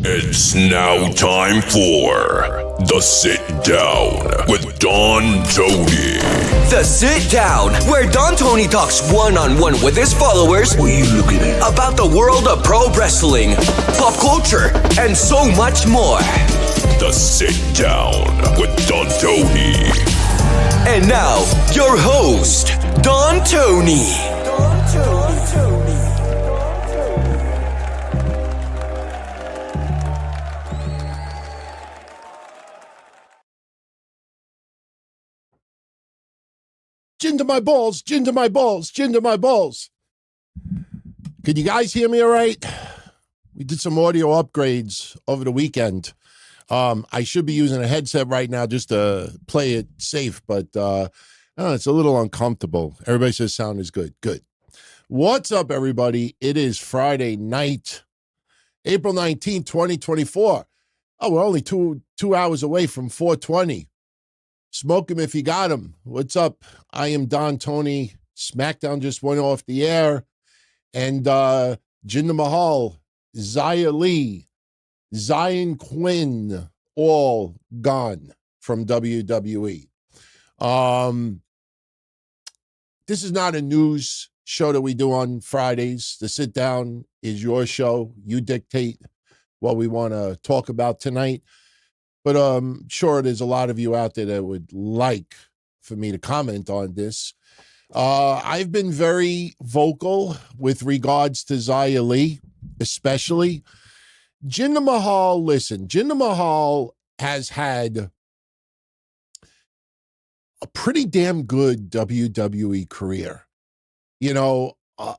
It's now time for The Sit Down with Don Tony. The Sit Down, where Don Tony talks one-on-one with his followers. What are you looking at? About the world of pro wrestling, pop culture, and so much more. The Sit Down with Don Tony. And now, your host, Don Tony. Jinder my balls, Jinder my balls, Jinder my balls. Can you guys hear me all right? We did some audio upgrades over the weekend. I should be using a headset right now just to play it safe, but it's a little uncomfortable. Everybody says sound is good. Good. What's up, everybody? It is Friday night, April 19th, 2024. Oh, we're only two hours away from 420. Smoke him if you got him. What's up? I am Don Tony. SmackDown just went off the air. And Jinder Mahal, Xia Li Xyon Quinn, all gone from WWE. This is not a news show that we do on Fridays. The Sit Down is your show. You dictate what we want to talk about tonight. But I'm sure there's a lot of you out there that would like for me to comment on this. I've been very vocal with regards to Xia Li, especially. Jinder Mahal, listen, Jinder Mahal has had a pretty damn good WWE career. You know,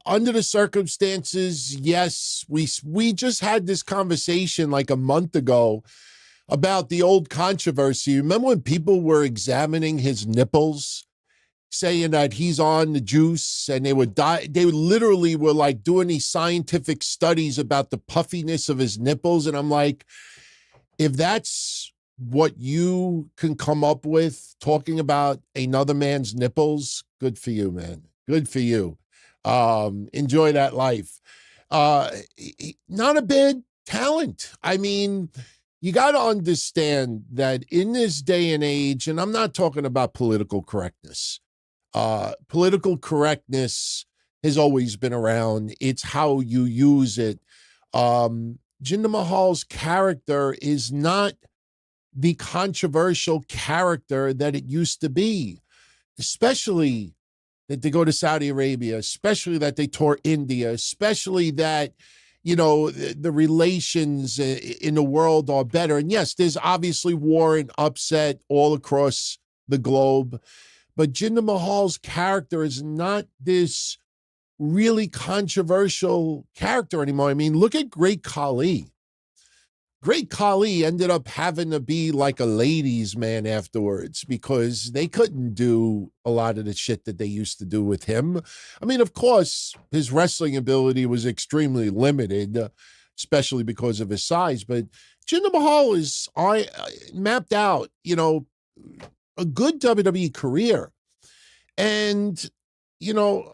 under the circumstances, yes, we just had this conversation like a month ago about the old controversy. Remember when people were examining his nipples, saying that he's on the juice, and they literally were like doing these scientific studies about the puffiness of his nipples. And I'm like, if that's what you can come up with talking about another man's nipples, good for you, man. Good for you. Enjoy that life. Not a bad talent. I mean, you got to understand that in this day and age, and I'm not talking about political correctness. Political correctness has always been around. It's how you use it. Jinder Mahal's character is not the controversial character that it used to be, especially that they go to Saudi Arabia, especially that they tour India, especially that, you know, the relations in the world are better. And yes, there's obviously war and upset all across the globe, but Jinder Mahal's character is not this really controversial character anymore. I mean, look at Great Khali. Great Khali ended up having to be like a ladies' man afterwards because they couldn't do a lot of the shit that they used to do with him. I mean, of course, his wrestling ability was extremely limited, especially because of his size. But Jinder Mahal is mapped out, you know, a good WWE career. And, you know,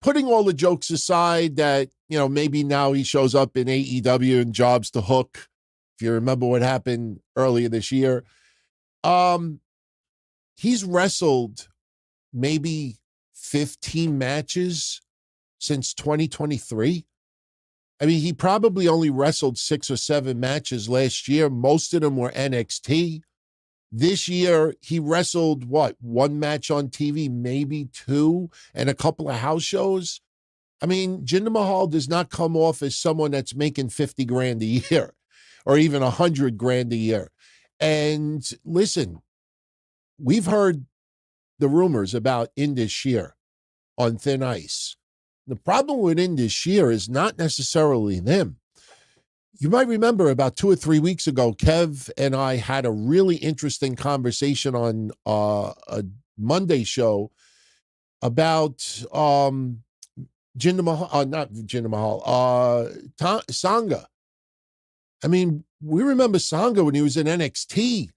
putting all the jokes aside that, you know, maybe now he shows up in AEW and jobs to Hook. If you remember what happened earlier this year, he's wrestled maybe 15 matches since 2023. I mean, he probably only wrestled 6 or 7 matches last year. Most of them were NXT. This year, he wrestled, one match on TV, maybe 2, and a couple of house shows. I mean, Jinder Mahal does not come off as someone that's making $50,000 a year. Or even $100,000 a year. And listen, we've heard the rumors about Indus Sher on thin ice. The problem with Indus Sher is not necessarily them. You might remember about 2 or 3 weeks ago, Kev and I had a really interesting conversation on a Monday show about Jinder Mahal, not Jinder Mahal, Tonga. I mean, we remember Sanga when he was in NXT,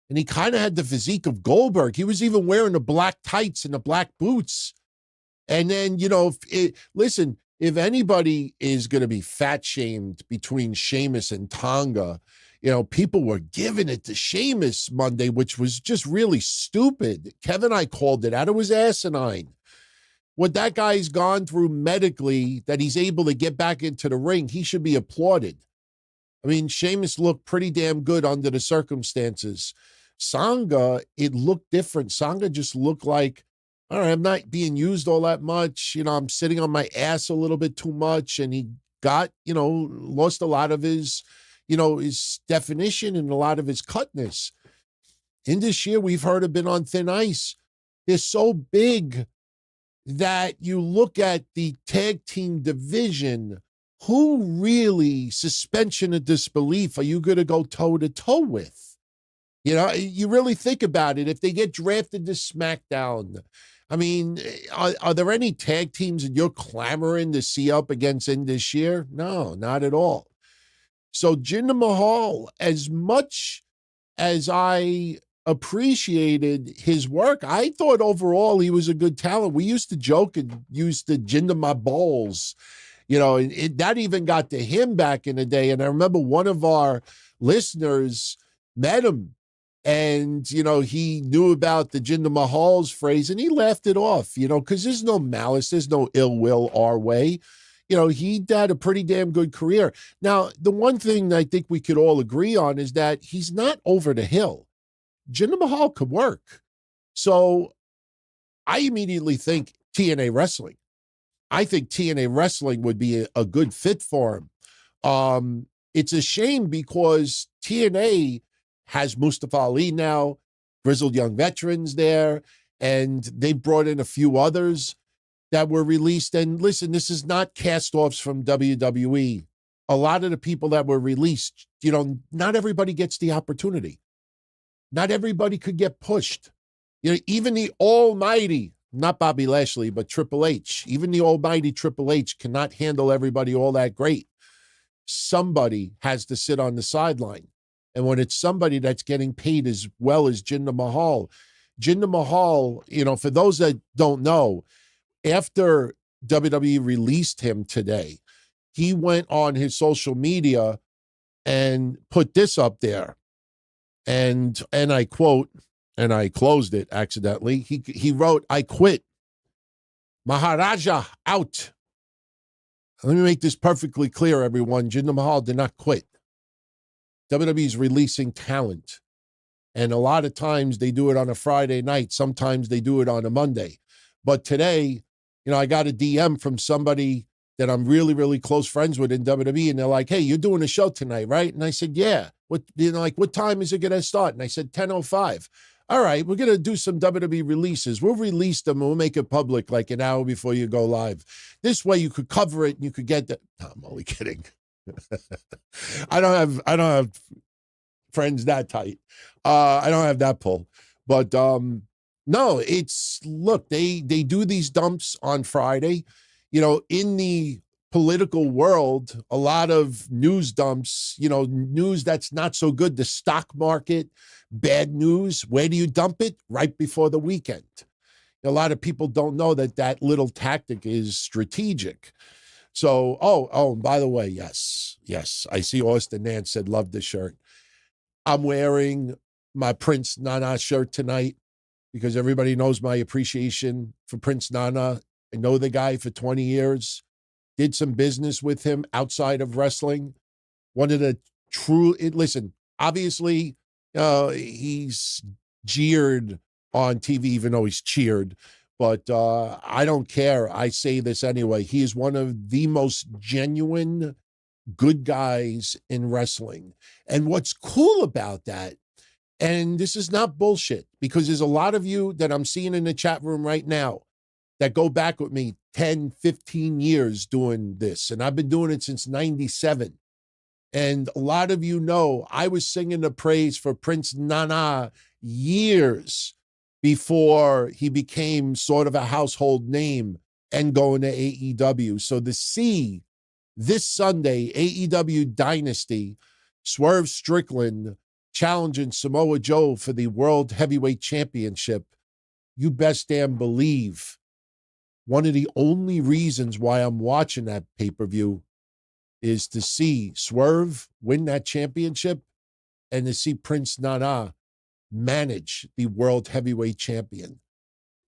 and he kind of had the physique of Goldberg. He was even wearing the black tights and the black boots. And then, listen, if anybody is going to be fat shamed between Sheamus and Tonga, people were giving it to Sheamus Monday, which was just really stupid. Kevin, I called it out. It was asinine. What that guy's gone through medically, that he's able to get back into the ring, he should be applauded. I mean, Sheamus looked pretty damn good under the circumstances. Sanga, it looked different. Sanga just looked like, all right, I'm not being used all that much. I'm sitting on my ass a little bit too much. And he got, lost a lot of his, his definition and a lot of his cutness. In this year, we've heard have been on thin ice. They're so big that you look at the tag team division, who really, suspension of disbelief, are you going to go toe-to-toe with? You really think about it. If they get drafted to SmackDown, I mean, are there any tag teams that you're clamoring to see up against in this year? No, not at all. So Jinder Mahal, as much as I appreciated his work, I thought overall he was a good talent. We used to joke and used to Jinder my balls. That even got to him back in the day. And I remember one of our listeners met him, and, he knew about the Jinder Mahal's phrase, and he laughed it off, because there's no malice, there's no ill will our way. He had a pretty damn good career. Now, the one thing I think we could all agree on is that he's not over the hill. Jinder Mahal could work. So I immediately think TNA Wrestling. I think TNA Wrestling would be a good fit for him. It's a shame because TNA has Mustafa Ali now, grizzled young veterans there, and they brought in a few others that were released. And listen, this is not cast-offs from WWE. A lot of the people that were released, not everybody gets the opportunity. Not everybody could get pushed. Even the almighty, not Bobby Lashley, but Triple H, even the almighty Triple H cannot handle everybody all that great. Somebody has to sit on the sideline. And when it's somebody that's getting paid as well as Jinder Mahal, for those that don't know, after WWE released him today, he went on his social media and put this up there. And I quote, and I closed it accidentally. He wrote, "I quit. Maharaja out." Let me make this perfectly clear, everyone. Jinder Mahal did not quit. WWE is releasing talent. And a lot of times they do it on a Friday night. Sometimes they do it on a Monday. But today, I got a DM from somebody that I'm really, really close friends with in WWE. And they're like, "Hey, you're doing a show tonight, right?" And I said, "Yeah." What time is it going to start? And I said, 10:05. All right, we're going to do some WWE releases. We'll release them and we'll make it public like an hour before you go live. This way you could cover it and you could get that. No, I'm only kidding. I don't have friends that tight. I don't have that pull. But no, look, they do these dumps on Friday. In the political world, a lot of news dumps, news that's not so good. The stock market, bad news. Where do you dump it? Right before the weekend. A lot of people don't know that little tactic is strategic. So, and by the way, yes, I see Austin Nance said, "Love the shirt." I'm wearing my Prince Nana shirt tonight because everybody knows my appreciation for Prince Nana. I know the guy for 20 years, did some business with him outside of wrestling. One of the listen, obviously, he's jeered on TV, even though he's cheered. But I don't care. I say this anyway. He is one of the most genuine good guys in wrestling. And what's cool about that, and this is not bullshit, because there's a lot of you that I'm seeing in the chat room right now that go back with me 10, 15 years doing this. And I've been doing it since 97. And a lot of you know I was singing the praise for Prince Nana years before he became sort of a household name and going to AEW. So to see this Sunday, AEW Dynasty, Swerve Strickland challenging Samoa Joe for the World Heavyweight Championship. You best damn believe one of the only reasons why I'm watching that pay-per-view is to see Swerve win that championship and to see Prince Nana manage the World Heavyweight Champion.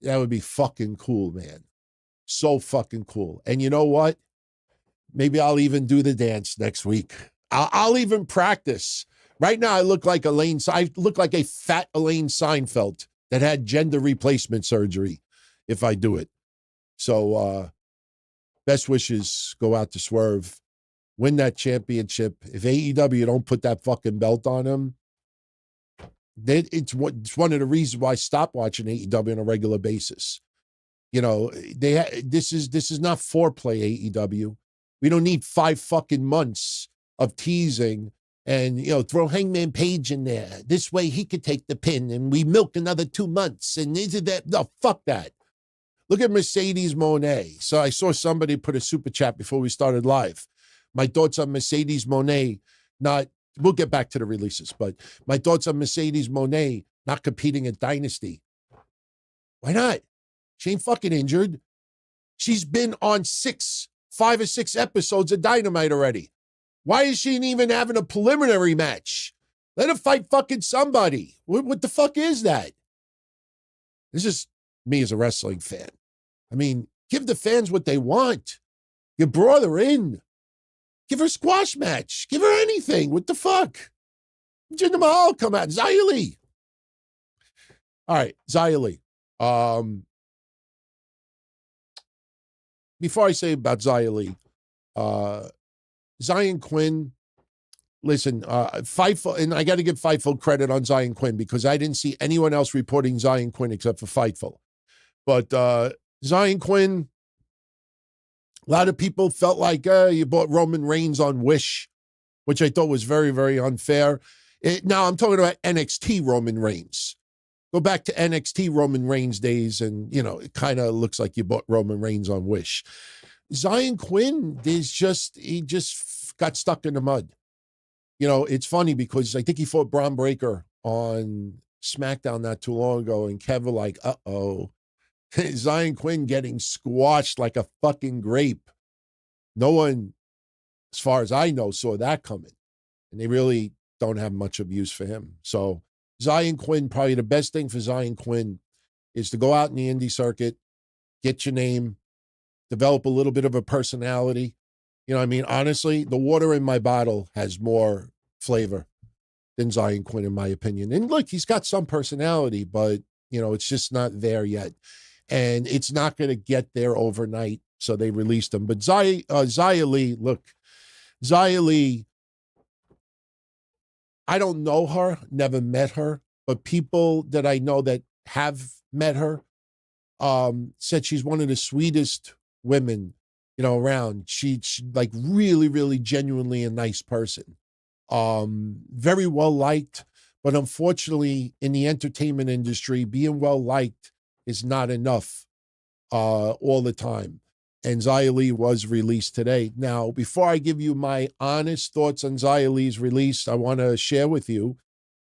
That would be fucking cool, man. So fucking cool. And you know what? Maybe I'll even do the dance next week. I'll even practice. Right now, I look like I look like a fat Elaine Seinfeld that had gender replacement surgery if I do it. So, best wishes go out to Swerve. Win that championship. If AEW don't put that fucking belt on him, it's one of the reasons why I stopped watching AEW on a regular basis. You know, this is not foreplay AEW. We don't need 5 fucking months of teasing and, you know, throw Hangman Page in there. This way he could take the pin and we milk another 2 months. And isn't that? No, fuck that. Look at Mercedes Mone. So I saw somebody put a super chat before we started live. My thoughts on Mercedes Mone, we'll get back to the releases, but my thoughts on Mercedes Mone not competing at Dynasty. Why not? She ain't fucking injured. She's been on 5 or 6 episodes of Dynamite already. Why is she even having a preliminary match? Let her fight fucking somebody. What the fuck is that? This is me as a wrestling fan. I mean, give the fans what they want. You brought her in. Give her a squash match. Give her anything. What the fuck? Jinder Mahal come out. Xia Li. All right, Xia Li. Before I say about Xia Li, Xyon Quinn, listen, Fightful, and I got to give Fightful credit on Xyon Quinn because I didn't see anyone else reporting Xyon Quinn except for Fightful. But Xyon Quinn, a lot of people felt like you bought Roman Reigns on Wish, which I thought was very, very unfair. Now I'm talking about NXT Roman Reigns. Go back to NXT Roman Reigns days, and, you know, it kind of looks like you bought Roman Reigns on Wish. Xyon Quinn he just got stuck in the mud. You know, it's funny because I think he fought Braun Breaker on SmackDown not too long ago, and Kevin like, uh-oh. Xyon Quinn getting squashed like a fucking grape. No one, as far as I know, saw that coming. And they really don't have much of use for him. So Xyon Quinn, probably the best thing for Xyon Quinn is to go out in the indie circuit, get your name, develop a little bit of a personality. You know what I mean? Honestly, the water in my bottle has more flavor than Xyon Quinn, in my opinion. And look, he's got some personality, but, you know, it's just not there yet. And it's not going to get there overnight, so they released him. But Xia Li, look, Xia Li, I don't know her, never met her, but people that I know that have met her said she's one of the sweetest women, you know, around. She's like really, really genuinely a nice person. Very well liked, but unfortunately in the entertainment industry, being well liked is not enough all the time. And Xia Li was released today. Now, before I give you my honest thoughts on Xia Li's release, I want to share with you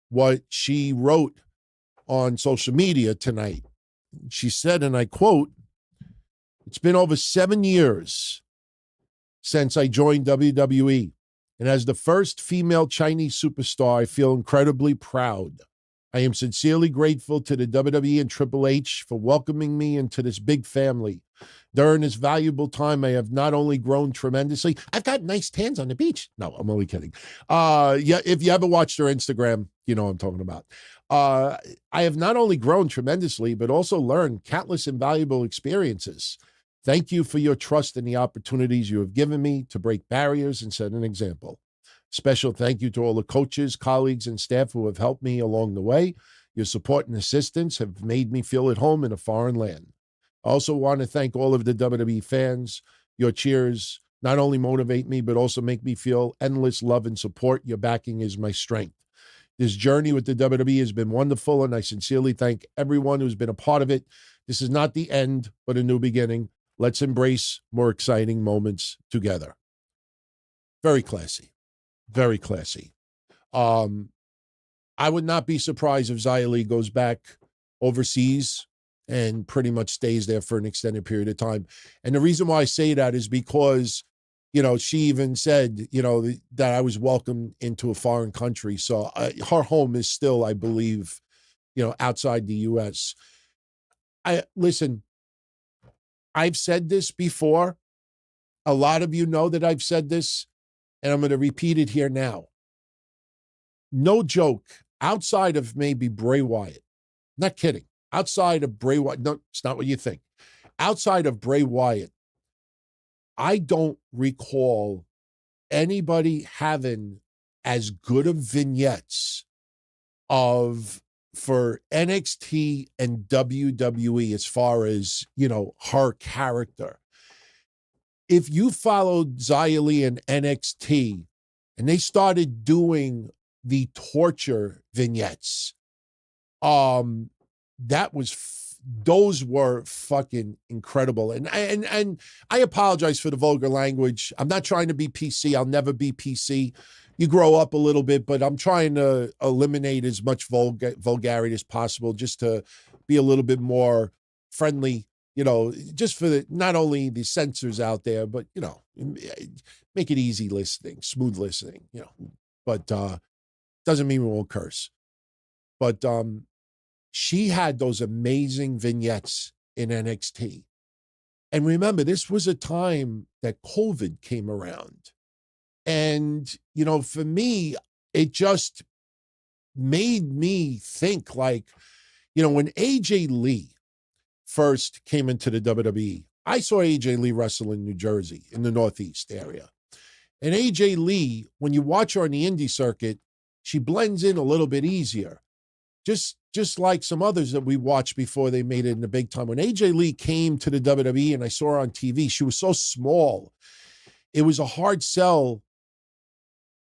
what she wrote on social media tonight. She said, and I quote, "It's been over 7 years since I joined WWE. And as the first female Chinese superstar, I feel incredibly proud. I am sincerely grateful to the WWE and Triple H for welcoming me into this big family. During this valuable time, I have not only grown tremendously." I've got nice tans on the beach. No, I'm only kidding. Yeah, if you ever watched her Instagram, you know what I'm talking about. I have not only grown tremendously, but also learned countless invaluable experiences. Thank you for your trust and the opportunities you have given me to break barriers and set an example. Special thank you to all the coaches, colleagues, and staff who have helped me along the way. Your support and assistance have made me feel at home in a foreign land. I also want to thank all of the WWE fans. Your cheers not only motivate me, but also make me feel endless love and support. Your backing is my strength. This journey with the WWE has been wonderful, and I sincerely thank everyone who's been a part of it. This is not the end, but a new beginning. Let's embrace more exciting moments together. Very classy. Very classy. I would not be surprised if Xia Li goes back overseas and pretty much stays there for an extended period of time. And the reason why I say that is because, she even said, that I was welcome into a foreign country. So her home is still, I believe, outside the U.S. Listen, I've said this before. A lot of you know that I've said this, and I'm going to repeat it here now. No joke, outside of maybe Bray Wyatt, not kidding, outside of Bray Wyatt, no, it's not what you think. Outside of Bray Wyatt, I don't recall anybody having as good of vignettes for NXT and WWE as far as, her character. If you followed Xia Li in NXT and they started doing the torture vignettes, those were fucking incredible. And I apologize for the vulgar language. I'm not trying to be PC. I'll never be PC. You grow up a little bit, but I'm trying to eliminate as much vulgarity as possible just to be a little bit more friendly, just for not only the censors out there, but, make it easy listening, smooth listening, but doesn't mean we won't curse. But she had those amazing vignettes in NXT. And remember, this was a time that COVID came around. And, for me, it just made me think when AJ Lee first came into the WWE, I saw AJ Lee wrestle in New Jersey, in the Northeast area. And AJ Lee, when you watch her on the indie circuit, she blends in a little bit easier. Just like some others that we watched before they made it in the big time. When AJ Lee came to the WWE and I saw her on TV, she was so small. It was a hard sell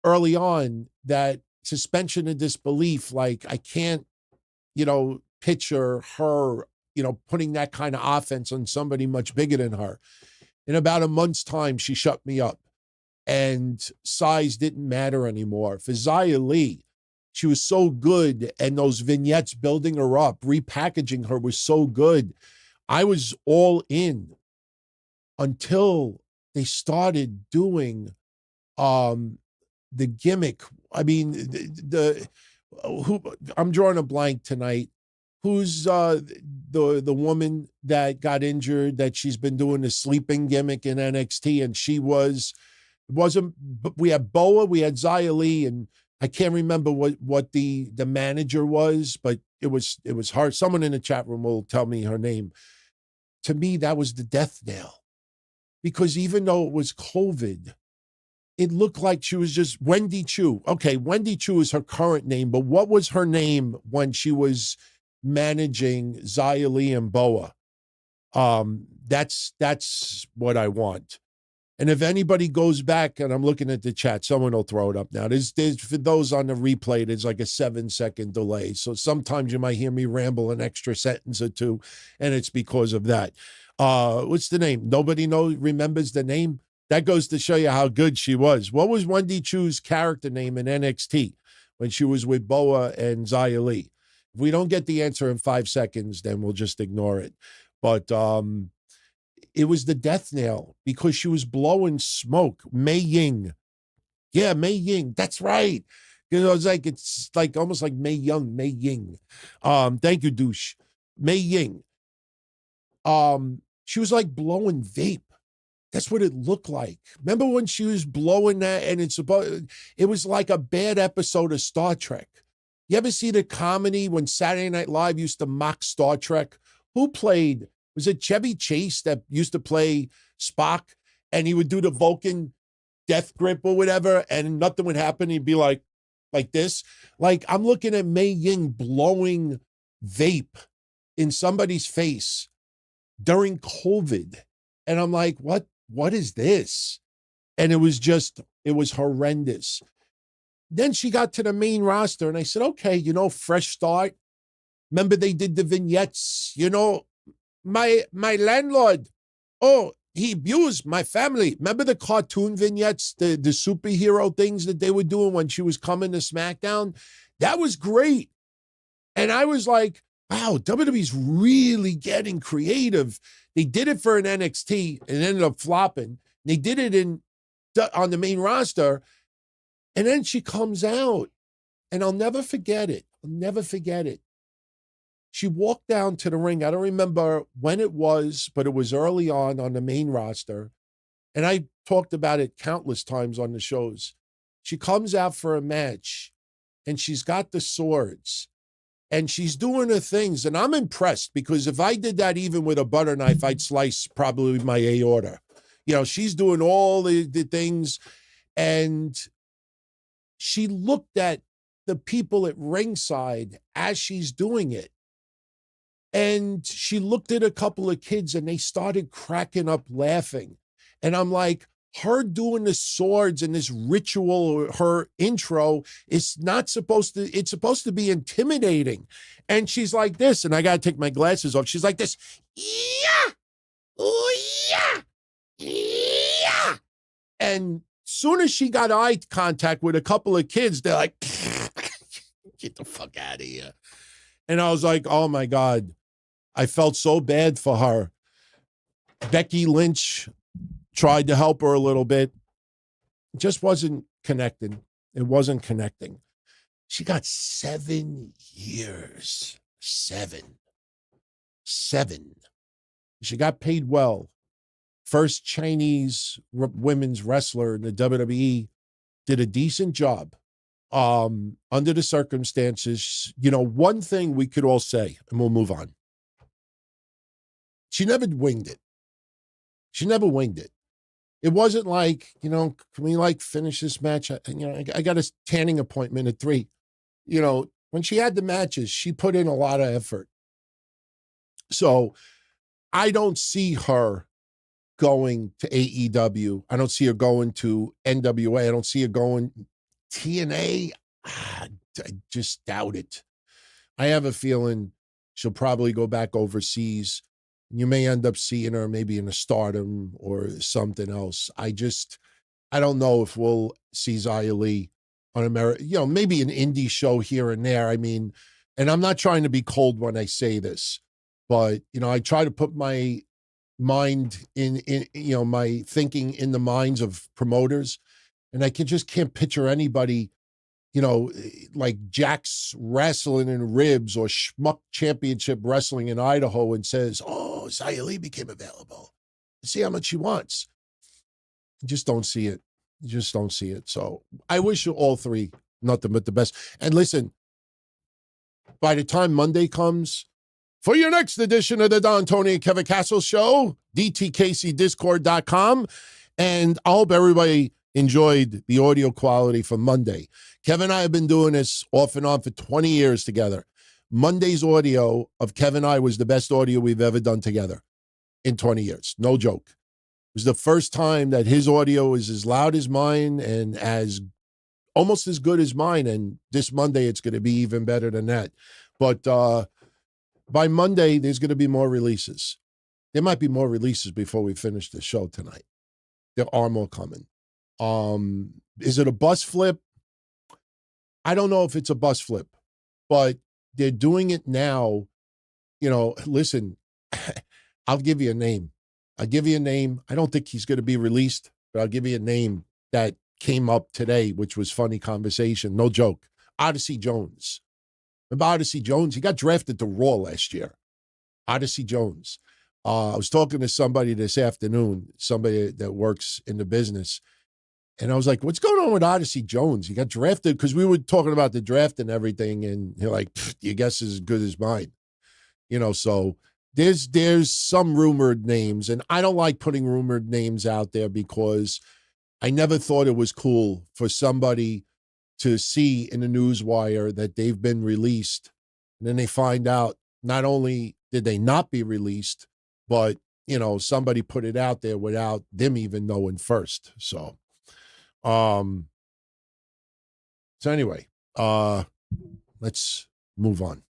early on, that suspension of disbelief. Like, I can't, picture her, putting that kind of offense on somebody much bigger than her. In about a month's time, she shut me up, and size didn't matter anymore. For Xia Li, she was so good, and those vignettes building her up, repackaging her was so good. I was all in until they started doing the gimmick. I mean, I'm drawing a blank tonight. Who's the woman that got injured, that she's been doing the sleeping gimmick in NXT, and we had Boa, we had Xia Li, and I can't remember what the manager was, but it was hard. Someone in the chat room will tell me her name. To me, that was the death knell, because even though it was COVID, it looked like she was just Wendy Chu. Okay, Wendy Chu is her current name, but what was her name when she was managing Xia Li and Boa? That's what I want. And if anybody goes back, and I'm looking at the chat, someone will throw it up now. There's for those on the replay, there's like a 7-second delay. So sometimes you might hear me ramble an extra sentence or two, and it's because of that. What's the name? Nobody remembers the name? That goes to show you how good she was. What was Wendy Chu's character name in NXT when she was with Boa and Xia Li? If we don't get the answer in 5 seconds, then we'll just ignore it. But it was the death knell, because she was blowing smoke. Mei Ying. Yeah, Mei Ying. That's right. It's like almost like Mei Ying. Thank you, douche. Mei Ying. She was like blowing vape. That's what it looked like. Remember when she was blowing that, and it was like a bad episode of Star Trek. You ever see the comedy when Saturday Night Live used to mock Star Trek? Who played? Was it Chevy Chase that used to play Spock, and he would do the Vulcan death grip or whatever, and nothing would happen? He'd be like this. Like, I'm looking at Mei Ying blowing vape in somebody's face during COVID. And I'm like, what is this? And it was horrendous. Then she got to the main roster, and I said, okay, fresh start. Remember they did the vignettes, my landlord. Oh, he abused my family. Remember the cartoon vignettes, the superhero things that they were doing when she was coming to SmackDown? That was great. And I was like, wow, WWE's really getting creative. They did it for an NXT and it ended up flopping. They did it on the main roster. And then she comes out, and I'll never forget it. I'll never forget it. She walked down to the ring. I don't remember when it was, but it was early on the main roster. And I talked about it countless times on the shows. She comes out for a match, and she's got the swords, and she's doing her things. And I'm impressed, because if I did that even with a butter knife, I'd slice probably my aorta. You know, she's doing all the things, and she looked at the people at ringside as she's doing it. And she looked at a couple of kids, and they started cracking up laughing. And I'm like, her doing the swords and this ritual, her intro, is not supposed to, it's supposed to be intimidating. And she's like this, and I got to take my glasses off. She's like this, yeah, oh yeah, yeah. And soon as she got eye contact with a couple of kids, they're like, get the fuck out of here. And I was like, oh my God, I felt so bad for her. Becky Lynch tried to help her a little bit. It just wasn't connecting. It wasn't connecting. She got 7 years. 7. She got paid well. First Chinese women's wrestler in the WWE, did a decent job under the circumstances. You know, one thing we could all say, and we'll move on. She never winged it. She never winged it. It wasn't like, you know, can we like finish this match? I got a tanning appointment at 3. You know, when she had the matches, she put in a lot of effort. So I don't see her going to AEW. I don't see her going to NWA. I don't see her going TNA. I just doubt it. I have a feeling she'll probably go back overseas. You may end up seeing her maybe in a Stardom or something else. I don't know if we'll see Xia Li on America, you know, maybe an indie show here and there. I mean, and I'm not trying to be cold when I say this, but, you know, I try to put my mind in you know, my thinking in the minds of promoters, and I can't picture anybody, you know, like Jack's Wrestling in Ribs or Schmuck Championship Wrestling in Idaho and says, oh, Xia Li became available. See how much she wants. You just don't see it. You just don't see it. So I wish you all three nothing but the best. And listen, by the time Monday comes, for your next edition of the Don, Tony, and Kevin Castle Show, dtkcdiscord.com. And I hope everybody enjoyed the audio quality for Monday. Kevin and I have been doing this off and on for 20 years together. Monday's audio of Kevin and I was the best audio we've ever done together in 20 years. No joke. It was the first time that his audio is as loud as mine and almost as good as mine. And this Monday, it's going to be even better than that. But by Monday, there's going to be more releases. There might be more releases before we finish the show tonight. There are more coming. Is it a bus flip? I don't know if it's a bus flip, but they're doing it now. You know, listen, I'll give you a name. I'll give you a name. I don't think he's going to be released, but I'll give you a name that came up today, which was funny conversation. No joke. Odyssey Jones. Remember Odyssey Jones? He got drafted to Raw last year. Odyssey Jones. I was talking to somebody this afternoon, somebody that works in the business, and I was like, what's going on with Odyssey Jones? He got drafted because we were talking about the draft and everything, and you're like, your guess is as good as mine. You know, so there's some rumored names, and I don't like putting rumored names out there because I never thought it was cool for somebody to see in the newswire that they've been released, and then they find out not only did they not be released, but, you know, somebody put it out there without them even knowing first. So anyway, let's move on.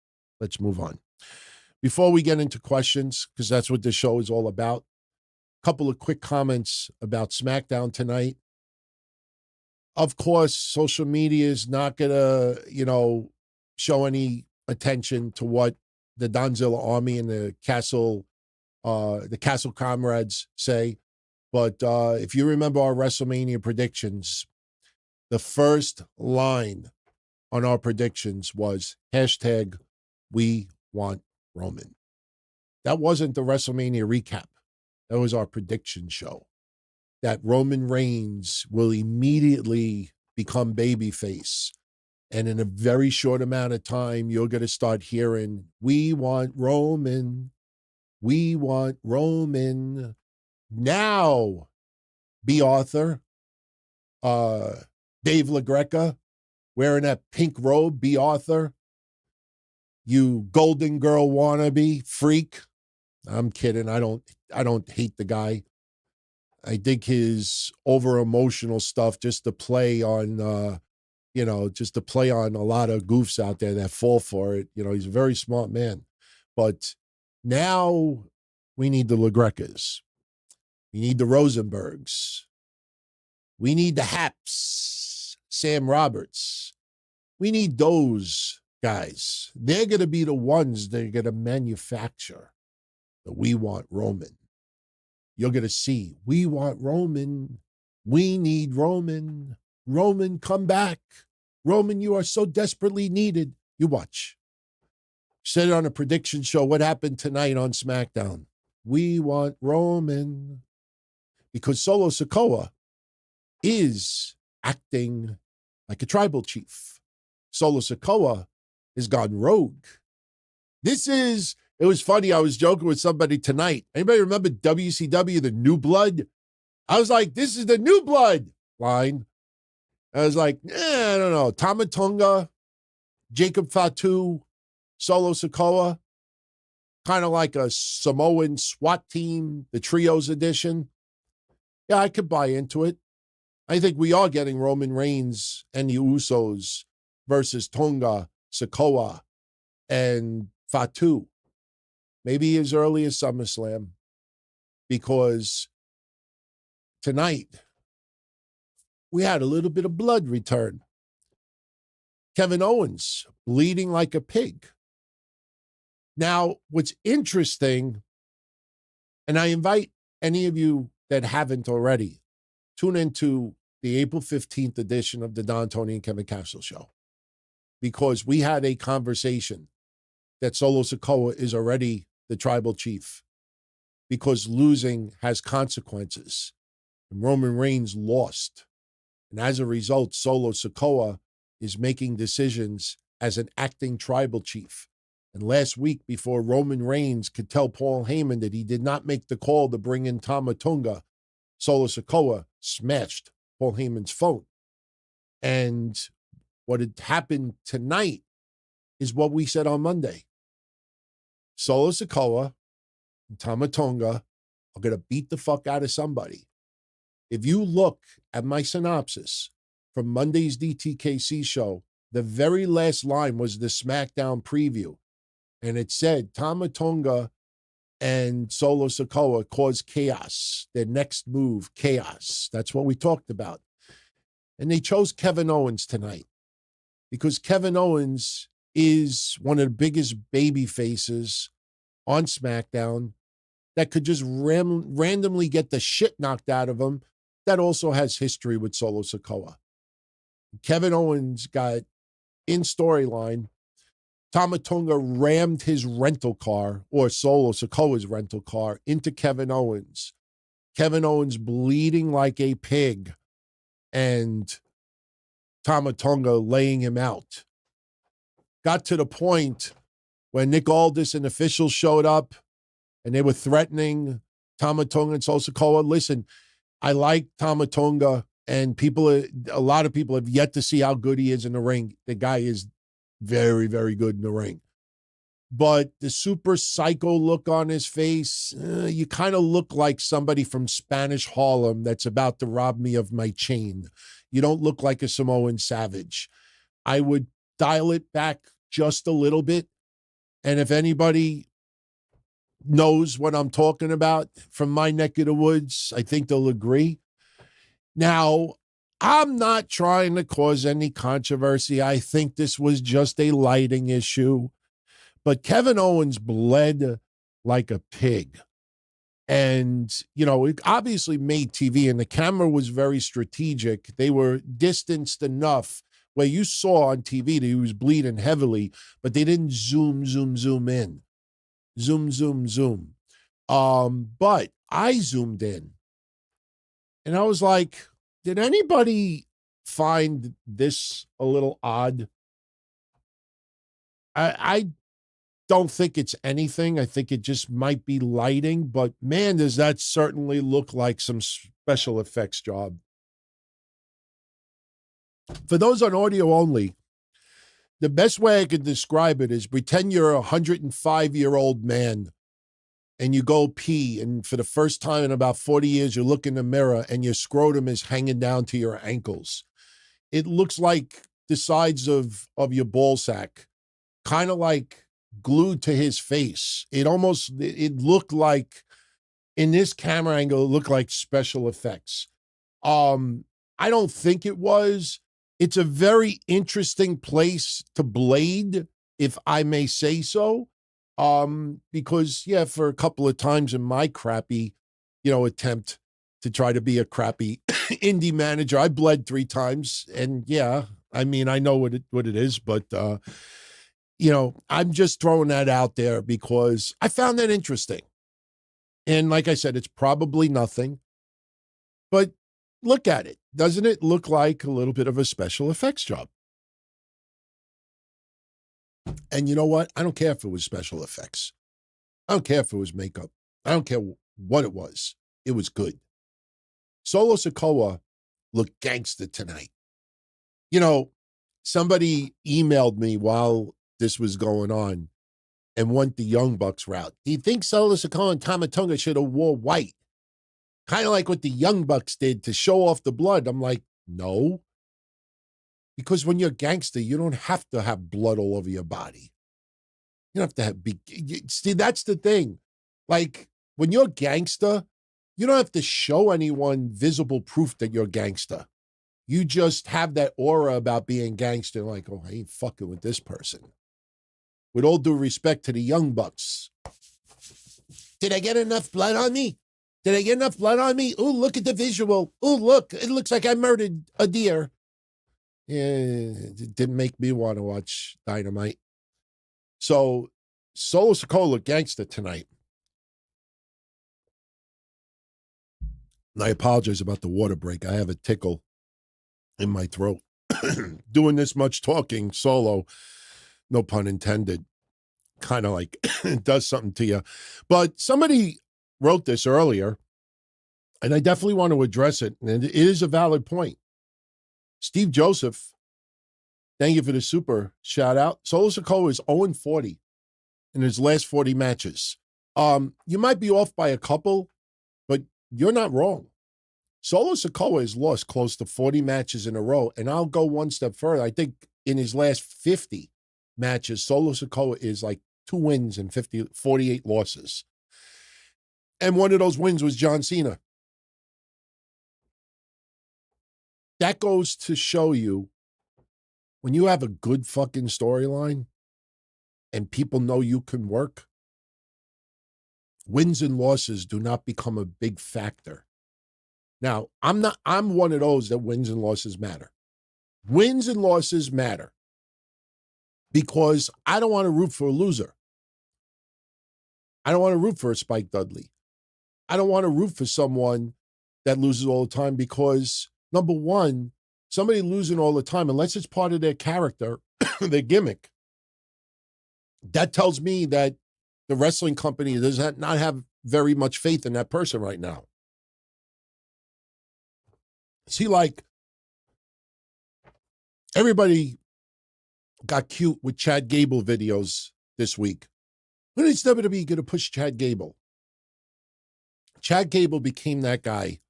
Before we get into questions, because that's what this show is all about, couple of quick comments about SmackDown tonight. Of course, social media is not going to, show any attention to what the Donzilla Army and the Castle comrades say. But if you remember our WrestleMania predictions, the first line on our predictions was hashtag we want Roman. That wasn't the WrestleMania recap. That was our prediction show. That Roman Reigns will immediately become babyface. And in a very short amount of time, you're going to start hearing, we want Roman. We want Roman. Now, B. Arthur, Dave LaGreca, wearing that pink robe, B. Arthur, you Golden Girl wannabe freak. I'm kidding. I don't hate the guy. I dig his over emotional stuff just to play on, just to play on a lot of goofs out there that fall for it. He's a very smart man. But now we need the LaGrecas. We need the Rosenbergs. We need the Haps, Sam Roberts. We need those guys. They're going to be the ones that are going to manufacture the We Want Roman. You're going to see, we want Roman. We need Roman. Roman, come back. Roman, you are so desperately needed. You watch. Said it on a prediction show. What happened tonight on SmackDown? We want Roman. Because Solo Sikoa is acting like a tribal chief. Solo Sikoa has gone rogue. It was funny. I was joking with somebody tonight. Anybody remember WCW, the New Blood? I was like, this is the New Blood line. I was like, I don't know. Tonga, Jacob Fatu, Solo Sikoa, kind of like a Samoan SWAT team, the Trios edition. Yeah, I could buy into it. I think we are getting Roman Reigns and the Usos versus Tonga, Sikoa, and Fatu. Maybe as early as SummerSlam. Because tonight, we had a little bit of blood return. Kevin Owens bleeding like a pig. Now, what's interesting, and I invite any of you that haven't already, tune into the April 15th edition of the Don, Tony, and Kevin Castle Show. Because we had a conversation that Solo Sikoa is already the tribal chief. Because losing has consequences. And Roman Reigns lost. And as a result, Solo Sikoa is making decisions as an acting tribal chief. And last week, before Roman Reigns could tell Paul Heyman that he did not make the call to bring in Tama Tonga, Solo Sikoa smashed Paul Heyman's phone. And what had happened tonight is what we said on Monday. Solo Sikoa and Tama Tonga are going to beat the fuck out of somebody. If you look at my synopsis from Monday's DTKC show, the very last line was the SmackDown preview. And it said, Tama Tonga and Solo Sikoa cause chaos. Their next move, chaos. That's what we talked about. And they chose Kevin Owens tonight because Kevin Owens is one of the biggest baby faces on SmackDown that could just randomly get the shit knocked out of him. That also has history with Solo Sikoa. Kevin Owens got in storyline. Tama Tonga rammed his rental car, or Solo Sikoa's rental car, into Kevin Owens. Kevin Owens bleeding like a pig, and Tama Tonga laying him out. Got to the point when Nick Aldis and officials showed up, and they were threatening Tama Tonga and Solo Sikoa. Listen, I like Tama Tonga, and a lot of people have yet to see how good he is in the ring. The guy is very, very good in the ring. But the super psycho look on his face, you kind of look like somebody from Spanish Harlem that's about to rob me of my chain. You don't look like a Samoan savage. I would dial it back just a little bit. And if anybody knows what I'm talking about from my neck of the woods. I think they'll agree. Now, I'm not trying to cause any controversy. I think this was just a lighting issue. But Kevin Owens bled like a pig. And, it obviously made TV, and the camera was very strategic. They were distanced enough where you saw on TV that he was bleeding heavily, but they didn't zoom in. Zoom. But I zoomed in. And I was like, did anybody find this a little odd? I don't think it's anything. I think it just might be lighting, but man, does that certainly look like some special effects job. For those on audio only, the best way I could describe it is pretend you're a 105-year-old man and you go pee, and for the first time in about 40 years, you look in the mirror and your scrotum is hanging down to your ankles. It looks like the sides of your ball sack, kind of like glued to his face. It looked like, in this camera angle, it looked like special effects. I don't think it was. It's a very interesting place to blade, if I may say so. Because for a couple of times in my crappy, attempt to try to be a crappy indie manager, I bled 3 times, and I know what it is, but I'm just throwing that out there because I found that interesting. And like I said, it's probably nothing, but look at it. Doesn't it look like a little bit of a special effects job? And you know what? I don't care if it was special effects. I don't care if it was makeup. I don't care what it was. It was good. Solo Sikoa looked gangster tonight. Somebody emailed me while this was going on and went the Young Bucks route. Do you think Solo Sikoa and Tama Tonga should have wore white? Kind of like what the Young Bucks did to show off the blood. I'm like, no. Because when you're gangster, you don't have to have blood all over your body. You don't have to see, that's the thing. Like, when you're gangster, you don't have to show anyone visible proof that you're gangster. You just have that aura about being gangster, like, oh, I ain't fucking with this person. With all due respect to the Young Bucks. Did I get enough blood on me? Ooh, look at the visual. Ooh, look, it looks like I murdered a deer. It didn't make me want to watch Dynamite. So, Solo Sikoa looked gangster tonight. And I apologize about the water break. I have a tickle in my throat. Doing this much talking solo, no pun intended, kind of like it does something to you. But somebody wrote this earlier, and I definitely want to address it. And it is a valid point. Steve Joseph, thank you for the super shout out. Solo Sikoa is 0-40 in his last 40 matches. You might be off by a couple, but you're not wrong. Solo Sikoa has lost close to 40 matches in a row, and I'll go one step further. I think in his last 50 matches, Solo Sikoa is like 2 wins and 48 losses. And one of those wins was John Cena. That goes to show you, when you have a good fucking storyline and people know you can work, wins and losses do not become a big factor. Now, I'm one of those that wins and losses matter. Wins and losses matter because I don't want to root for a loser. I don't want to root for a Spike Dudley. I don't want to root for someone that loses all the time because, number one, somebody losing all the time, unless it's part of their character, their gimmick, that tells me that the wrestling company does not have very much faith in that person right now. See, like, everybody got cute with Chad Gable videos this week. When is WWE going to push Chad Gable? Chad Gable became that guy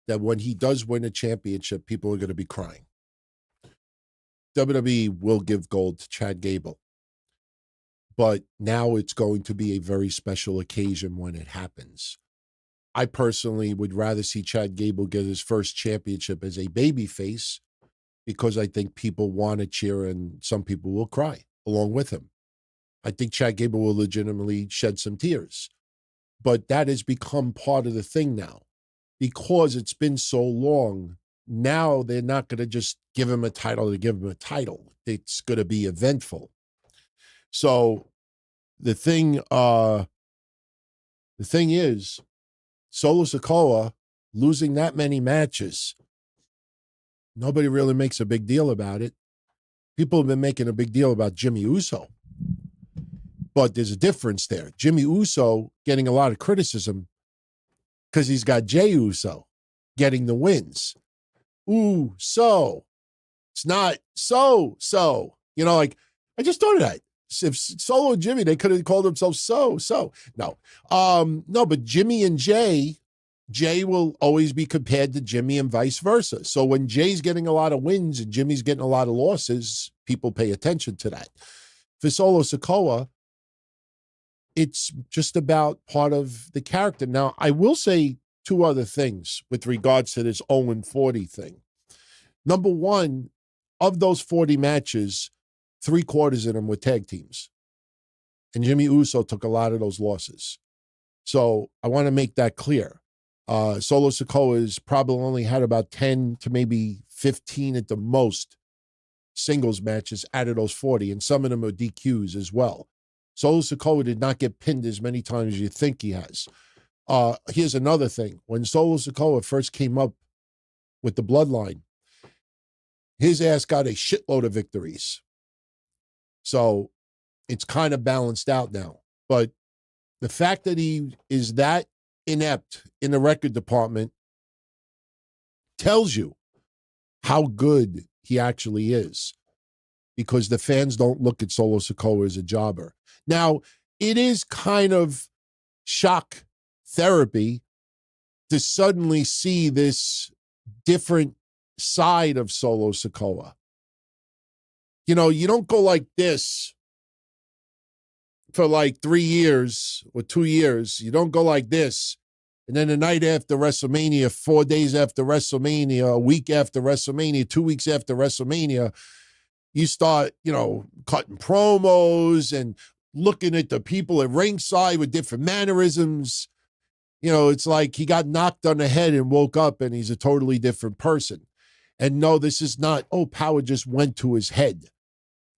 that when he does win a championship, people are going to be crying. WWE will give gold to Chad Gable. but now it's going to be a very special occasion when it happens. I personally would rather see Chad Gable get his first championship as a babyface, because I think people want to cheer and some people will cry along with him. I think Chad Gable will legitimately shed some tears. But that has become part of the thing now. Because it's been so long, now they're not going to just give him a title to give him a title. It's going to be eventful. So the thing is, Solo Sikoa losing that many matches, nobody really makes a big deal about it. People have been making a big deal about Jimmy Uso. But there's a difference there. Jimmy Uso getting a lot of criticism because he's got Jey Uso getting the wins. So. It's not so. Like, I just thought of that. If Solo and Jimmy, they could have called themselves so. No. No, but Jimmy and Jey will always be compared to Jimmy and vice versa. So when Jay's getting a lot of wins and Jimmy's getting a lot of losses, people pay attention to that. For Solo Sikoa, it's just about part of the character. Now, I will say two other things with regards to this 0-40 thing. Number one, of those 40 matches, 3/4 of them were tag teams. And Jimmy Uso took a lot of those losses. So I want to make that clear. Solo Sikoa has probably only had about 10 to maybe 15 at the most singles matches out of those 40, and some of them are DQs as well. Solo Sikoa did not get pinned as many times as you think he has. Here's another thing. When Solo Sikoa first came up with the Bloodline, his ass got a shitload of victories. So it's kind of balanced out now. But the fact that he is that inept in the record department tells you how good he actually is, because the fans don't look at Solo Sikoa as a jobber. Now, it is kind of shock therapy to suddenly see this different side of Solo Sikoa. You don't go like this for like 3 years or 2 years. You don't go like this. And then the night after WrestleMania, 4 days after WrestleMania, a week after WrestleMania, 2 weeks after WrestleMania, you start, cutting promos and looking at the people at ringside with different mannerisms. It's like he got knocked on the head and woke up and he's a totally different person. And no, this is not, power just went to his head.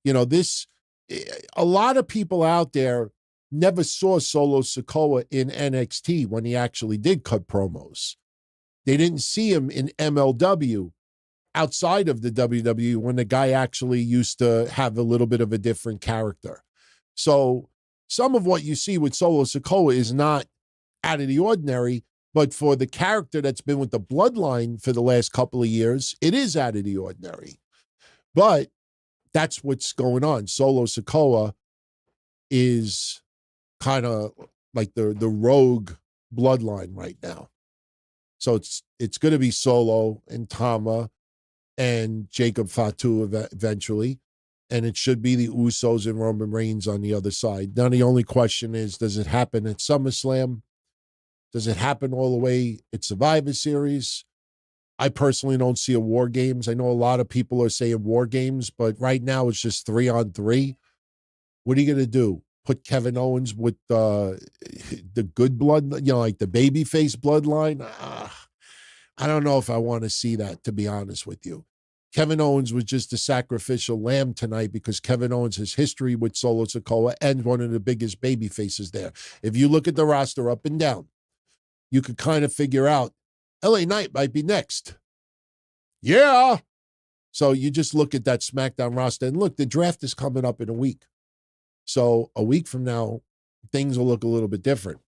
A lot of people out there never saw Solo Sikoa in NXT when he actually did cut promos. They didn't see him in MLW outside of the WWE when the guy actually used to have a little bit of a different character. So some of what you see with Solo Sikoa is not out of the ordinary, but for the character that's been with the Bloodline for the last couple of years, it is out of the ordinary. But that's what's going on. Solo Sikoa is kind of like the rogue Bloodline right now. So it's going to be Solo and Tama and Jacob Fatu eventually. And it should be the Usos and Roman Reigns on the other side. Now, the only question is, does it happen at SummerSlam? Does it happen all the way at Survivor Series? I personally don't see a War Games. I know a lot of people are saying War Games, but right now it's just 3-on-3. What are you going to do? Put Kevin Owens with the good blood, like the babyface bloodline? I don't know if I want to see that, to be honest with you. Kevin Owens was just a sacrificial lamb tonight because Kevin Owens has history with Solo Sikoa and one of the biggest baby faces there. If you look at the roster up and down, you could kind of figure out LA Knight might be next. Yeah. So you just look at that SmackDown roster and look, the draft is coming up in a week. So a week from now, things will look a little bit different.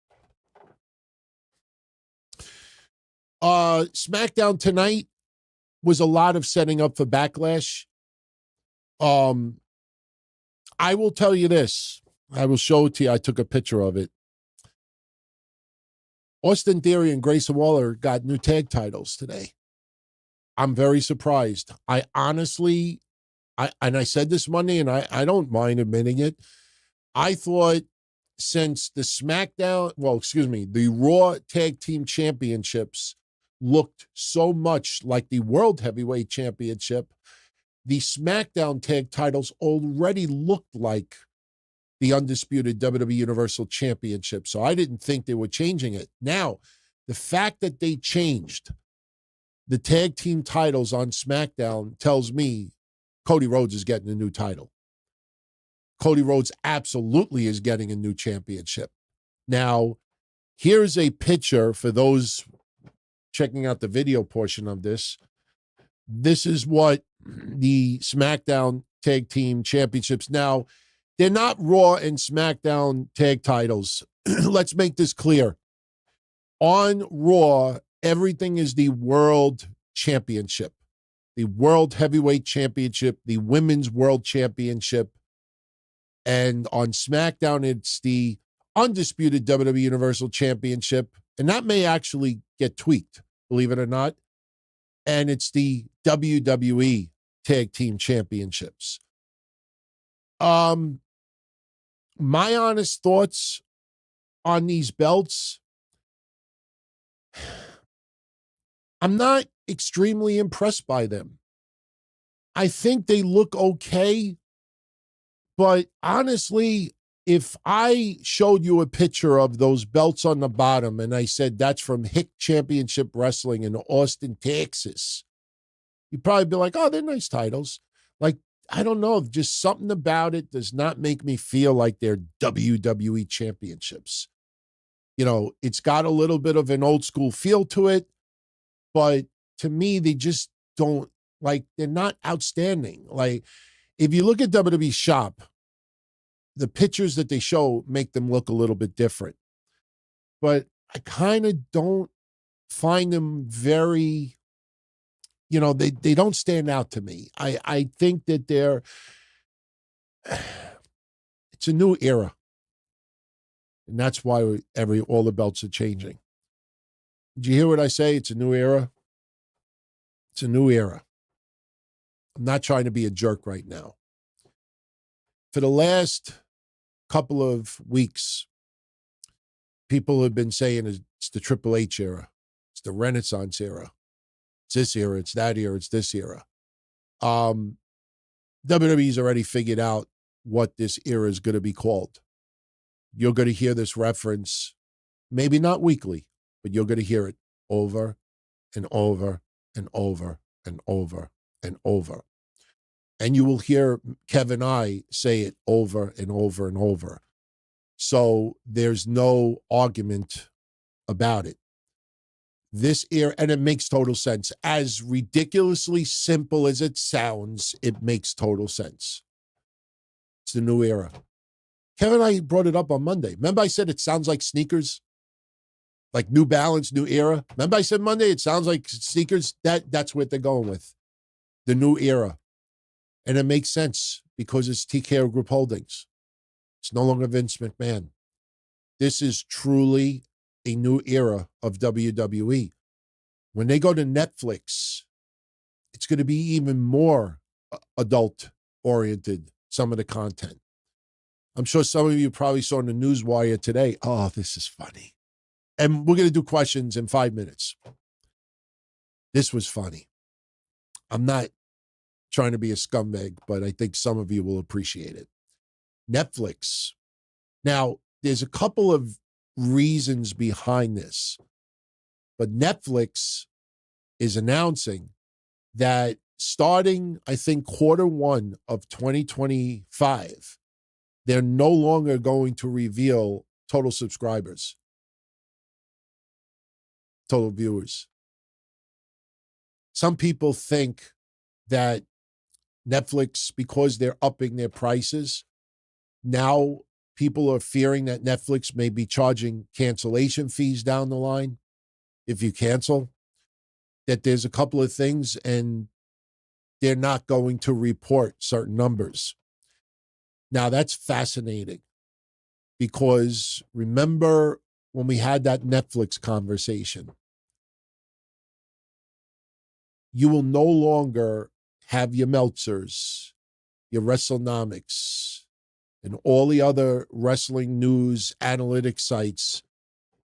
SmackDown tonight was a lot of setting up for Backlash. I will tell you this. I will show it to you. I took a picture of it. Austin Theory and Grayson Waller got new tag titles today. I'm very surprised. I honestly, I said this Monday, and I don't mind admitting it. I thought since the Raw Tag Team Championships looked so much like the World Heavyweight Championship, the SmackDown tag titles already looked like the undisputed WWE Universal Championship. So I didn't think they were changing it. Now, the fact that they changed the tag team titles on SmackDown tells me Cody Rhodes is getting a new title. Cody Rhodes absolutely is getting a new championship. Now, here's a picture for those checking out the video portion of this. This is what the SmackDown Tag Team Championships. Now, they're not Raw and SmackDown tag titles. Let's make this clear. On Raw, everything is the World Championship, the World Heavyweight Championship, the Women's World Championship. And on SmackDown, it's the undisputed WWE Universal Championship. And that may actually get tweaked, believe it or not. And it's the WWE Tag Team Championships. My honest thoughts on these belts, I'm not extremely impressed by them. I think they look okay, but honestly, if I showed you a picture of those belts on the bottom and I said that's from Hick Championship Wrestling in Austin, Texas, you'd probably be like, oh, they're nice titles. Like, I don't know, just something about it does not make me feel like they're WWE championships. You know, it's got a little bit of an old school feel to it, but to me, they just don't, like, they're not outstanding. Like, if you look at WWE Shop, the pictures that they show make them look a little bit different. But I kind of don't find them very, you know, they don't stand out to me. I think that it's a new era. And that's why all the belts are changing. Did you hear what I say? It's a new era. It's a new era. I'm not trying to be a jerk right now. For the last couple of weeks, people have been saying it's the Triple H era. It's the Renaissance era. It's this era. It's that era. It's this era. WWE's already figured out what this era is going to be called. You're going to hear this reference, maybe not weekly, but you're going to hear it over and over and over and over and over. And you will hear Kevin I say it over and over and over. So there's no argument about it. This era, and it makes total sense. As ridiculously simple as it sounds, it makes total sense. It's the new era. Kevin and I brought it up on Monday. Remember I said it sounds like sneakers? Like New Balance, new era? Remember I said Monday it sounds like sneakers? That's what they're going with. The new era. And it makes sense because it's TKO Group Holdings. It's no longer Vince McMahon. This is truly a new era of WWE. When they go to Netflix, it's going to be even more adult-oriented, some of the content. I'm sure some of you probably saw in the Newswire today, oh, this is funny. And we're going to do questions in 5 minutes. This was funny. I'm not trying to be a scumbag, but I think some of you will appreciate it. Netflix. Now, there's a couple of reasons behind this, but Netflix is announcing that starting, I think, Q1 of 2025, they're no longer going to reveal total subscribers, total viewers. Some people think that Netflix, because they're upping their prices, now people are fearing that Netflix may be charging cancellation fees down the line if you cancel, that there's a couple of things and they're not going to report certain numbers. Now, that's fascinating because remember when we had that Netflix conversation, you will no longer have your Meltzers, your WrestleNomics, and all the other wrestling news analytic sites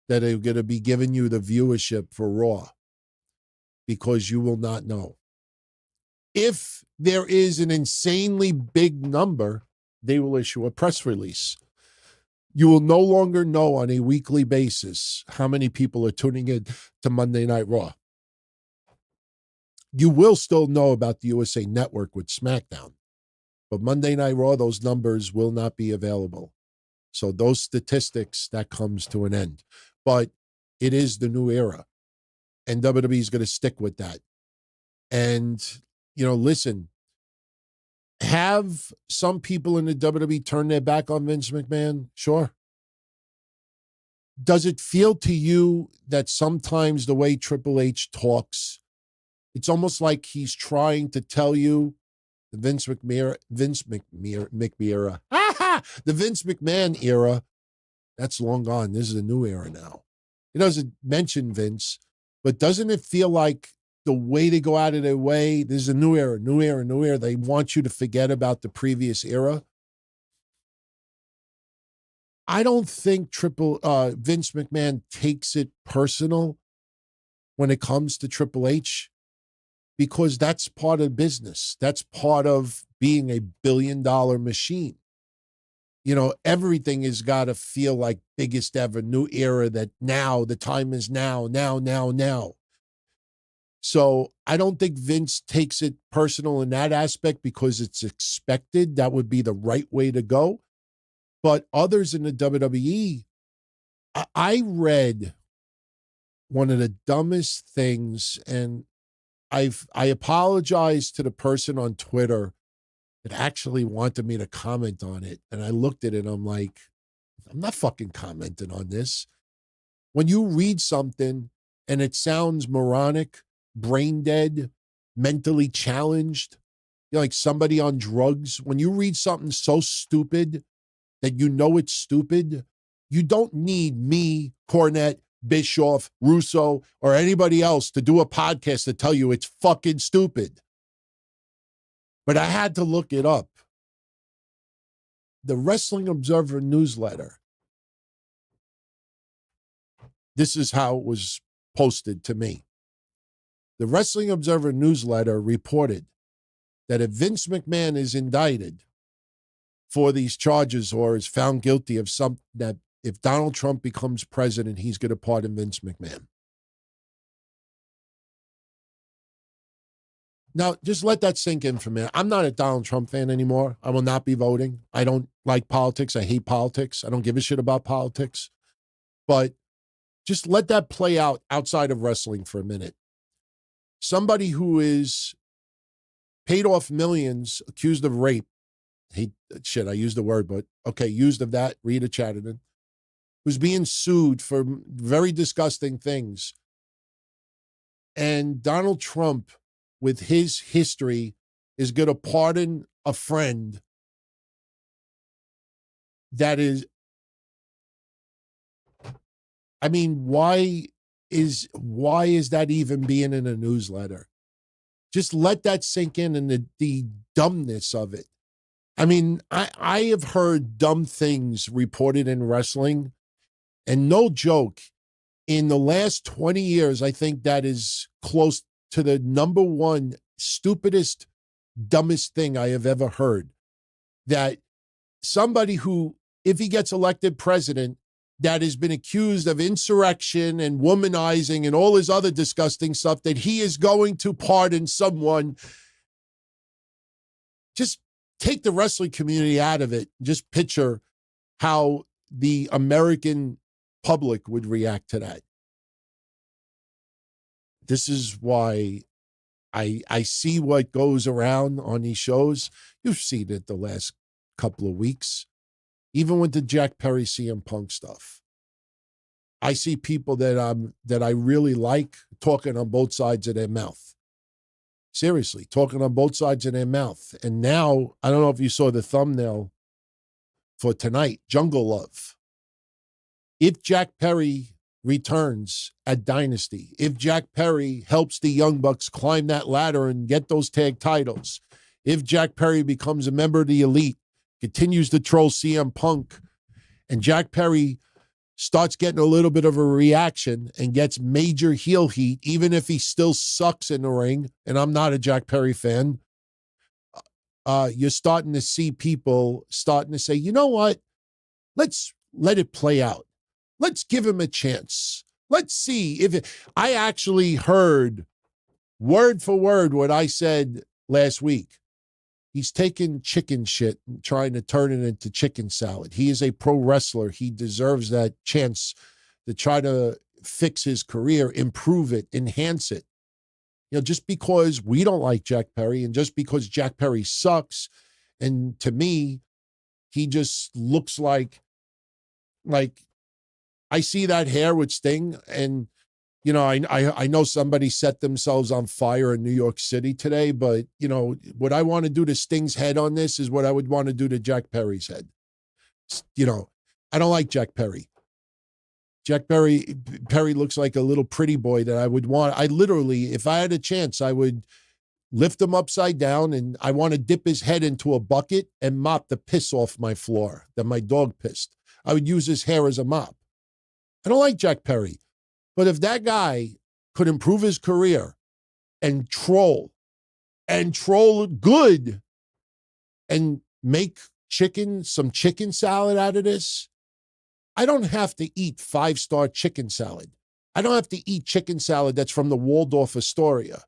that are going to be giving you the viewership for Raw, because you will not know. If there is an insanely big number, they will issue a press release. You will no longer know on a weekly basis how many people are tuning in to Monday Night Raw. You will still know about the USA Network with SmackDown, but Monday Night Raw, those numbers will not be available. So those statistics, that comes to an end. But it is the new era, and WWE is going to stick with that. And, listen, have some people in the WWE turn their back on Vince McMahon? Sure. Does it feel to you that sometimes the way Triple H talks, it's almost like he's trying to tell you the Vince McMahon era, that's long gone. This is a new era now. He doesn't mention Vince, but doesn't it feel like the way they go out of their way, this is a new era, new era, new era. They want you to forget about the previous era. I don't think Vince McMahon takes it personal when it comes to Triple H, because that's part of business. That's part of being a billion-dollar machine. Everything has got to feel like biggest ever, new era, that now, the time is now. So I don't think Vince takes it personal in that aspect, because it's expected. That would be the right way to go. But others in the WWE, I read one of the dumbest things, and I apologize to the person on Twitter that actually wanted me to comment on it. And I looked at it and I'm like, I'm not fucking commenting on this. When you read something and it sounds moronic, brain dead, mentally challenged, like somebody on drugs, when you read something so stupid that you know it's stupid, you don't need me, Cornette, Bischoff, Russo, or anybody else to do a podcast to tell you it's fucking stupid. But I had to look it up. The Wrestling Observer newsletter, this is how it was posted to me. The Wrestling Observer newsletter reported that if Vince McMahon is indicted for these charges or is found guilty of something, that if Donald Trump becomes president, he's going to pardon Vince McMahon. Now, just let that sink in for a minute. I'm not a Donald Trump fan anymore. I will not be voting. I don't like politics. I hate politics. I don't give a shit about politics. But just let that play out outside of wrestling for a minute. Somebody who is paid off millions, accused of rape. I used the word, but okay, used of that, Rita Chatterton, who's being sued for very disgusting things. And Donald Trump, with his history, is going to pardon a friend that is, I mean, why is that even being in a newsletter? Just let that sink in, and the dumbness of it. I mean, I have heard dumb things reported in wrestling, and no joke, in the last 20 years, I think that is close to the number one stupidest, dumbest thing I have ever heard. That somebody who, if he gets elected president, that has been accused of insurrection and womanizing and all his other disgusting stuff, that he is going to pardon someone. Just take the wrestling community out of it. Just picture how the American public would react to that. This is why I see what goes around on these shows. You've seen it the last couple of weeks. Even with the Jack Perry CM Punk stuff. I see people that I really like talking on both sides of their mouth. Seriously, talking on both sides of their mouth. And now, I don't know if you saw the thumbnail for tonight, Jungle Love. If Jack Perry returns at Dynasty, if Jack Perry helps the Young Bucks climb that ladder and get those tag titles, if Jack Perry becomes a member of the Elite, continues to troll CM Punk, and Jack Perry starts getting a little bit of a reaction and gets major heel heat, even if he still sucks in the ring, and I'm not a Jack Perry fan, you're starting to see people starting to say, you know what? Let's let it play out. Let's give him a chance. Let's see if I actually heard word for word what I said last week. He's taking chicken shit and trying to turn it into chicken salad. He is a pro wrestler. He deserves that chance to try to fix his career, improve it, enhance it. You know, just because we don't like Jack Perry and just because Jack Perry sucks, and to me, he just looks like I see that hair with Sting, and you know, I know somebody set themselves on fire in New York City today, but, you know, what I want to do to Sting's head on this is what I would want to do to Jack Perry's head. You know, I don't like Jack Perry. Jack Perry looks like a little pretty boy that I would want. I literally, if I had a chance, I would lift him upside down, and I want to dip his head into a bucket and mop the piss off my floor that my dog pissed. I would use his hair as a mop. I don't like Jack Perry. But if that guy could improve his career and troll good and make some chicken salad out of this, I don't have to eat 5-star chicken salad. I don't have to eat chicken salad that's from the Waldorf Astoria.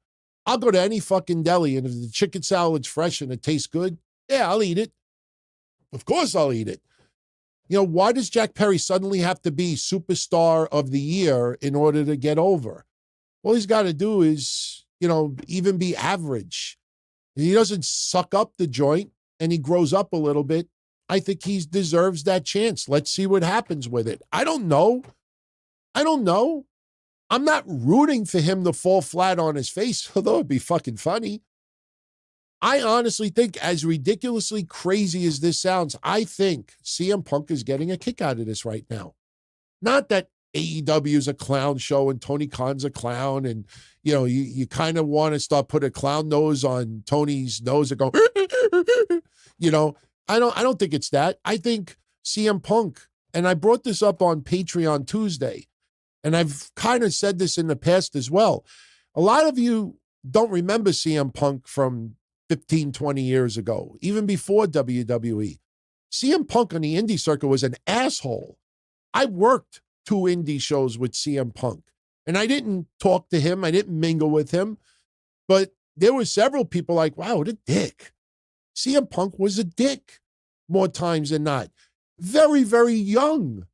I'll go to any fucking deli, and if the chicken salad's fresh and it tastes good, yeah, I'll eat it. Of course I'll eat it. You know, why does Jack Perry suddenly have to be superstar of the year in order to get over? All he's got to do is, you know, even be average. He doesn't suck up the joint and he grows up a little bit. I think he deserves that chance. Let's see what happens with it. I don't know. I'm not rooting for him to fall flat on his face, although it'd be fucking funny. I honestly think, as ridiculously crazy as this sounds, I think CM Punk is getting a kick out of this right now. Not that AEW is a clown show and Tony Khan's a clown, and you know, you kind of want to start put a clown nose on Tony's nose and go, you know, I don't think it's that. I think CM Punk, and I brought this up on Patreon Tuesday, and I've kind of said this in the past as well. A lot of you don't remember CM Punk from 15, 20 years ago, even before WWE. CM Punk on the indie circuit was an asshole. I worked 2 indie shows with CM Punk, and I didn't talk to him. I didn't mingle with him, but there were several people like, wow, what a dick. CM Punk was a dick more times than not. Very, very young,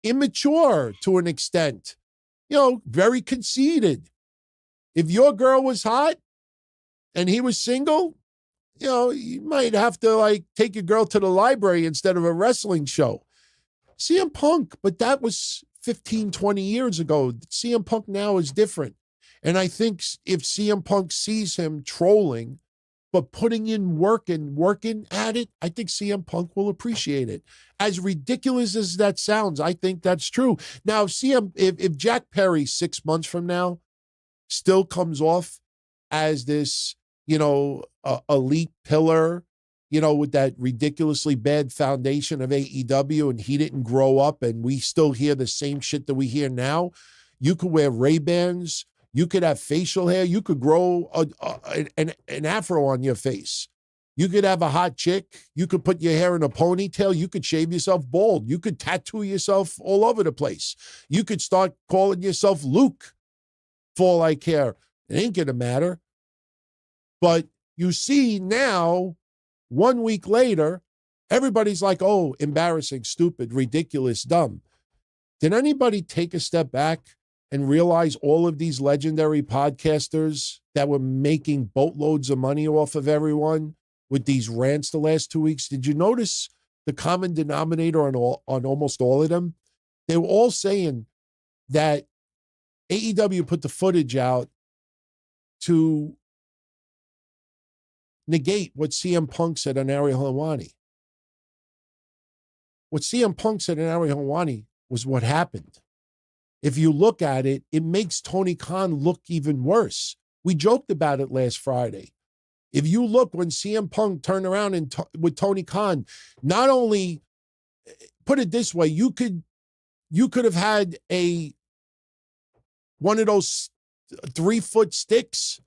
immature to an extent, you know, very conceited. If your girl was hot and he was single, you know, you might have to like take your girl to the library instead of a wrestling show. CM Punk, but that was 15, 20 years ago. CM Punk now is different. And I think if CM Punk sees him trolling, but putting in work and working at it, I think CM Punk will appreciate it. As ridiculous as that sounds, I think that's true. Now, if Jack Perry 6 months from now still comes off as this, you know, elite pillar, you know, with that ridiculously bad foundation of AEW, and he didn't grow up and we still hear the same shit that we hear now, you could wear Ray-Bans, you could have facial hair, you could grow an afro on your face. You could have a hot chick, you could put your hair in a ponytail, you could shave yourself bald, you could tattoo yourself all over the place. You could start calling yourself Luke for all I care. It ain't gonna matter. But you see now, 1 week later, everybody's like, oh, embarrassing, stupid, ridiculous, dumb. Did anybody take a step back and realize all of these legendary podcasters that were making boatloads of money off of everyone with these rants the last 2 weeks? Did you notice the common denominator on almost all of them? They were all saying that AEW put the footage out to negate what CM Punk said on Ariel Helwani. What CM Punk said on Ariel Helwani was what happened. If you look at it, it makes Tony Khan look even worse. We joked about it last Friday. If you look when CM Punk turned around with Tony Khan, not only, put it this way, you could have had one of those 3-foot sticks,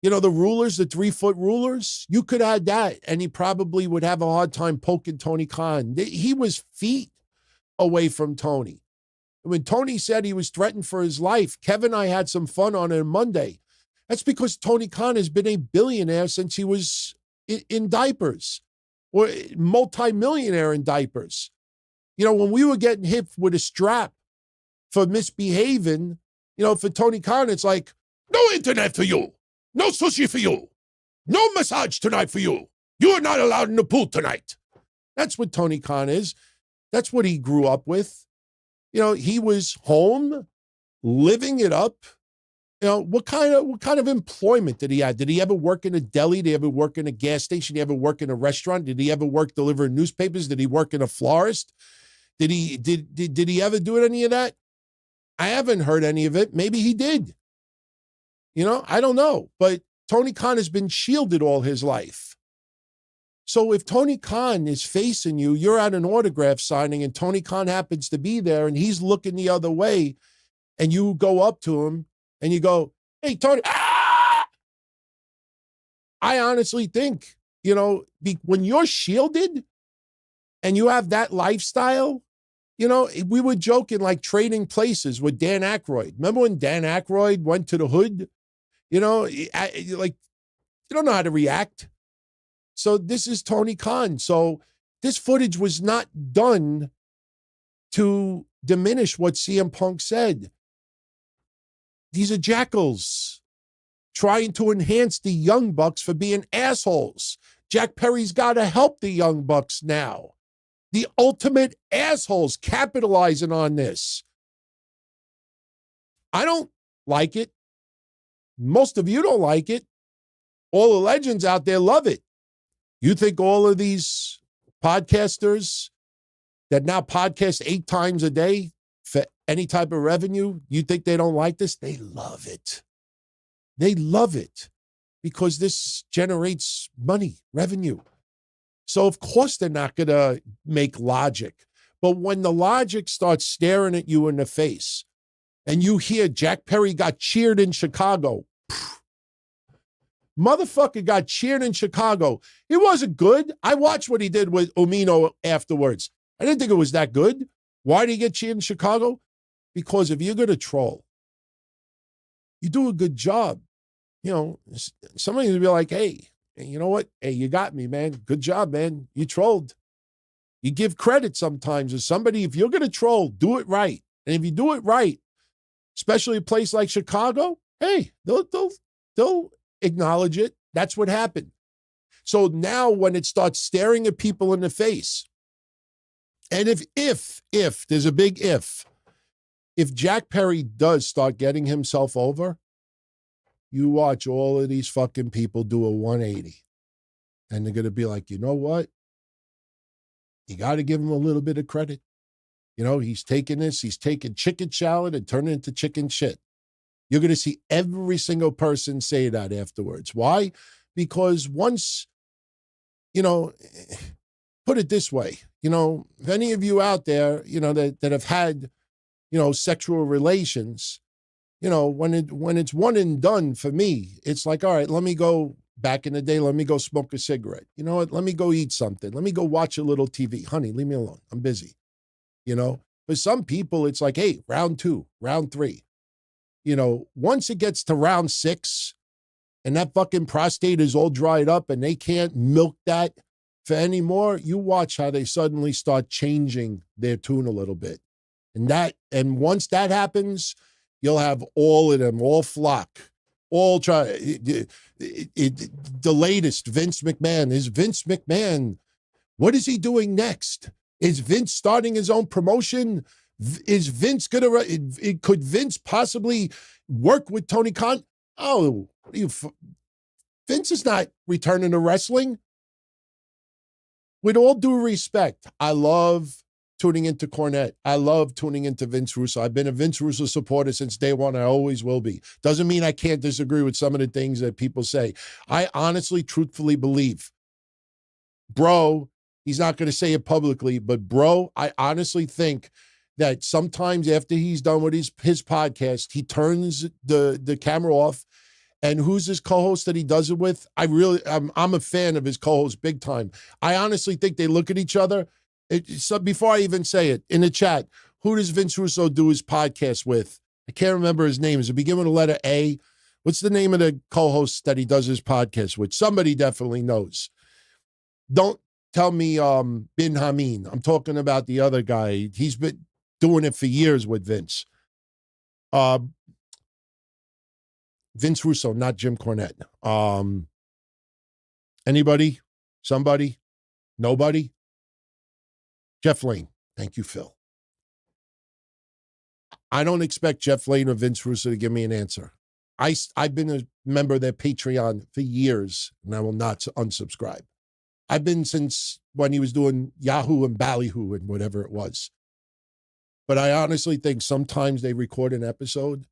the rulers, the 3-foot rulers. You could have that, and he probably would have a hard time poking Tony Khan. He was feet away from Tony. When Tony said he was threatened for his life, Kevin and I had some fun on it Monday. That's because Tony Khan has been a billionaire since he was in diapers, or multimillionaire in diapers. When we were getting hit with a strap for misbehaving, for Tony Khan, it's like, no internet for you, no sushi for you, no massage tonight for you. You are not allowed in the pool tonight. That's what Tony Khan is. That's what he grew up with. He was home, living it up. What kind of employment did he have? Did he ever work in a deli? Did he ever work in a gas station? Did he ever work in a restaurant? Did he ever work delivering newspapers? Did he work in a florist? Did he ever do any of that? I haven't heard any of it. Maybe he did. I don't know. But Tony Khan has been shielded all his life. So if Tony Khan is facing you, you're at an autograph signing and Tony Khan happens to be there and he's looking the other way, and you go up to him and you go, hey, Tony, ah! I honestly think, when you're shielded and you have that lifestyle, we were joking like trading places with Dan Aykroyd. Remember when Dan Aykroyd went to the hood? You don't know how to react. So this is Tony Khan. So this footage was not done to diminish what CM Punk said. These are jackals trying to enhance the Young Bucks for being assholes. Jack Perry's got to help the Young Bucks now. The ultimate assholes capitalizing on this. I don't like it. Most of you don't like it. All the legends out there love it. You think all of these podcasters that now podcast 8 times a day for any type of revenue, you think they don't like this? They love it. They love it because this generates money, revenue. So of course they're not going to make logic. But when the logic starts staring at you in the face and you hear Jack Perry got cheered in Chicago, motherfucker got cheered in Chicago. It wasn't good. I watched what he did with Umino afterwards. I didn't think it was that good. Why did he get cheered in Chicago? Because if you're going to troll, you do a good job. Somebody's going to be like, hey, you know what? Hey, you got me, man. Good job, man. You trolled. You give credit sometimes to somebody. If you're going to troll, do it right. And if you do it right, especially a place like Chicago, hey, they'll acknowledge it. That's what happened. So now when it starts staring at people in the face, and if there's a big if Jack Perry does start getting himself over, you watch all of these fucking people do a 180. And they're going to be like, you know what? You got to give him a little bit of credit. He's taking chicken salad and turning it into chicken shit. You're going to see every single person say that afterwards. Why? Because once, put it this way, if any of you out there, that have had, sexual relations, when it's one and done for me, it's like, all right, let me go back in the day. Let me go smoke a cigarette. You know what? Let me go eat something. Let me go watch a little TV. Honey, leave me alone. I'm busy. For some people, it's like, hey, round 2, round 3. Once it gets to round 6 and that fucking prostate is all dried up and they can't milk that for anymore, you watch how they suddenly start changing their tune a little bit. And once that happens, you'll have all of them, all flock, all try. The latest, Vince McMahon. Is Vince McMahon, what is he doing next? Is Vince starting his own promotion? Is Vince could Vince possibly work with Tony Khan? Oh, Vince is not returning to wrestling. With all due respect, I love tuning into Cornette. I love tuning into Vince Russo. I've been a Vince Russo supporter since day one. I always will be. Doesn't mean I can't disagree with some of the things that people say. I honestly, truthfully believe, bro, he's not going to say it publicly, but bro, I honestly think that sometimes after he's done with his podcast, he turns the camera off. And who's his co-host that he does it with? I'm a fan of his co-host big time. I honestly think they look at each other. So before I even say it, in the chat, who does Vince Russo do his podcast with? I can't remember his name. Does it begin with a letter A? What's the name of the co-host that he does his podcast with? Somebody definitely knows. Don't tell me Bin Hameen. I'm talking about the other guy. He's been doing it for years with Vince. Vince Russo, not Jim Cornette. Anybody? Somebody? Nobody? Jeff Lane. Thank you, Phil. I don't expect Jeff Lane or Vince Russo to give me an answer. I've been a member of their Patreon for years, and I will not unsubscribe. I've been since when he was doing Yahoo and Ballyhoo and whatever it was. But I honestly think sometimes they record an episode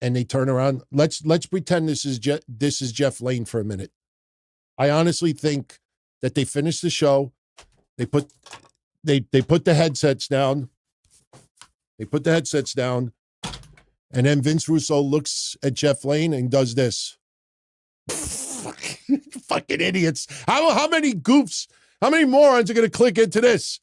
and they turn around. Let's pretend this is Jeff Lane for a minute. I honestly think that they finish the show. They put the headsets down. They put the headsets down. And then Vince Russo looks at Jeff Lane and does this. Fucking idiots. How many goofs, how many morons are going to click into this?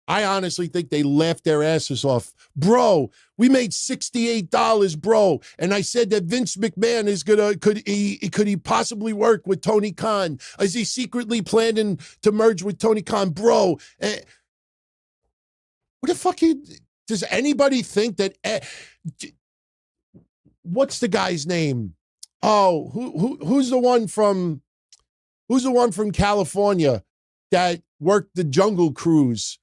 I honestly think they laughed their asses off. Bro, we made $68, bro. And I said that Vince McMahon is could he possibly work with Tony Khan? Is he secretly planning to merge with Tony Khan? Bro, what the fuck does anybody think that what's the guy's name? Oh, who's the one from California that worked the Jungle Cruise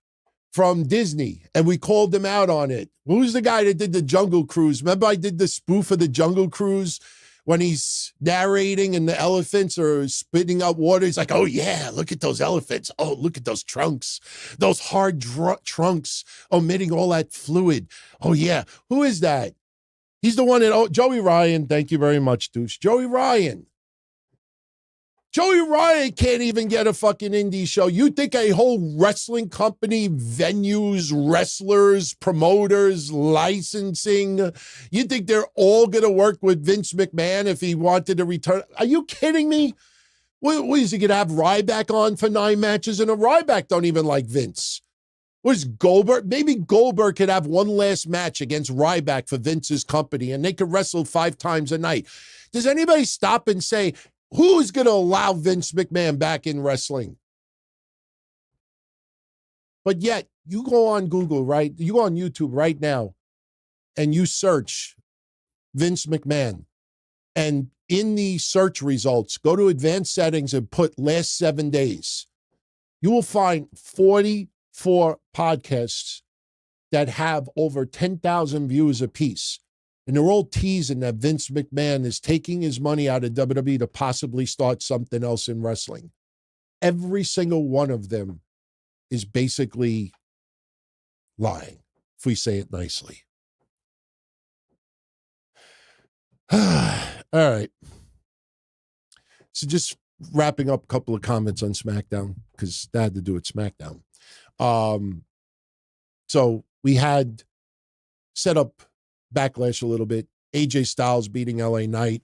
from Disney, and we called him out on it? Who's the guy that did the Jungle Cruise? Remember I did the spoof of the Jungle Cruise when he's narrating and the elephants are spitting out water? He's like, oh yeah, look at those elephants. Oh, look at those trunks. Those hard trunks omitting all that fluid. Oh yeah. Who is that? He's the one that, Joey Ryan. Thank you very much, douche. Joey Ryan. Joey Ryan can't even get a fucking indie show. You think a whole wrestling company, venues, wrestlers, promoters, licensing, you think they're all going to work with Vince McMahon if he wanted to return? Are you kidding me? What is he going to have Ryback on for 9 matches? And a Ryback don't even like Vince. What is Goldberg? Maybe Goldberg could have one last match against Ryback for Vince's company, and they could wrestle 5 times a night. Does anybody stop and say, who's going to allow Vince McMahon back in wrestling? But yet, you go on Google, right? You go on YouTube right now, and you search Vince McMahon. And in the search results, go to advanced settings and put last 7 days. You will find 44 podcasts that have over 10,000 views apiece. And they're all teasing that Vince McMahon is taking his money out of WWE to possibly start something else in wrestling. Every single one of them is basically lying, if we say it nicely. All right. So just wrapping up a couple of comments on SmackDown, because that had to do with SmackDown. So we had set up Backlash a little bit. AJ Styles beating LA Knight.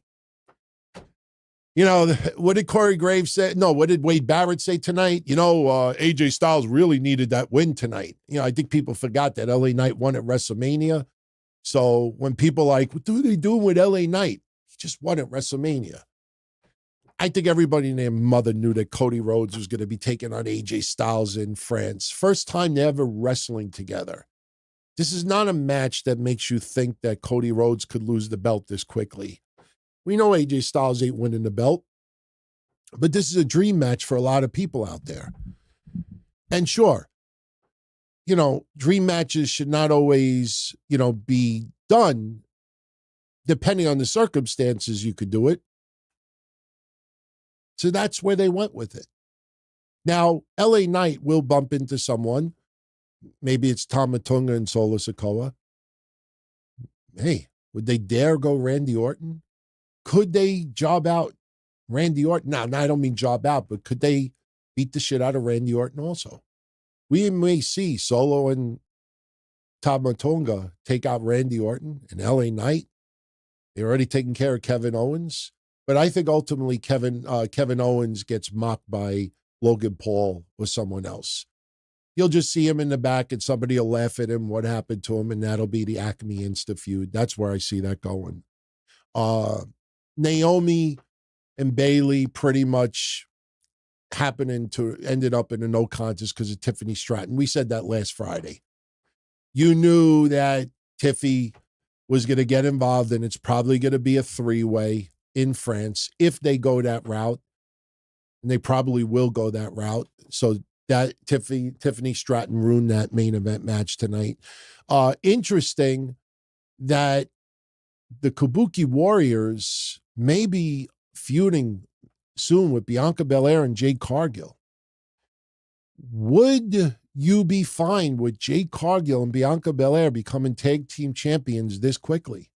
You know, what did Corey Graves say? No, what did Wade Barrett say tonight? You know, AJ Styles really needed that win tonight. You know, I think people forgot that LA Knight won at WrestleMania. So when people like, what are they doing with LA Knight? He just won at WrestleMania. I think everybody and their mother knew that Cody Rhodes was going to be taking on AJ Styles in France. First time they're ever wrestling together. This is not a match that makes you think that Cody Rhodes could lose the belt this quickly. We know AJ Styles ain't winning the belt, but this is a dream match for a lot of people out there. And sure, you know, dream matches should not always, you know, be done. Depending on the circumstances, you could do it. So that's where they went with it. Now, LA Knight will bump into someone Maybe it's Tonga and Solo Sikoa. Hey, would they dare go Randy Orton? Could they job out Randy Orton? No, I don't mean job out, but could they beat the shit out of Randy Orton also? We may see Solo and Tonga take out Randy Orton and LA Knight. They're already taking care of Kevin Owens. But I think ultimately Kevin Owens gets mocked by Logan Paul or someone else. You'll just see him in the back and somebody will laugh at him, what happened to him, and that'll be the Acme Insta feud. That's where I see that going. Naomi and Bayley pretty much ended up in a no contest because of Tiffany Stratton. We said that last Friday. You knew that Tiffy was going to get involved, and it's probably going to be a three-way in France if they go that route. And they probably will go that route. So that Tiffany Stratton ruined that main event match tonight. Interesting that the Kabuki Warriors may be feuding soon with Bianca Belair and Jade Cargill. Would you be fine with Jade Cargill and Bianca Belair becoming tag team champions this quickly?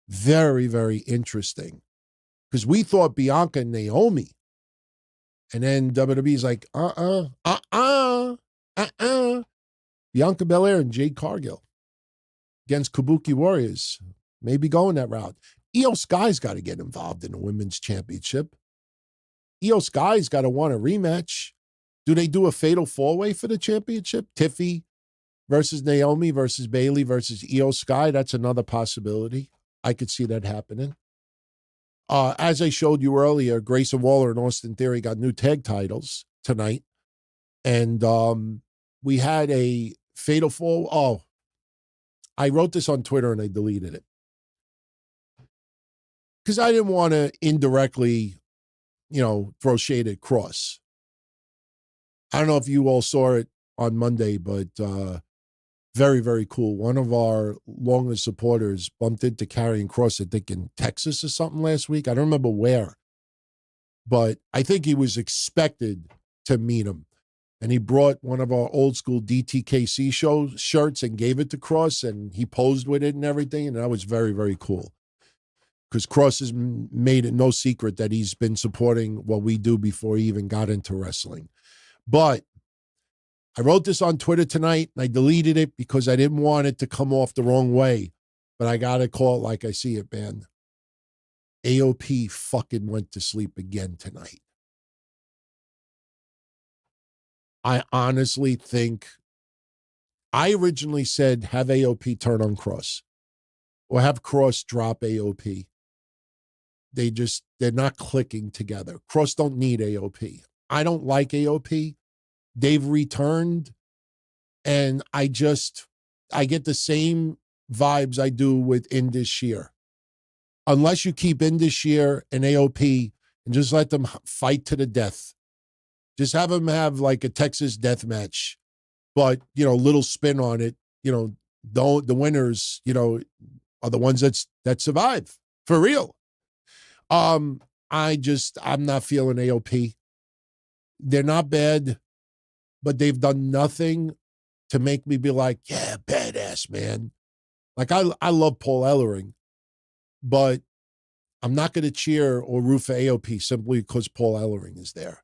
Very, very interesting. Because we thought Bianca and Naomi. And then WWE's like, Bianca Belair and Jade Cargill against Kabuki Warriors. Maybe going that route. Io Sky's got to get involved in the women's championship. Io Sky's got to want a rematch. Do they do a fatal four-way for the championship? Tiffy versus Naomi versus Bayley versus Io Sky. That's another possibility. I could see that happening. As I showed you earlier, Grayson Waller and Austin Theory got new tag titles tonight. And we had a fatal four. Oh, I wrote this on Twitter and I deleted it. Because I didn't want to indirectly, throw shade at Cross. I don't know if you all saw it on Monday, but very, very cool. One of our longest supporters bumped into Karrion Kross, I think in Texas or something last week. I don't remember where, but I think he was expected to meet him. And he brought one of our old school DTKC show shirts and gave it to Kross, and he posed with it and everything. And that was very, very cool. Because Kross has made it no secret that he's been supporting what we do before he even got into wrestling. But I wrote this on Twitter tonight, and I deleted it because I didn't want it to come off the wrong way. But I got to call it like I see it, man. AOP fucking went to sleep again tonight. I honestly think I originally said have AOP turn on Kross or have Kross drop AOP. They're not clicking together. Kross don't need AOP. I don't like AOP. They've returned, and I get the same vibes I do with Indus Sher. Unless you keep Indus Sher and AOP and just let them fight to the death. Just have them have like a Texas death match, but, little spin on it. The winners, are the ones that survive for real. I'm not feeling AOP. They're not bad, but they've done nothing to make me be like, yeah, badass, man. Like, I love Paul Ellering, but I'm not going to cheer or root for AOP simply because Paul Ellering is there.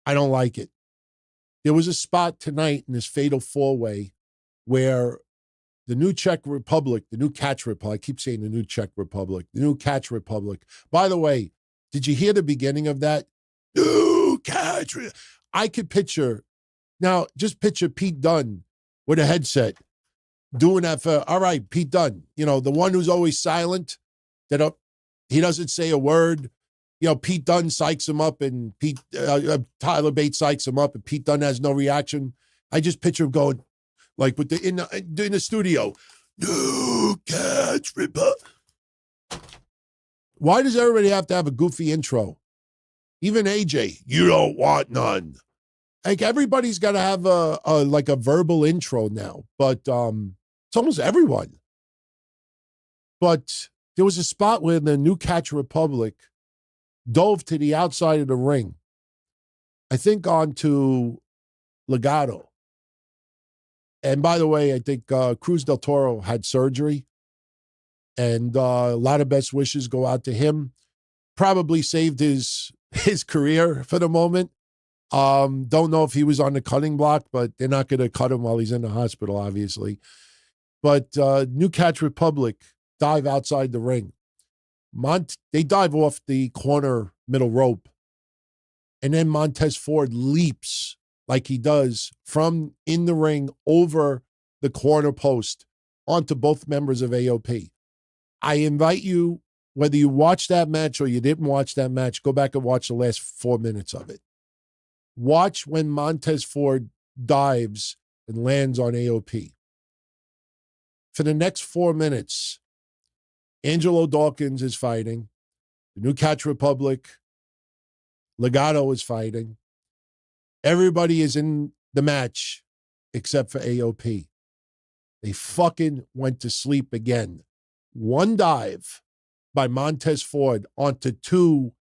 I don't like it. There was a spot tonight in this fatal four-way where the new Czech Republic, the new Catch Republic, I keep saying the new Czech Republic, the new Catch Republic. By the way, did you hear the beginning of that? New Catch. I could picture, now just picture Pete Dunne with a headset doing that for, all right, Pete Dunne, the one who's always silent, that he doesn't say a word. Pete Dunne psychs him up and Tyler Bates psychs him up and Pete Dunne has no reaction. I just picture him going, like with in the studio, new Catch Republic. Why does everybody have to have a goofy intro? Even AJ, you don't want none. Like everybody's got to have a verbal intro now, but it's almost everyone. But there was a spot where the new Catch Republic dove to the outside of the ring. I think onto Legado. And by the way, I think Cruz del Toro had surgery, and a lot of best wishes go out to him. Probably saved his career for the moment. Don't know if he was on the cutting block, but they're not going to cut him while he's in the hospital, obviously. But New Catch Republic dive outside the ring. They dive off the corner middle rope, and then Montez Ford leaps like he does from in the ring over the corner post onto both members of AOP. I invite you, whether you watched that match or you didn't watch that match, go back and watch the last 4 minutes of it. Watch when Montez Ford dives and lands on AOP. For the next 4 minutes, Angelo Dawkins is fighting. The New Catch Republic, Legado is fighting. Everybody is in the match except for AOP. They fucking went to sleep again. One dive by Montez Ford onto two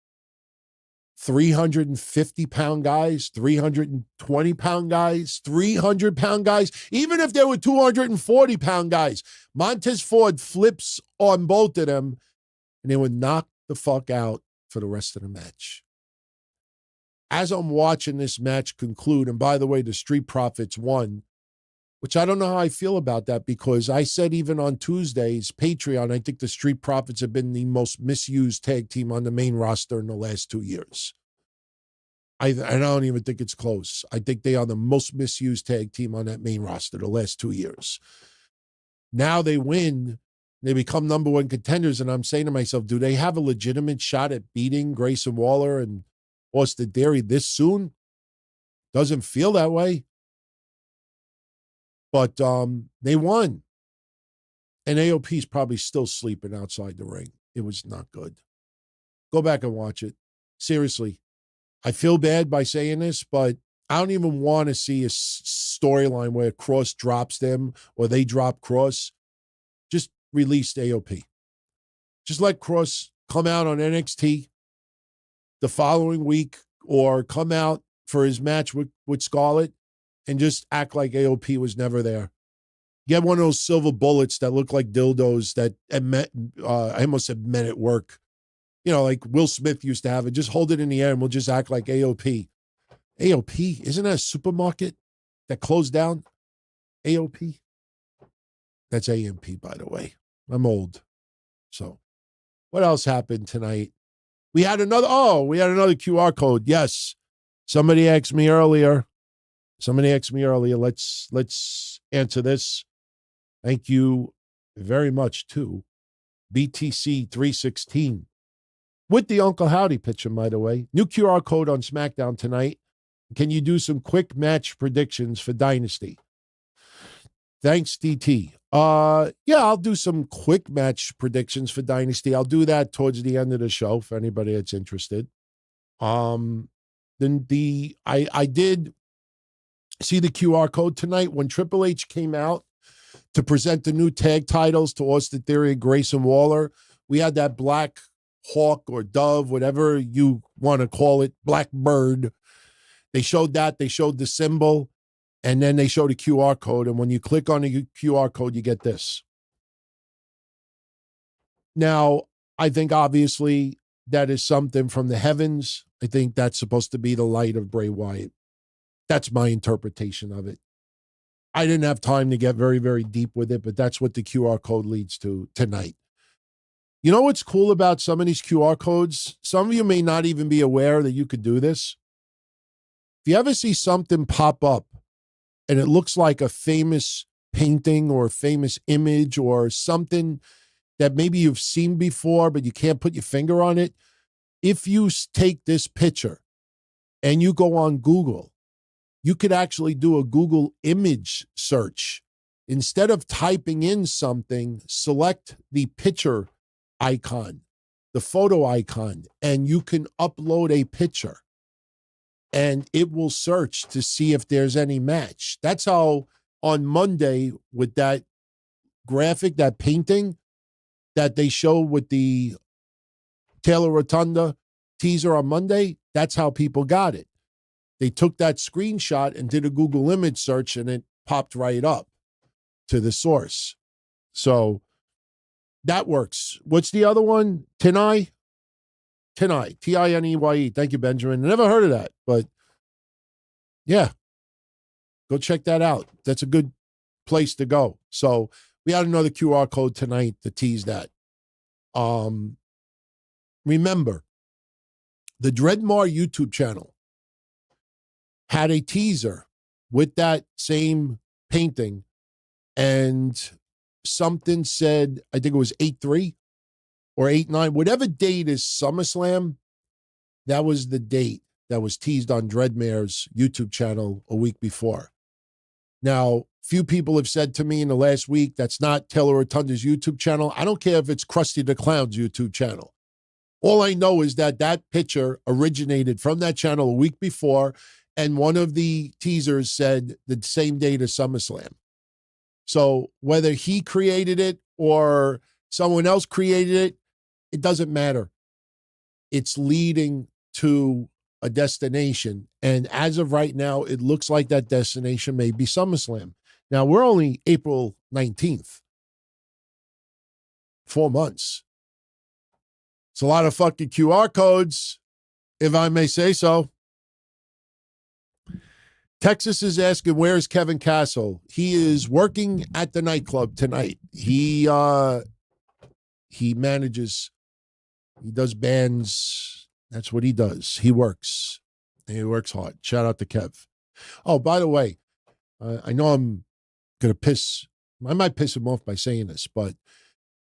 350-pound guys, 320-pound guys, 300-pound guys. Even if they were 240-pound guys, Montez Ford flips on both of them, and they were knocked the fuck out for the rest of the match. As I'm watching this match conclude, and by the way, the Street Profits won, which I don't know how I feel about that, because I said even on Tuesday's Patreon, I think the Street Profits have been the most misused tag team on the main roster in the last 2 years. I don't even think it's close. I think they are the most misused tag team on that main roster the last 2 years. Now they win. They become number one contenders, and I'm saying to myself, do they have a legitimate shot at beating Grayson Waller and Austin Theory this soon? Doesn't feel that way. But they won. And AOP's probably still sleeping outside the ring. It was not good. Go back and watch it. Seriously. I feel bad by saying this, but I don't even want to see a storyline where Cross drops them or they drop Cross. Just release AOP. Just let Cross come out on NXT the following week or come out for his match with Scarlett and just act like AOP was never there. Get one of those silver bullets that look like dildos that I almost said men at work. You know, like Will Smith used to have it. Just hold it in the air and we'll just act like AOP. AOP? Isn't that a supermarket that closed down? AOP? That's AMP, by the way. I'm old. So what else happened tonight? We had another QR code. Yes. Somebody asked me earlier. Let's answer this. Thank you very much to BTC 316 with the Uncle Howdy picture, by the way. New QR code on SmackDown tonight. Can you do some quick match predictions for Dynasty? Thanks, DT. Yeah, I'll do some quick match predictions for Dynasty. I'll do that towards the end of the show for anybody that's interested. Then I did see the QR code tonight when Triple H came out to present the new tag titles to Austin Theory and Grayson Waller. We had that black hawk or dove, whatever you want to call it, black bird. They showed that. They showed the symbol, and then they showed a QR code. And when you click on the QR code, you get this. Now, I think obviously that is something from the heavens. I think that's supposed to be the light of Bray Wyatt. That's my interpretation of it. I didn't have time to get very, very deep with it, but that's what the QR code leads to tonight. You know what's cool about some of these QR codes? Some of you may not even be aware that you could do this. If you ever see something pop up and it looks like a famous painting or a famous image or something that maybe you've seen before, but you can't put your finger on it, if you take this picture and you go on Google, you could actually do a Google image search. Instead of typing in something, select the picture icon, the photo icon, and you can upload a picture and it will search to see if there's any match. That's how on Monday with that graphic, that painting that they showed with the Taylor Rotunda teaser on Monday, that's how people got it. They took that screenshot and did a Google image search and it popped right up to the source. So that works. What's the other one? Tineye? Tineye. Tineye. Thank you, Benjamin. I never heard of that, but yeah, go check that out. That's a good place to go. So we had another QR code tonight to tease that. Remember, the Dreadmar YouTube channel had a teaser with that same painting, and something said, I think it was 8/3 or 8/9, whatever date is SummerSlam, that was the date that was teased on Dreadmare's YouTube channel a week before. Now, few people have said to me in the last week, that's not Taylor Rotunda's YouTube channel. I don't care if it's Krusty the Clown's YouTube channel. All I know is that that picture originated from that channel a week before, and one of the teasers said the same date as SummerSlam. So whether he created it or someone else created it, it doesn't matter. It's leading to a destination. And as of right now, it looks like that destination may be SummerSlam. Now, we're only April 19th. 4 months. It's a lot of fucking QR codes, if I may say so. Texas is asking, where is Kevin Castle? He is working at the nightclub tonight. He manages, he does bands. That's what he does. He works. He works hard. Shout out to Kev. Oh, by the way, I know I'm going to I might piss him off by saying this, but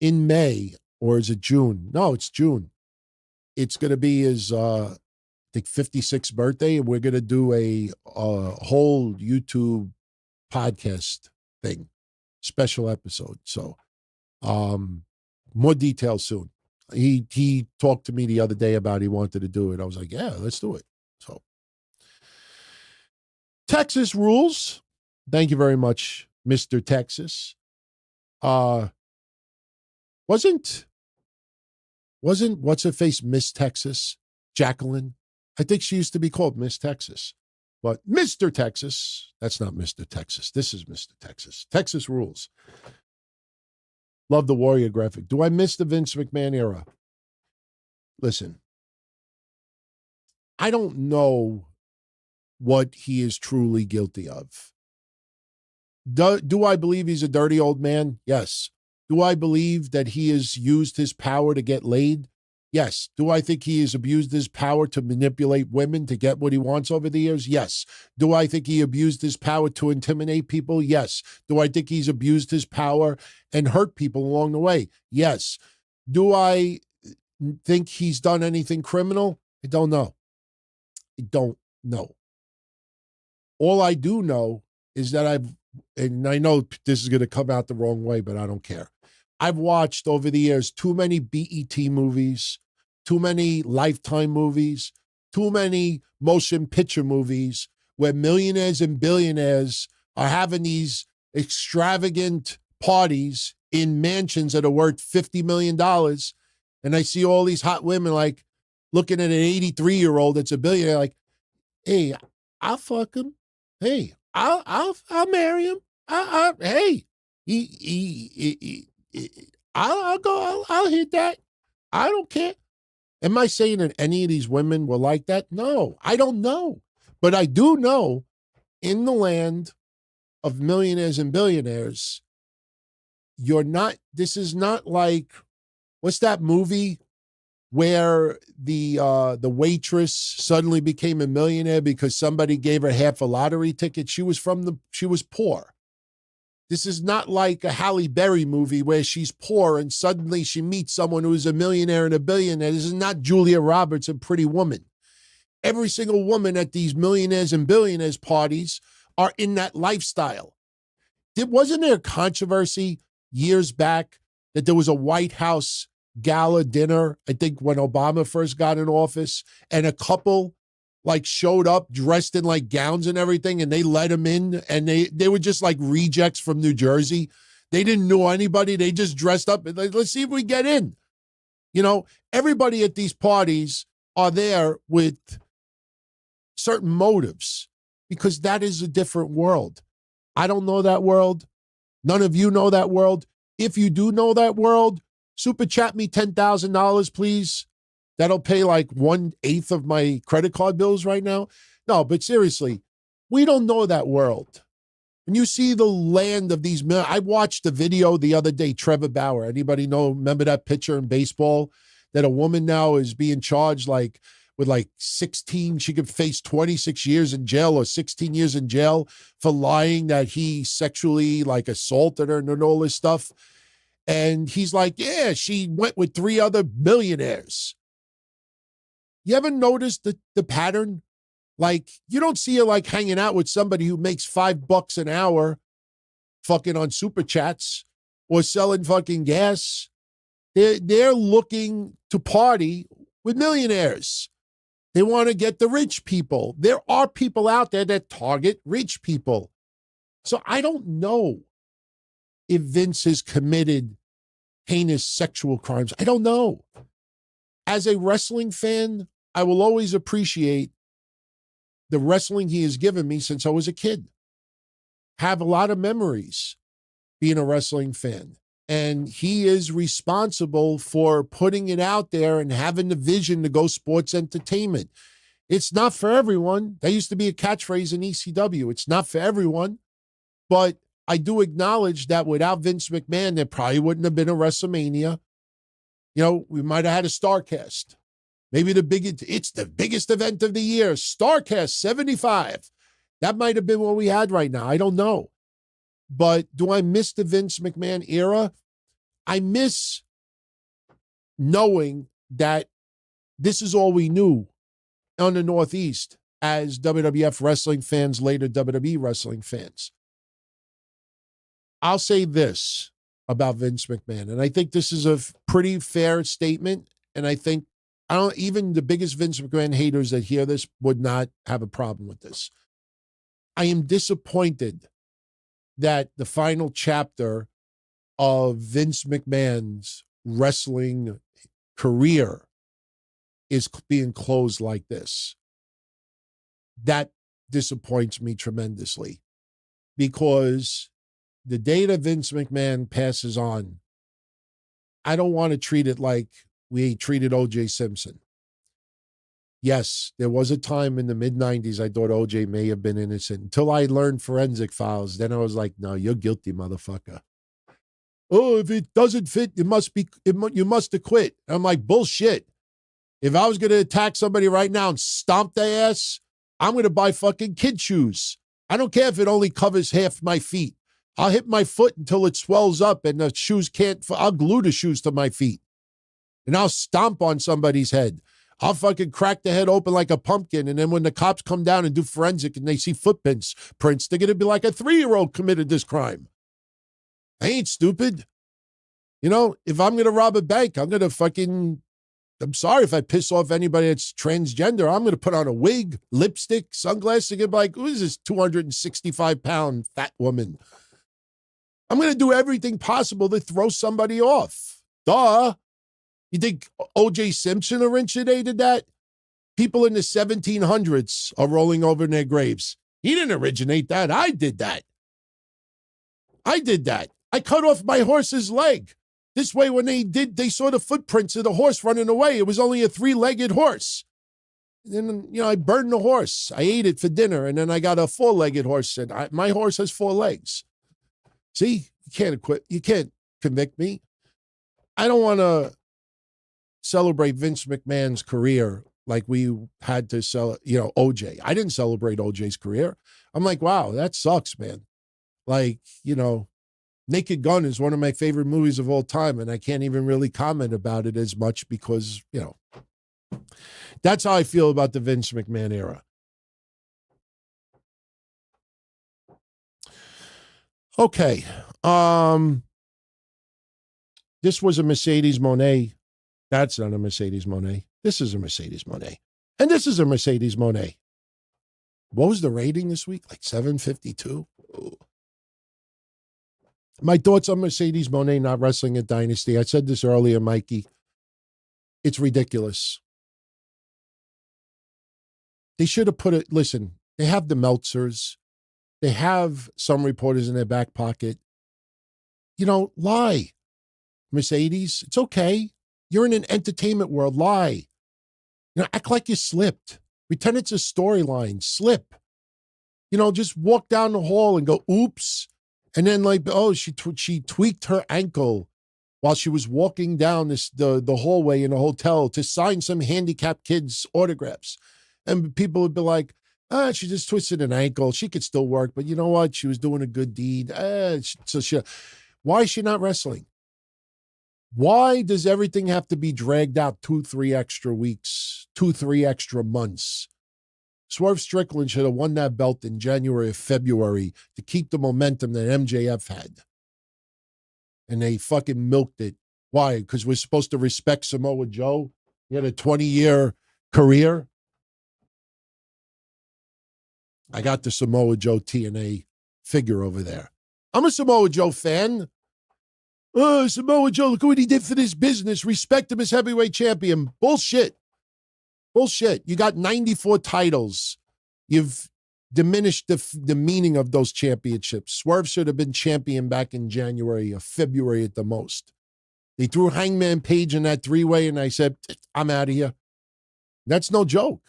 in May, or is it June? No, it's June. It's going to be his, I think, 56th birthday, and we're going to do a whole YouTube podcast thing, special episode. So, more details soon. He talked to me the other day about he wanted to do it. I was like, yeah, let's do it. So, Texas rules. Thank you very much, Mr. Texas. Wasn't what's her face Miss Texas? Jacqueline? I think she used to be called Miss Texas. But Mr. Texas, that's not Mr. Texas. This is Mr. Texas. Texas rules. Love the Warrior graphic. Do I miss the Vince McMahon era? Listen, I don't know what he is truly guilty of. Do I believe he's a dirty old man? Yes. Do I believe that he has used his power to get laid? Yes. Do I think he has abused his power to manipulate women to get what he wants over the years? Yes. Do I think he abused his power to intimidate people? Yes. Do I think he's abused his power and hurt people along the way? Yes. Do I think he's done anything criminal? I don't know. I don't know. All I do know is that and I know this is going to come out the wrong way, but I don't care. I've watched over the years too many BET movies, too many Lifetime movies, too many motion picture movies where millionaires and billionaires are having these extravagant parties in mansions that are worth $50 million. And I see all these hot women like looking at an 83-year-old that's a billionaire like, hey, I'll fuck him. Hey, I'll marry him. Hey, I'll hit that. I don't care. Am I saying that any of these women were like that? No, I don't know. But I do know in the land of millionaires and billionaires, this is not like, what's that movie where the waitress suddenly became a millionaire because somebody gave her half a lottery ticket? She was poor. This is not like a Halle Berry movie where she's poor and suddenly she meets someone who's a millionaire and a billionaire. This is not Julia Roberts and Pretty Woman. Every single woman at these millionaires and billionaires parties are in that lifestyle. Wasn't there a controversy years back that there was a White House gala dinner, I think when Obama first got in office, and a couple like showed up dressed in like gowns and everything, and they let them in, and they were just like rejects from New Jersey. They didn't know anybody. They just dressed up and like, let's see if we get in. You know, everybody at these parties are there with certain motives because that is a different world. I don't know that world. None of you know that world. If you do know that world, super chat me $10,000, please. That'll pay like 1/8 of my credit card bills right now. No, but seriously, we don't know that world. When you see the land of these men, I watched a video the other day, Trevor Bauer. Anybody remember that pitcher in baseball? That a woman now is being charged with 16, she could face 26 years in jail or 16 years in jail for lying that he sexually assaulted her and all this stuff. And he's like, yeah, she went with 3 other millionaires. You ever notice the pattern? You don't see her hanging out with somebody who makes $5 an hour fucking on SuperChats or selling fucking gas. They're looking to party with millionaires. They want to get the rich people. There are people out there that target rich people. So I don't know if Vince has committed heinous sexual crimes. I don't know. As a wrestling fan, I will always appreciate the wrestling he has given me since I was a kid. Have a lot of memories being a wrestling fan. And he is responsible for putting it out there and having the vision to go sports entertainment. It's not for everyone. That used to be a catchphrase in ECW. It's not for everyone. But I do acknowledge that without Vince McMahon, there probably wouldn't have been a WrestleMania. We might have had a StarCast. Maybe it's the biggest event of the year, StarCast 75. That might have been what we had right now. I don't know. But do I miss the Vince McMahon era? I miss knowing that this is all we knew on the Northeast as WWF wrestling fans, later WWE wrestling fans. I'll say this about Vince McMahon, and I think this is a pretty fair statement, and I think even the biggest Vince McMahon haters that hear this would not have a problem with this. I am disappointed that the final chapter of Vince McMahon's wrestling career is being closed like this. That disappoints me tremendously, because the day that Vince McMahon passes on, I don't want to treat it like we treated O.J. Simpson. Yes, there was a time in the mid-90s I thought O.J. may have been innocent until I learned forensic files. Then I was like, no, you're guilty, motherfucker. Oh, if it doesn't fit, you must have quit. I'm like, bullshit. If I was going to attack somebody right now and stomp their ass, I'm going to buy fucking kid shoes. I don't care if it only covers half my feet. I'll hit my foot until it swells up and the shoes I'll glue the shoes to my feet. And I'll stomp on somebody's head. I'll fucking crack the head open like a pumpkin. And then when the cops come down and do forensic and they see footprints, they're going to be like, a 3-year-old committed this crime. I ain't stupid. If I'm going to rob a bank, I'm sorry if I piss off anybody that's transgender. I'm going to put on a wig, lipstick, sunglasses, and be like, who is this 265-pound fat woman? I'm going to do everything possible to throw somebody off. Duh. You think O.J. Simpson originated that? People in the 1700s are rolling over in their graves. He didn't originate that. I did that. I cut off my horse's leg. This way, when they saw the footprints of the horse running away. It was only a 3-legged horse. And then, I burned the horse. I ate it for dinner, and then I got a 4-legged horse. And my horse has 4 legs. See, you can't convict me. I don't want to celebrate Vince McMahon's career like we had to OJ. I didn't celebrate OJ's career. I'm like, wow, that sucks, man. Naked Gun is one of my favorite movies of all time, and I can't even really comment about it as much because, that's how I feel about the Vince McMahon era. Okay. This was a Mercedes Mone. That's not a Mercedes Mone. This is a Mercedes Mone. And this is a Mercedes Mone. What was the rating this week? 752? Ooh. My thoughts on Mercedes Mone not wrestling at Dynasty. I said this earlier, Mikey. It's ridiculous. They should have put it, listen, they have the Meltzers. They have some reporters in their back pocket. Lie. Mercedes, it's okay. You're in an entertainment world. Lie. Act like you slipped. Pretend it's a storyline. Slip. Just walk down the hall and go, oops. And then she tweaked her ankle while she was walking down the hallway in a hotel to sign some handicapped kids' autographs. And people would be like, she just twisted an ankle. She could still work, but you know what? She was doing a good deed. Why is she not wrestling? Why does everything have to be dragged out 2-3 extra weeks, 2-3 extra months? Swerve Strickland should have won that belt in January or February to keep the momentum that MJF had. And they fucking milked it. Why? Because we're supposed to respect Samoa Joe? He had a 20-year career. I got the Samoa Joe TNA figure over there. I'm a Samoa Joe fan. Samoa Joe, look what he did for this business. Respect him as heavyweight champion. Bullshit. Bullshit. You got 94 titles. You've diminished the meaning of those championships. Swerve should have been champion back in January or February at the most. They threw Hangman Page in that three-way, and I said, I'm out of here. That's no joke.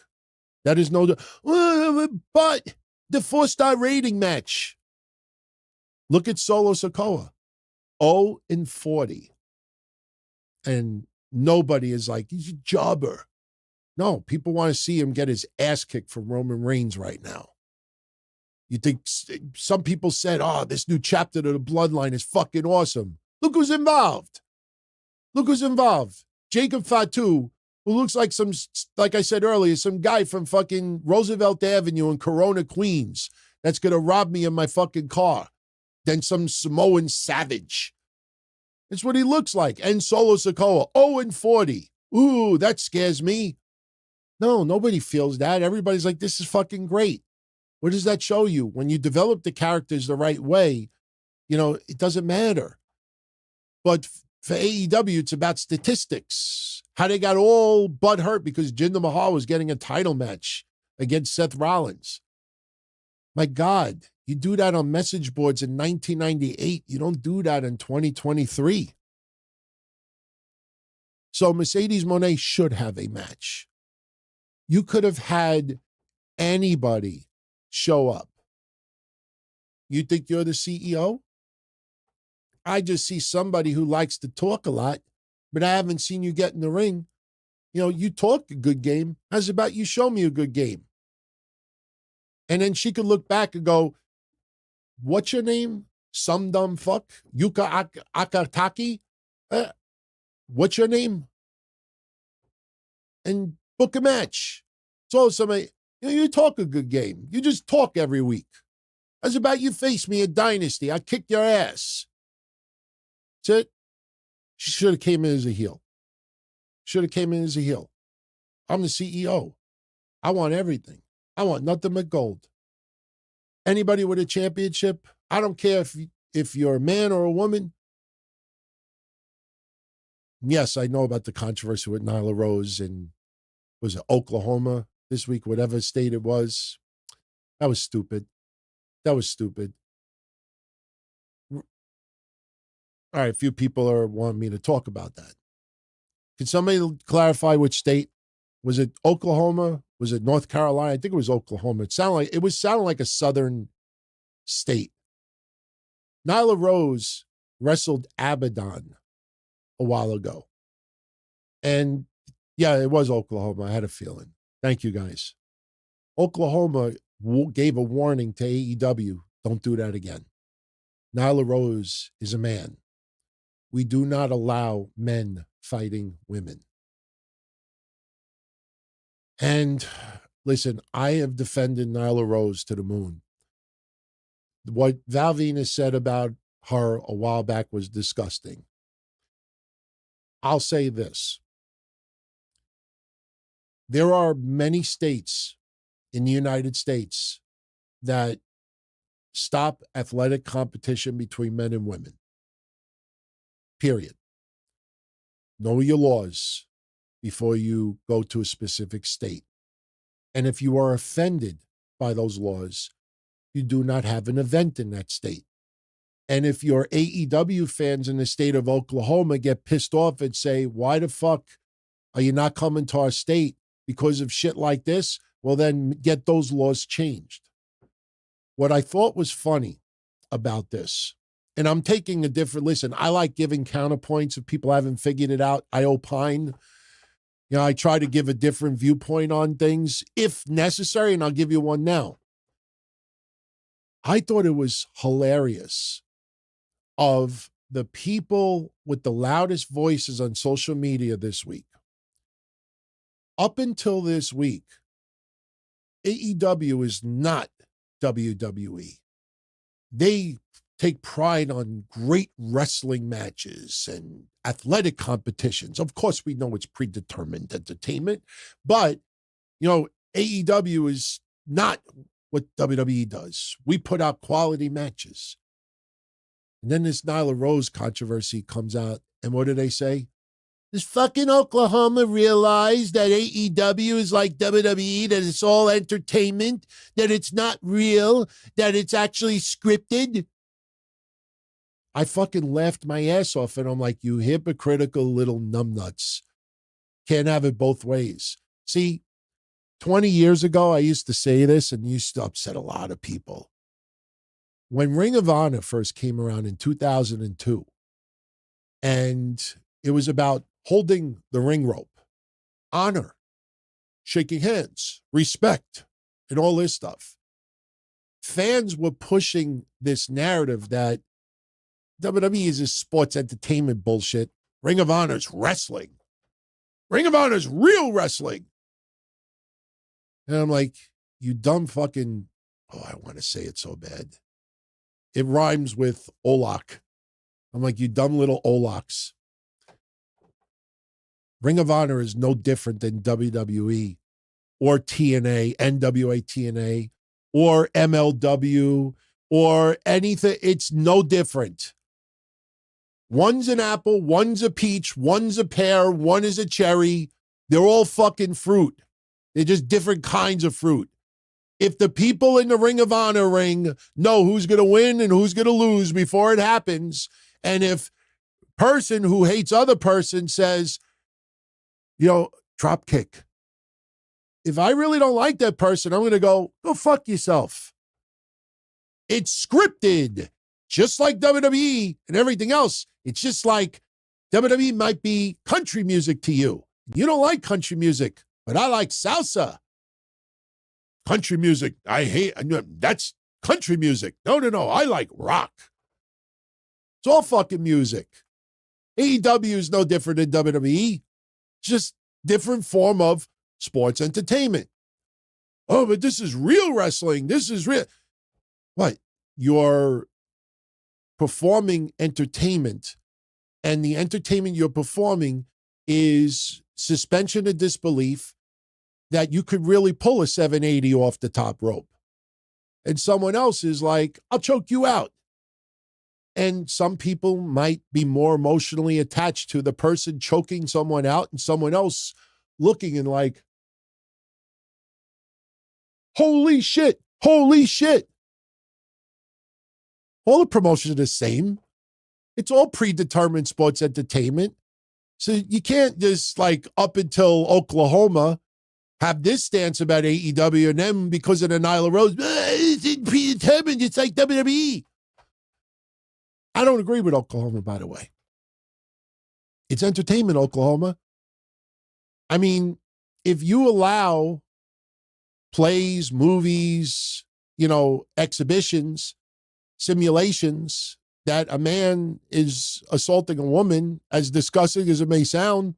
That is no joke. But the 4-star rating match. Look at Solo Sikoa. 0-40. And nobody is like, he's a jobber. No, people want to see him get his ass kicked from Roman Reigns right now. You think some people said, this new chapter to the Bloodline is fucking awesome. Look who's involved. Look who's involved. Jacob Fatu, who looks like like I said earlier, some guy from fucking Roosevelt Avenue in Corona, Queens, that's going to rob me of my fucking car. Then some Samoan savage. It's what he looks like. And Solo Sikoa, 0-40. Ooh, that scares me. No, nobody feels that. Everybody's like, this is fucking great. What does that show you? When you develop the characters the right way, it doesn't matter. But for AEW, it's about statistics. How they got all butthurt because Jinder Mahal was getting a title match against Seth Rollins. My God, you do that on message boards in 1998. You don't do that in 2023. So Mercedes Mone should have a match. You could have had anybody show up. You think you're the CEO? I just see somebody who likes to talk a lot, but I haven't seen you get in the ring. You talk a good game. How's about you show me a good game? And then she could look back and go, what's your name? Some dumb fuck? Yuka Akataki? What's your name? And book a match. So somebody, you talk a good game. You just talk every week. How's about you face me at Dynasty? I kick your ass. That's it. She should have came in as a heel. I'm the CEO. I want everything. I want nothing but gold. Anybody with a championship, I don't care if you're a man or a woman. Yes, I know about the controversy with Nyla Rose and was it Oklahoma this week, whatever state it was. That was stupid. All right, a few people are wanting me to talk about that. Can somebody clarify which state? Was it Oklahoma? Was it North Carolina? I think it was Oklahoma. It sounded like a southern state. Nyla Rose wrestled Abaddon a while ago. And yeah, it was Oklahoma. I had a feeling. Thank you, guys. Oklahoma gave a warning to AEW. Don't do that again. Nyla Rose is a man. We do not allow men fighting women. And listen, I have defended Nyla Rose to the moon. What Val Venus said about her a while back was disgusting. I'll say this. There are many states in the United States that stop athletic competition between men and women. Period. Know your laws before you go to a specific state. And if you are offended by those laws, you do not have an event in that state. And if your AEW fans in the state of Oklahoma get pissed off and say, why the fuck are you not coming to our state because of shit like this? Well, then get those laws changed. What I thought was funny about this, and I'm taking a different, listen, I like giving counterpoints if people haven't figured it out. I opine. I try to give a different viewpoint on things if necessary, and I'll give you one now. I thought it was hilarious of the people with the loudest voices on social media this week. Up until this week, AEW is not WWE. They take pride on great wrestling matches and athletic competitions. Of course, we know it's predetermined entertainment, but, AEW is not what WWE does. We put out quality matches. And then this Nyla Rose controversy comes out, and what do they say? Does fucking Oklahoma realize that AEW is like WWE, that it's all entertainment, that it's not real, that it's actually scripted? I fucking laughed my ass off, and I'm like, you hypocritical little numbnuts. Can't have it both ways. See, 20 years ago, I used to say this, and used to upset a lot of people. When Ring of Honor first came around in 2002, and it was about holding the ring rope, honor, shaking hands, respect, and all this stuff, fans were pushing this narrative that WWE is this sports entertainment bullshit. Ring of Honor is wrestling. Ring of Honor is real wrestling. And I'm like, you dumb fucking, I want to say it so bad. It rhymes with Olak. I'm like, you dumb little Olaks. Ring of Honor is no different than WWE or TNA, NWA TNA, or MLW, or anything. It's no different. One's an apple, one's a peach, one's a pear, one is a cherry. They're all fucking fruit. They're just different kinds of fruit. If the people in the Ring of Honor ring know who's going to win and who's going to lose before it happens, and if person who hates other person says, drop kick. If I really don't like that person, I'm going to go fuck yourself. It's scripted, just like WWE and everything else. It's just like WWE might be country music to you. You don't like country music, but I like salsa. Country music, I hate, that's country music. No, I like rock. It's all fucking music. AEW is no different than WWE. It's just different form of sports entertainment. Oh, but this is real wrestling. This is real. What? You're performing entertainment, and the entertainment you're performing is suspension of disbelief that you could really pull a 780 off the top rope. And someone else is like, I'll choke you out. And some people might be more emotionally attached to the person choking someone out and someone else looking and like, holy shit, holy shit. All the promotions are the same. It's all predetermined sports entertainment. So you can't just up until Oklahoma have this stance about AEW and them because of the Nyla Rose. It's predetermined. It's like WWE. I don't agree with Oklahoma, by the way. It's entertainment, Oklahoma. I mean, if you allow plays, movies, exhibitions, simulations that a man is assaulting a woman, as disgusting as it may sound,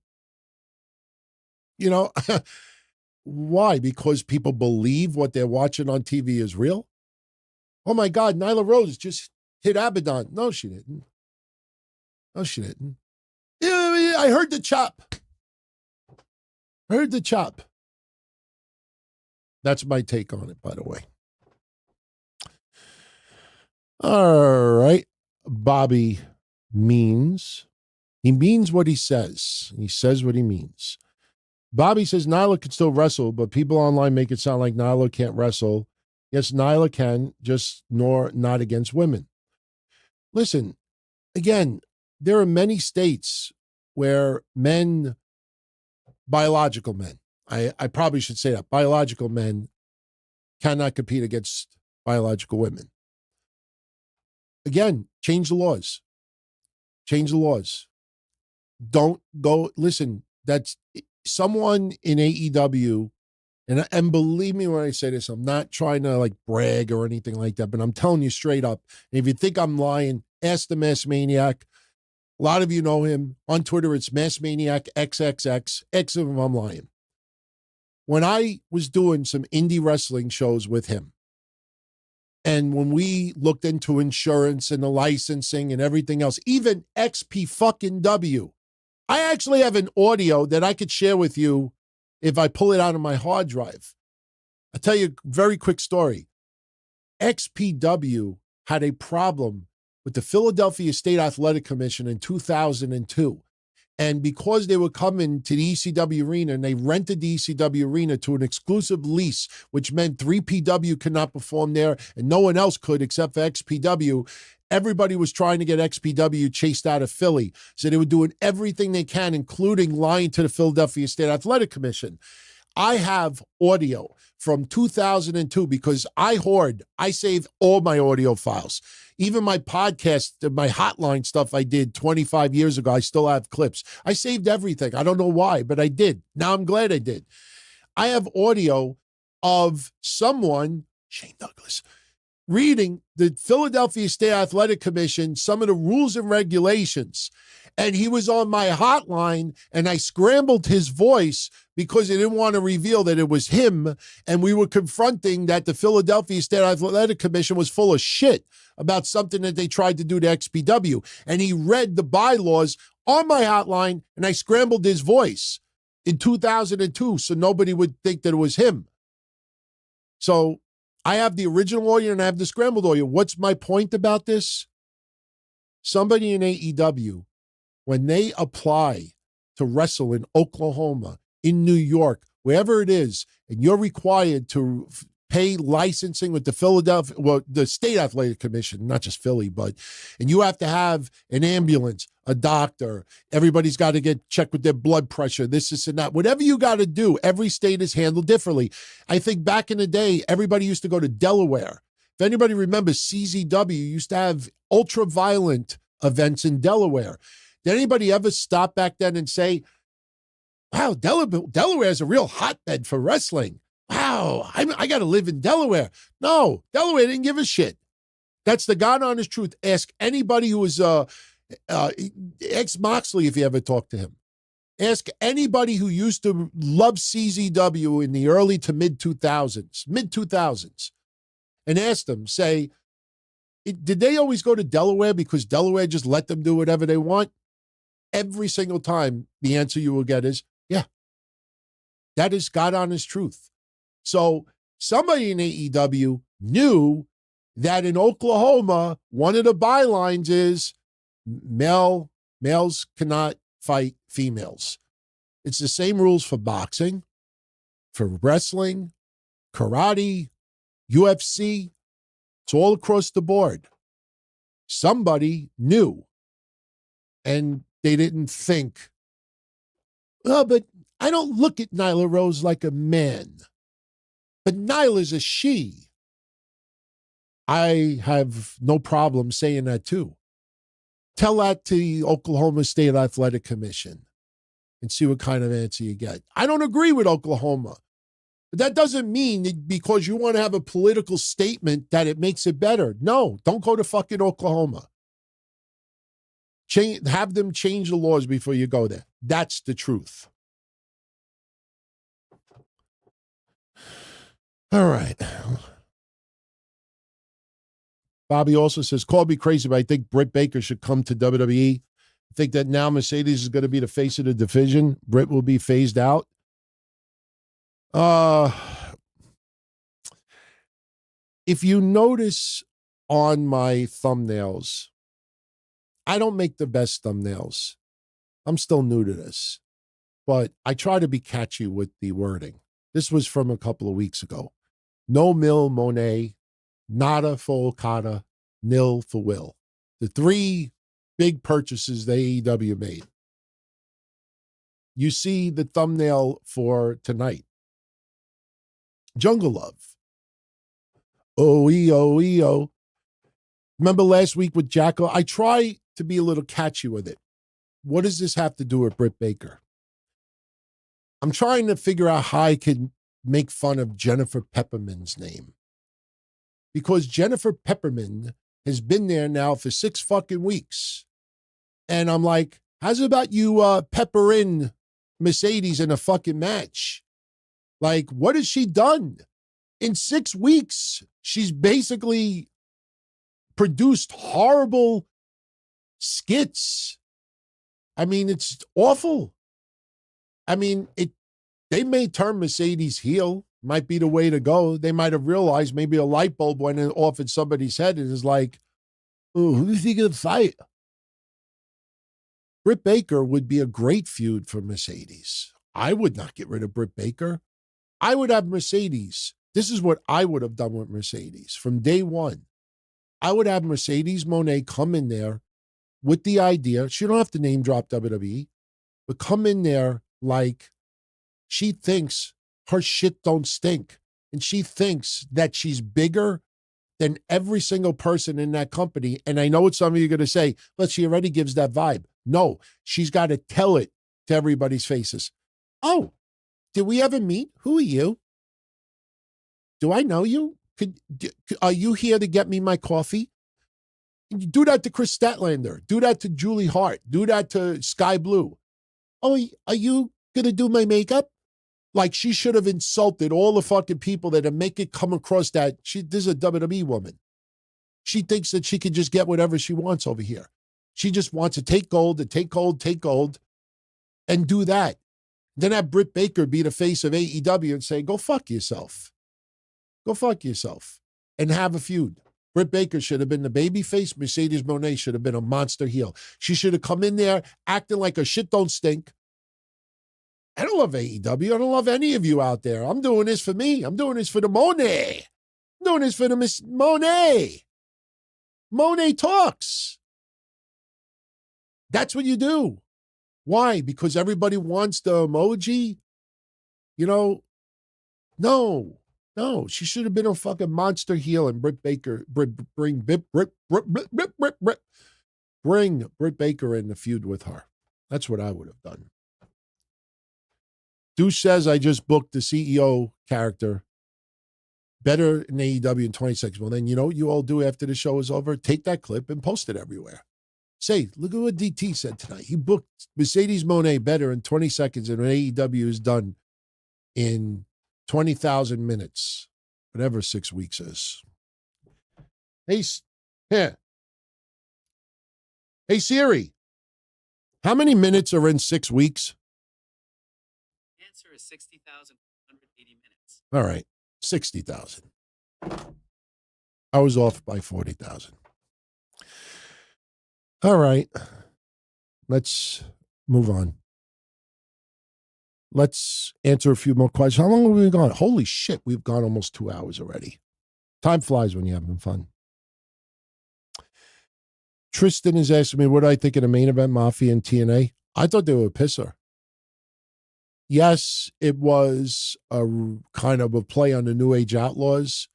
why? Because people believe what they're watching on TV is real? Oh my God, Nyla Rose just hit Abaddon. No, she didn't. No, she didn't. Yeah, I heard the chop. That's my take on it, by the way. All right. Bobby means. He means what he says. He says what he means. Bobby says Nyla could still wrestle, but people online make it sound like Nyla can't wrestle Yes, Nyla can, just not against women. Listen, again, there are many states where men, biological men, I probably should say that, biological men cannot compete against biological women. Again, change the laws. Change the laws. Don't go, listen, that's someone in AEW, and believe me when I say this, I'm not trying to like brag or anything like that, but I'm telling you straight up, if you think I'm lying, ask the Mass Maniac. A lot of you know him. On Twitter, it's Mass Maniac XXX. X of him, I'm lying. When I was doing some indie wrestling shows with him, and when we looked into insurance and the licensing and everything else, even XP fucking W, I actually have an audio that I could share with you if I pull it out of my hard drive. I'll tell you a very quick story. XPW had a problem with the Philadelphia State Athletic Commission in 2002. And because they were coming to the ECW arena and they rented the ECW arena to an exclusive lease, which meant 3PW could not perform there and no one else could except for XPW, everybody was trying to get XPW chased out of Philly. So they were doing everything they can, including lying to the Philadelphia State Athletic Commission. I have audio from 2002 because I save all my audio files. Even my podcast, my hotline stuff I did 25 years ago, I still have clips. I saved everything. I don't know why, but I did. Now I'm glad I did. I have audio of someone, Shane Douglas, reading the Philadelphia State Athletic Commission, some of the rules and regulations. And he was on my hotline, and I scrambled his voice because I didn't want to reveal that it was him. And we were confronting that the Philadelphia State Athletic Commission was full of shit about something that they tried to do to XPW. And he read the bylaws on my hotline, and I scrambled his voice in 2002 so nobody would think that it was him. So I have the original audio and I have the scrambled audio. What's my point about this? Somebody in AEW, when they apply to wrestle in Oklahoma, in New York, wherever it is, and you're required to pay licensing with the State Athletic Commission, not just Philly, and you have to have an ambulance, a doctor, everybody's got to get checked with their blood pressure, this, and that. Whatever you got to do, every state is handled differently. I think back in the day, everybody used to go to Delaware. If anybody remembers, CZW used to have ultra-violent events in Delaware. Did anybody ever stop back then and say, wow, Delaware is a real hotbed for wrestling. Wow, I got to live in Delaware. No, Delaware didn't give a shit. That's the God honest truth. Ask anybody who was ex-Moxley if you ever talked to him. Ask anybody who used to love CZW in the early to mid-2000s, and ask them, say, did they always go to Delaware because Delaware just let them do whatever they want? Every single time, the answer you will get is, yeah. That is God honest truth. So somebody in AEW knew that in Oklahoma, one of the bylines is males cannot fight females. It's the same rules for boxing, for wrestling, karate, UFC. It's all across the board. Somebody knew, and they didn't think, oh, but I don't look at Nyla Rose like a man. But Nyla's a she. I have no problem saying that too. Tell that to the Oklahoma State Athletic Commission and see what kind of answer you get. I don't agree with Oklahoma. But that doesn't mean that because you want to have a political statement that it makes it better. No, don't go to fucking Oklahoma. Have them change the laws before you go there. That's the truth. All right. Bobby also says, call me crazy, but I think Britt Baker should come to WWE. I think that now Mercedes is going to be the face of the division. Britt will be phased out. If you notice on my thumbnails, I don't make the best thumbnails. I'm still new to this, but I try to be catchy with the wording. This was from a couple of weeks ago. no Mill Monet, nada for Okada, nil for Will. The three big purchases the AEW made. You see the thumbnail for tonight. Jungle Love. O-E-O-E-O. Remember last week with Jacko? I try to be a little catchy with it. What does this have to do with Britt Baker? I'm trying to figure out how I can make fun of Jennifer Pepperman's name. Because Jennifer Pepperman has been there now for 6 fucking weeks. And I'm like, how's about you pepper in Mercedes in a fucking match? Like, what has she done? In 6 weeks, she's basically produced horrible skits. I mean, it's awful. I mean, they may turn Mercedes heel, might be the way to go. They might have realized maybe a light bulb went off in somebody's head and is like, oh, who do you think of the fight? Britt Baker would be a great feud for Mercedes. I would not get rid of Britt Baker. I would have Mercedes. This is what I would have done with Mercedes from day one. I would have Mercedes Moné come in there with the idea, she don't have to name drop WWE, but come in there like she thinks her shit don't stink. And she thinks that she's bigger than every single person in that company. And I know what some of you are going to say, but she already gives that vibe. No, she's got to tell it to everybody's faces. Oh, did we ever meet? Who are you? Do I know you? Are you here to get me my coffee? Do that to Chris Statlander. Do that to Julie Hart. Do that to Sky Blue. Oh, are you going to do my makeup? Like she should have insulted all the fucking people that make it come across that this is a WWE woman. She thinks that she can just get whatever she wants over here. She just wants to take gold, and do that. Then have Britt Baker be the face of AEW and say, go fuck yourself. Go fuck yourself. And have a feud. Britt Baker should have been the baby face. Mercedes Moné should have been a monster heel. She should have come in there acting like her shit don't stink. I don't love AEW. I don't love any of you out there. I'm doing this for me. I'm doing this for the Moné. I'm doing this for the Miss Moné. Moné talks. That's what you do. Why? Because everybody wants the emoji? You know, no. She should have been a fucking monster heel and Britt Baker, bring Britt Baker in the feud with her. That's what I would have done. Deuce says, I just booked the CEO character. Better in AEW in 20 seconds. Well, then you know what you all do after the show is over? Take that clip and post it everywhere. Say, look at what DT said tonight. He booked Mercedes Moné better in 20 seconds than AEW is done in 20,000 minutes. Whatever 6 weeks is. Hey Siri, how many minutes are in 6 weeks? Answer is 60,180 minutes. All right, 60,000. I was off by 40,000. All right, let's move on. Let's answer a few more questions. How long have we gone? Holy shit, we've gone almost 2 hours already. Time flies when you're having fun. Tristan is asking me, what do I think of the main event, Mafia and TNA? I thought they were a pisser. Yes, it was a kind of a play on the New Age Outlaws.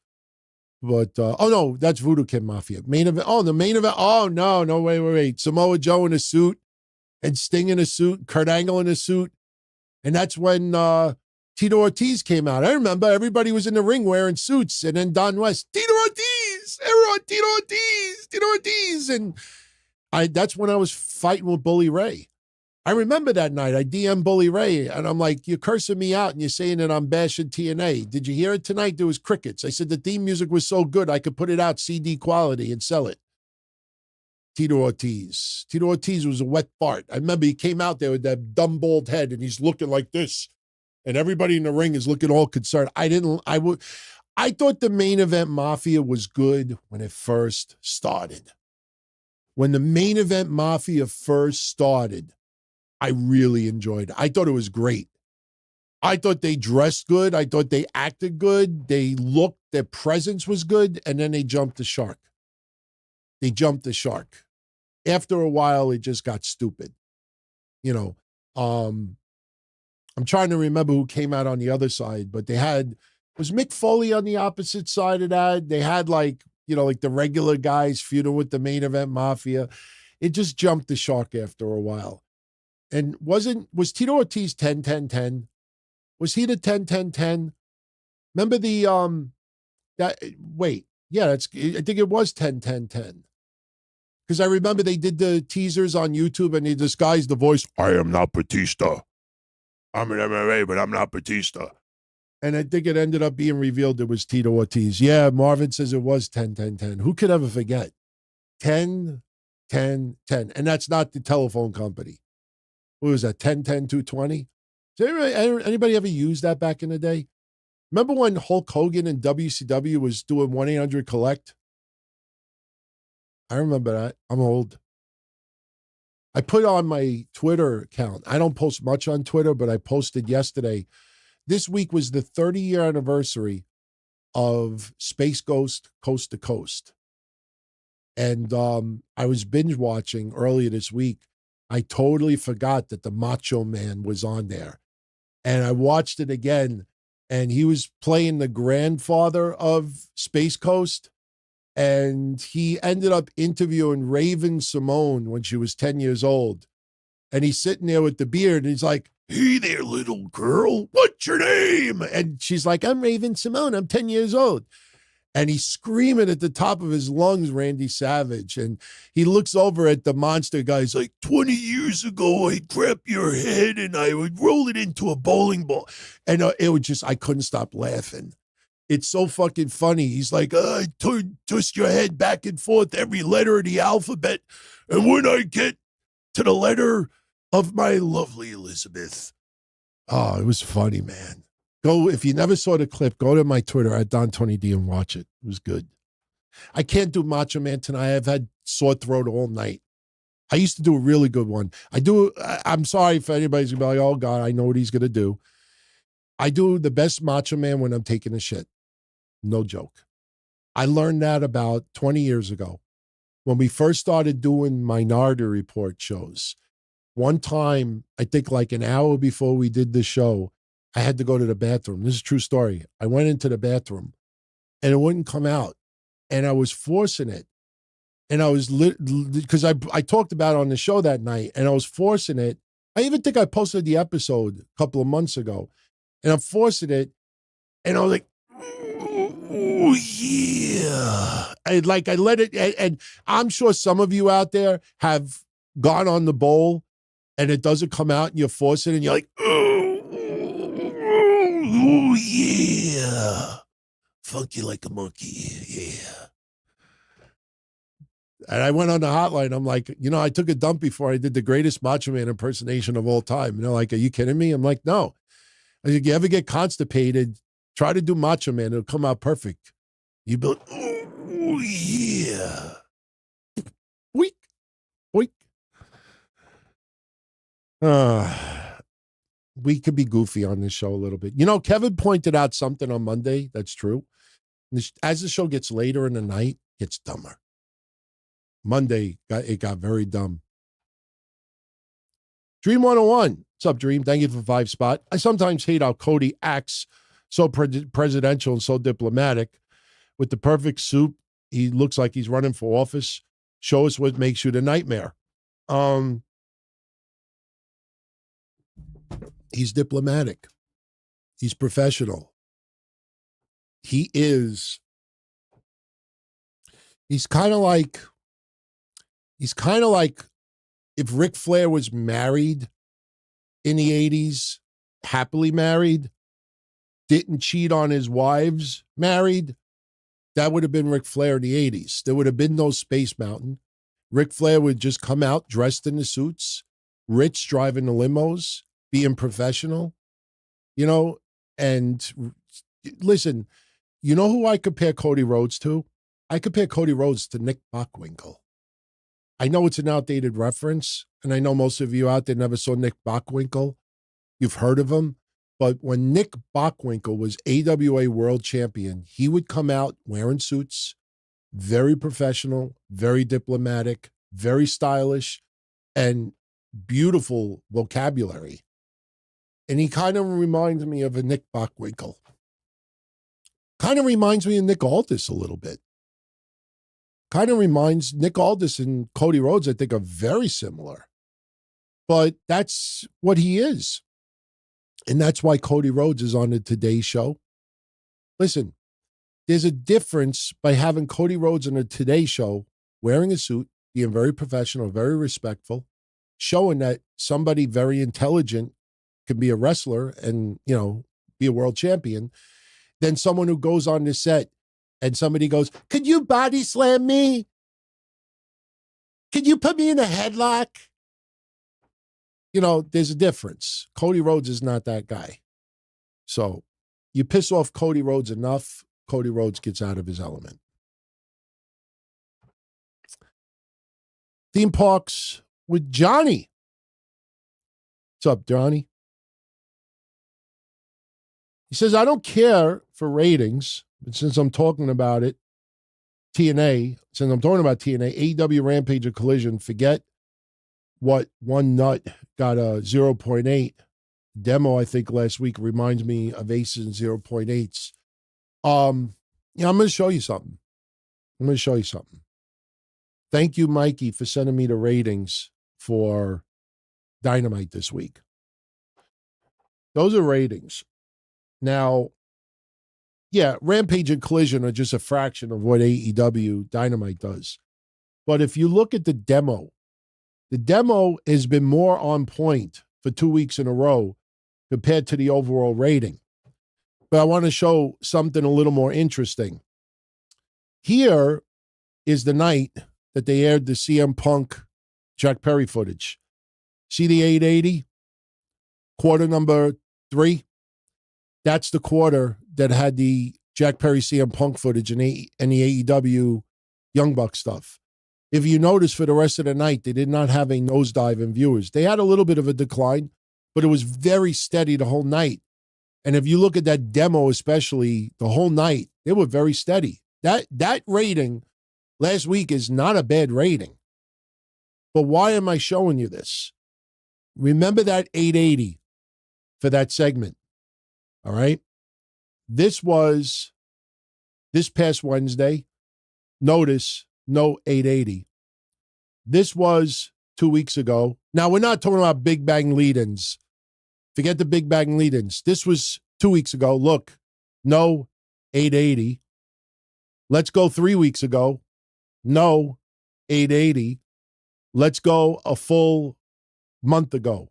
But, oh no, that's Voodoo Kid Mafia. Main event, the main event, no, wait. Samoa Joe in a suit and Sting in a suit, Kurt Angle in a suit. And that's when Tito Ortiz came out. I remember everybody was in the ring wearing suits. And then Don West, Tito Ortiz, everyone, Tito Ortiz. And that's when I was fighting with Bully Ray. I remember that night. I DM Bully Ray, and I'm like, you're cursing me out, and you're saying that I'm bashing TNA. Did you hear it tonight? There was crickets. I said the theme music was so good, I could put it out CD quality and sell it. Tito Ortiz. Tito Ortiz was a wet fart. I remember he came out there with that dumb bald head, and he's looking like this, and everybody in the ring is looking all concerned. I thought the main event Mafia was good when it first started. When the main event Mafia first started, I really enjoyed it. I thought it was great. I thought they dressed good. I thought they acted good. They looked, their presence was good, and then they jumped the shark. They jumped the shark. After a while, it just got stupid. You know, I'm trying to remember who came out on the other side, but they had, was Mick Foley on the opposite side of that? They had like the regular guys feuding with the main event mafia. It just jumped the shark after a while. And was Tito Ortiz 10-10-10? Was he the 10-10-10? Remember the I think it was 10-10-10. Because I remember they did the teasers on YouTube and they disguised the voice. I am not Batista. I'm an MMA, but I'm not Batista. And I think it ended up being revealed it was Tito Ortiz. Yeah, Marvin says it was 10-10-10. Who could ever forget? 10-10-10. And that's not the telephone company. What was that, 10-10-220? Did anybody ever use that back in the day? Remember when Hulk Hogan in WCW was doing 1-800-COLLECT? I remember that. I'm old. I put on my Twitter account. I don't post much on Twitter, but I posted yesterday. This week was the 30-year anniversary of Space Ghost Coast to Coast. And I was binge watching earlier this week. I totally forgot that the Macho Man was on there. And I watched it again, and he was playing the grandfather of Space Coast. And he ended up interviewing Raven Simone when she was 10 years old. And he's sitting there with the beard, and he's like, hey there, little girl, what's your name? And she's like, I'm Raven Simone, I'm 10 years old. And he's screaming at the top of his lungs, Randy Savage. And he looks over at the monster guy. He's like, 20 years ago, I'd grab your head and I would roll it into a bowling ball. And it would just, I couldn't stop laughing. It's so fucking funny. He's like, I twist your head back and forth every letter of the alphabet. And when I get to the letter of my lovely Elizabeth. Oh, it was funny, man. Go, if you never saw the clip, go to my Twitter at Don Tony D and watch it. It was good. I can't do Macho Man tonight. I've had sore throat all night. I used to do a really good one. I'm sorry if anybody's going to be like, oh, God, I know what he's going to do. I do the best Macho Man when I'm taking a shit. No joke. I learned that about 20 years ago when we first started doing Minority Report shows. One time, I think like an hour before we did the show, I had to go to the bathroom. This is a true story. I went into the bathroom and it wouldn't come out. And I was forcing it. And I was, because I talked about it on the show that night and I was forcing it. I even think I posted the episode a couple of months ago and I'm forcing it. And I was like, oh, yeah. I let it, and I'm sure some of you out there have gone on the bowl and it doesn't come out and you're forcing it and you're like, oh, yeah. Funk you like a monkey, yeah. And I went on the hotline. I'm like, I took a dump before I did the greatest Macho Man impersonation of all time. And they're like, are you kidding me? I'm like, no. I said, you ever get constipated, try to do Macho Man. It'll come out perfect. You build, oh, yeah. Weak, weak. We could be goofy on this show a little bit. Kevin pointed out something on Monday that's true. As the show gets later in the night, it gets dumber. Monday, it got very dumb. Dream 101. What's up, Dream? Thank you for 5 spot. I sometimes hate how Cody acts so presidential and so diplomatic. With the perfect suit, he looks like he's running for office. Show us what makes you the nightmare. He's diplomatic. He's professional. He's kind of like if Ric Flair was married in the 80s, happily married, didn't cheat on his wives, married, that would have been Ric Flair in the 80s. There would have been no Space Mountain. Ric Flair would just come out dressed in the suits, rich, driving the limos, being professional, and listen, you know who I compare Cody Rhodes to? I compare Cody Rhodes to Nick Bockwinkel. I know it's an outdated reference, and I know most of you out there never saw Nick Bockwinkel. You've heard of him, But when Nick Bockwinkel was AWA World Champion, he would come out wearing suits, very professional, very diplomatic, very stylish, and beautiful vocabulary. And he kind of reminds me of a Nick Bockwinkel. Kind of reminds me of Nick Aldis a little bit. Kind of reminds Nick Aldis and Cody Rhodes, I think, are very similar. But that's what he is. And that's why Cody Rhodes is on the Today Show. Listen, there's a difference by having Cody Rhodes on the Today Show, wearing a suit, being very professional, very respectful, showing that somebody very intelligent can be a wrestler and, be a world champion, than someone who goes on the set and somebody goes, could you body slam me? Could you put me in a headlock? There's a difference. Cody Rhodes is not that guy. So you piss off Cody Rhodes enough, Cody Rhodes gets out of his element. Theme parks with Johnny. What's up, Johnny? He says, I don't care for ratings, but since I'm talking about it, since I'm talking about TNA, AEW Rampage or Collision, forget what one nut got a 0.8. Demo, I think, last week reminds me of Aces and 0.8s. I'm going to show you something. Thank you, Mikey, for sending me the ratings for Dynamite this week. Those are ratings. Now, yeah, Rampage and Collision are just a fraction of what AEW Dynamite does. But if you look at the demo has been more on point for 2 weeks in a row compared to the overall rating. But I want to show something a little more interesting. Here is the night that they aired the CM Punk Jack Perry footage. See the 880? Quarter number 3? That's the quarter that had the Jack Perry CM Punk footage and the AEW Young Buck stuff. If you notice, for the rest of the night, they did not have a nosedive in viewers. They had a little bit of a decline, but it was very steady the whole night. And if you look at that demo, especially the whole night, they were very steady. That rating last week is not a bad rating. But why am I showing you this? Remember that 880 for that segment. All right. This was this past Wednesday. Notice no 880. This was 2 weeks ago. Now, we're not talking about Big Bang lead-ins. Forget the Big Bang lead-ins. This was 2 weeks ago. Look, no 880. Let's go 3 weeks ago. No 880. Let's go a full month ago.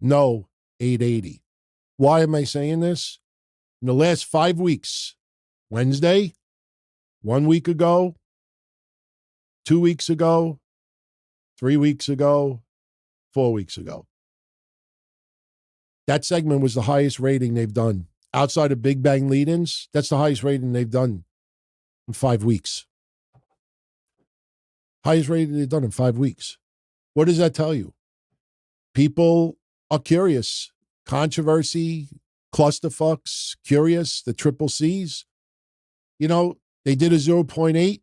No 880. Why am I saying this? In the last 5 weeks, Wednesday, 1 week ago, 2 weeks ago, 3 weeks ago, 4 weeks ago. That segment was the highest rating they've done. Outside of Big Bang lead-ins, that's the highest rating they've done in 5 weeks. Highest rating they've done in 5 weeks. What does that tell you? People are curious. Controversy, clusterfucks, curious, the triple C's. They did a 0.8.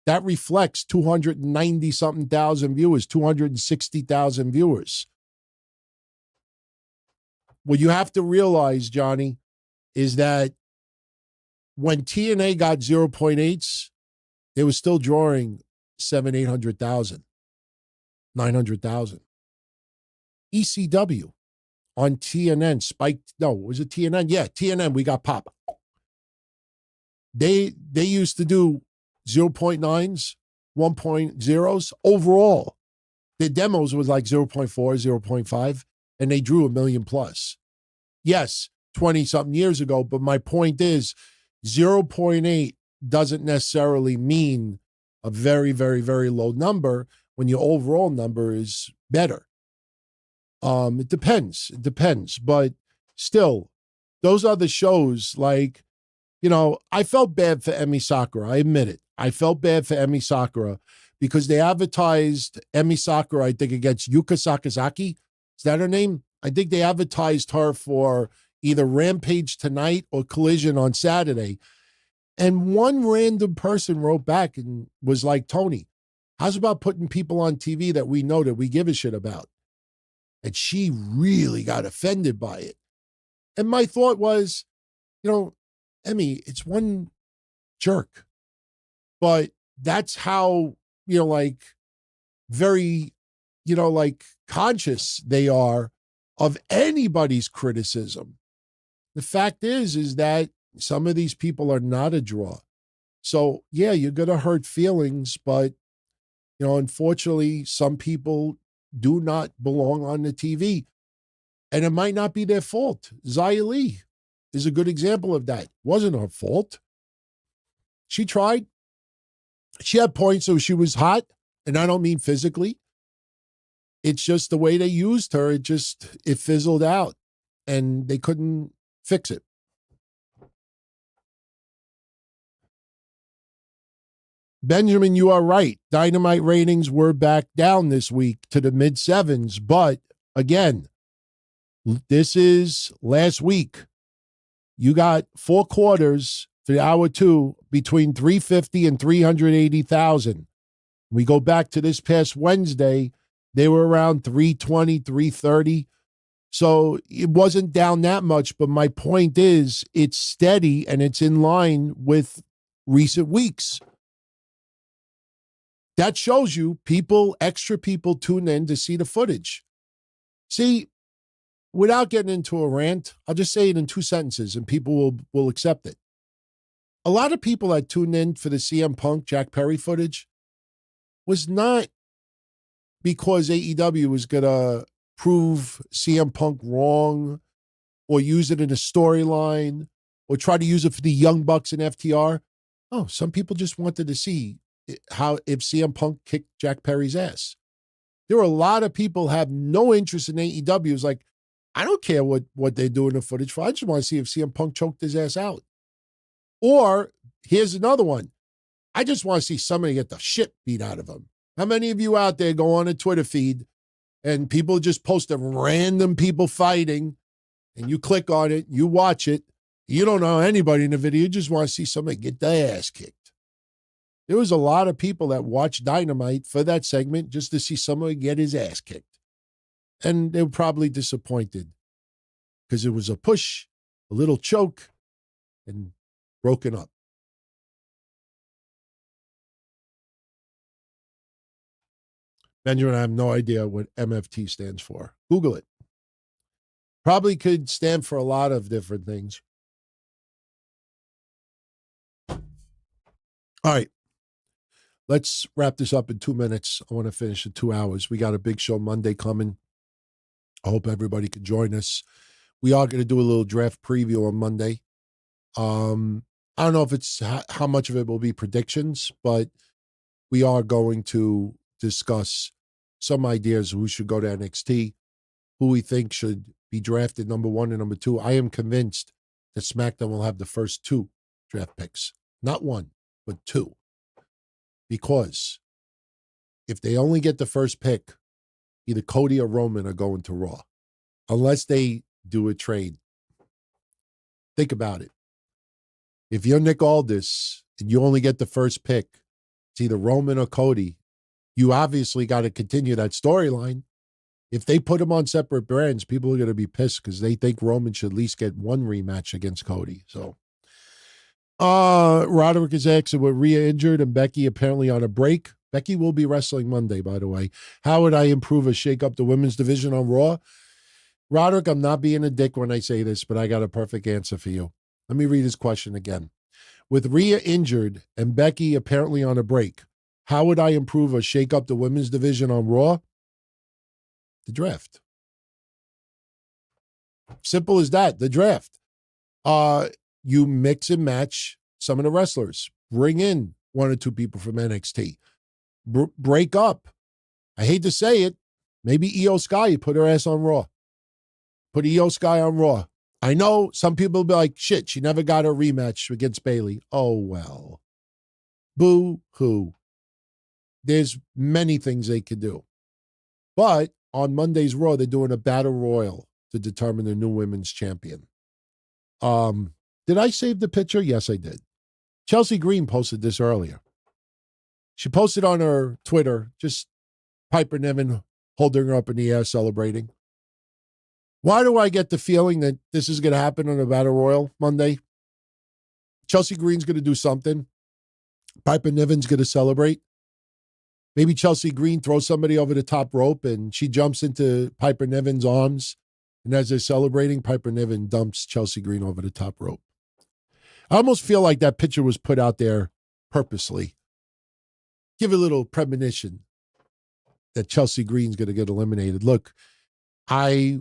That reflects 290-something thousand viewers, 260,000 viewers. What you have to realize, Johnny, is that when TNA got 0.8s, they were still drawing 800,000, 900,000. ECW on TNN spiked. No, was it TNN? Yeah, TNN. We got pop. They used to do 0.9s, 1.0s overall. Their demos was like 0.4, 0.5, and they drew 1 million plus. Yes, 20-something years ago, but my point is 0.8 doesn't necessarily mean a very, very, very low number when your overall number is better. It depends. But still, those are the shows like, I felt bad for Emi Sakura. I admit it. I felt bad for Emi Sakura because they advertised Emi Sakura, I think, against Yuka Sakazaki. Is that her name? I think they advertised her for either Rampage tonight or Collision on Saturday. And one random person wrote back and was like, Tony, how's about putting people on TV that we know that we give a shit about? And she really got offended by it. And my thought was, Emmy, it's one jerk. But that's how, very, conscious they are of anybody's criticism. The fact is that some of these people are not a draw. So, yeah, you're going to hurt feelings, but, unfortunately, some people do not belong on the TV. And it might not be their fault. Xia Li is a good example of that. It wasn't her fault. She tried. She had points, so she was hot, and I don't mean physically. It's just the way they used her. It fizzled out, and they couldn't fix it. Benjamin, you are right. Dynamite ratings were back down this week to the mid-sevens, but again, this is last week. You got 4 quarters for hour 2 between 350 and 380,000. We go back to this past Wednesday, they were around 320, 330. So it wasn't down that much, but my point is it's steady and it's in line with recent weeks. That shows you extra people tune in to see the footage. See, without getting into a rant, I'll just say it in 2 sentences and people will accept it. A lot of people that tuned in for the CM Punk Jack Perry footage was not because AEW was going to prove CM Punk wrong or use it in a storyline or try to use it for the Young Bucks and FTR. Oh, some people just wanted to see if CM Punk kicked Jack Perry's ass. There were a lot of people have no interest in AEW. It's like, I don't care what they're doing the footage for. I just want to see if CM Punk choked his ass out. Or here's another one. I just want to see somebody get the shit beat out of him. How many of you out there go on a Twitter feed and people just post random people fighting and you click on it, you watch it, you don't know anybody in the video, you just want to see somebody get their ass kicked. There was a lot of people that watched Dynamite for that segment just to see somebody get his ass kicked. And they were probably disappointed because it was a push, a little choke, and broken up. Benjamin, I have no idea what MFT stands for. Google it. Probably could stand for a lot of different things. All right. Let's wrap this up in 2 minutes. I want to finish in 2 hours. We got a big show Monday coming. I hope everybody can join us. We are going to do a little draft preview on Monday. I don't know if it's how much of it will be predictions, but we are going to discuss some ideas of who should go to NXT, who we think should be drafted number 1 and number 2. I am convinced that SmackDown will have the first 2 draft picks. Not 1, but 2. Because if they only get the first pick, either Cody or Roman are going to Raw. Unless they do a trade. Think about it. If you're Nick Aldis and you only get the first pick, it's either Roman or Cody, you obviously got to continue that storyline. If they put them on separate brands, people are going to be pissed because they think Roman should at least get 1 rematch against Cody. So, Roderick is asking, with Rhea injured and Becky apparently on a break. Becky will be wrestling Monday, by the way. How would I improve or shake up the women's division on Raw? Roderick, I'm not being a dick when I say this, but I got a perfect answer for you. Let me read his question again. With Rhea injured and Becky apparently on a break, how would I improve or shake up the women's division on Raw? The draft. Simple as that, the draft. You mix and match some of the wrestlers. Bring in 1 or 2 people from NXT. Break up. I hate to say it. Maybe Io Sky, you put her ass on Raw. Put Io Sky on Raw. I know some people will be like, shit, she never got a rematch against Bayley. Oh, well. Boo-hoo. There's many things they could do. But on Monday's Raw, they're doing a battle royal to determine the new women's champion. Did I save the picture? Yes, I did. Chelsea Green posted this earlier. She posted on her Twitter, just Piper Niven holding her up in the air celebrating. Why do I get the feeling that this is going to happen on a Battle Royal Monday? Chelsea Green's going to do something. Piper Niven's going to celebrate. Maybe Chelsea Green throws somebody over the top rope and she jumps into Piper Niven's arms. And as they're celebrating, Piper Niven dumps Chelsea Green over the top rope. I almost feel like that picture was put out there purposely. Give a little premonition that Chelsea Green's going to get eliminated. Look, I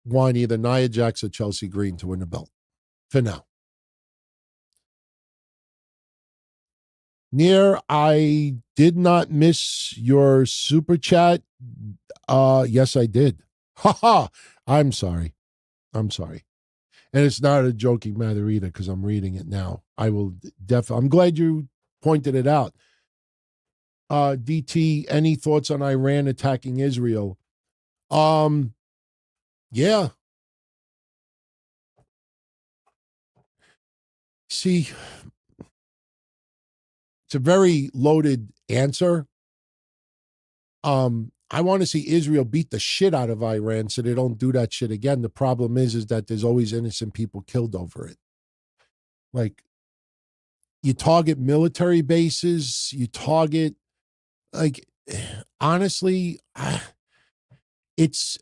want either Nia Jax or Chelsea Green to win the belt for now. Near, I did not miss your super chat. Yes, I did. Ha. I'm sorry. And it's not a joking matter either because I'm reading it now. I'm glad you pointed it out. DT, any thoughts on Iran attacking Israel? Yeah. See, it's a very loaded answer. I want to see Israel beat the shit out of Iran so they don't do that shit again. The problem is that there's always innocent people killed over it. Like, you target military bases, you target, like, honestly, it's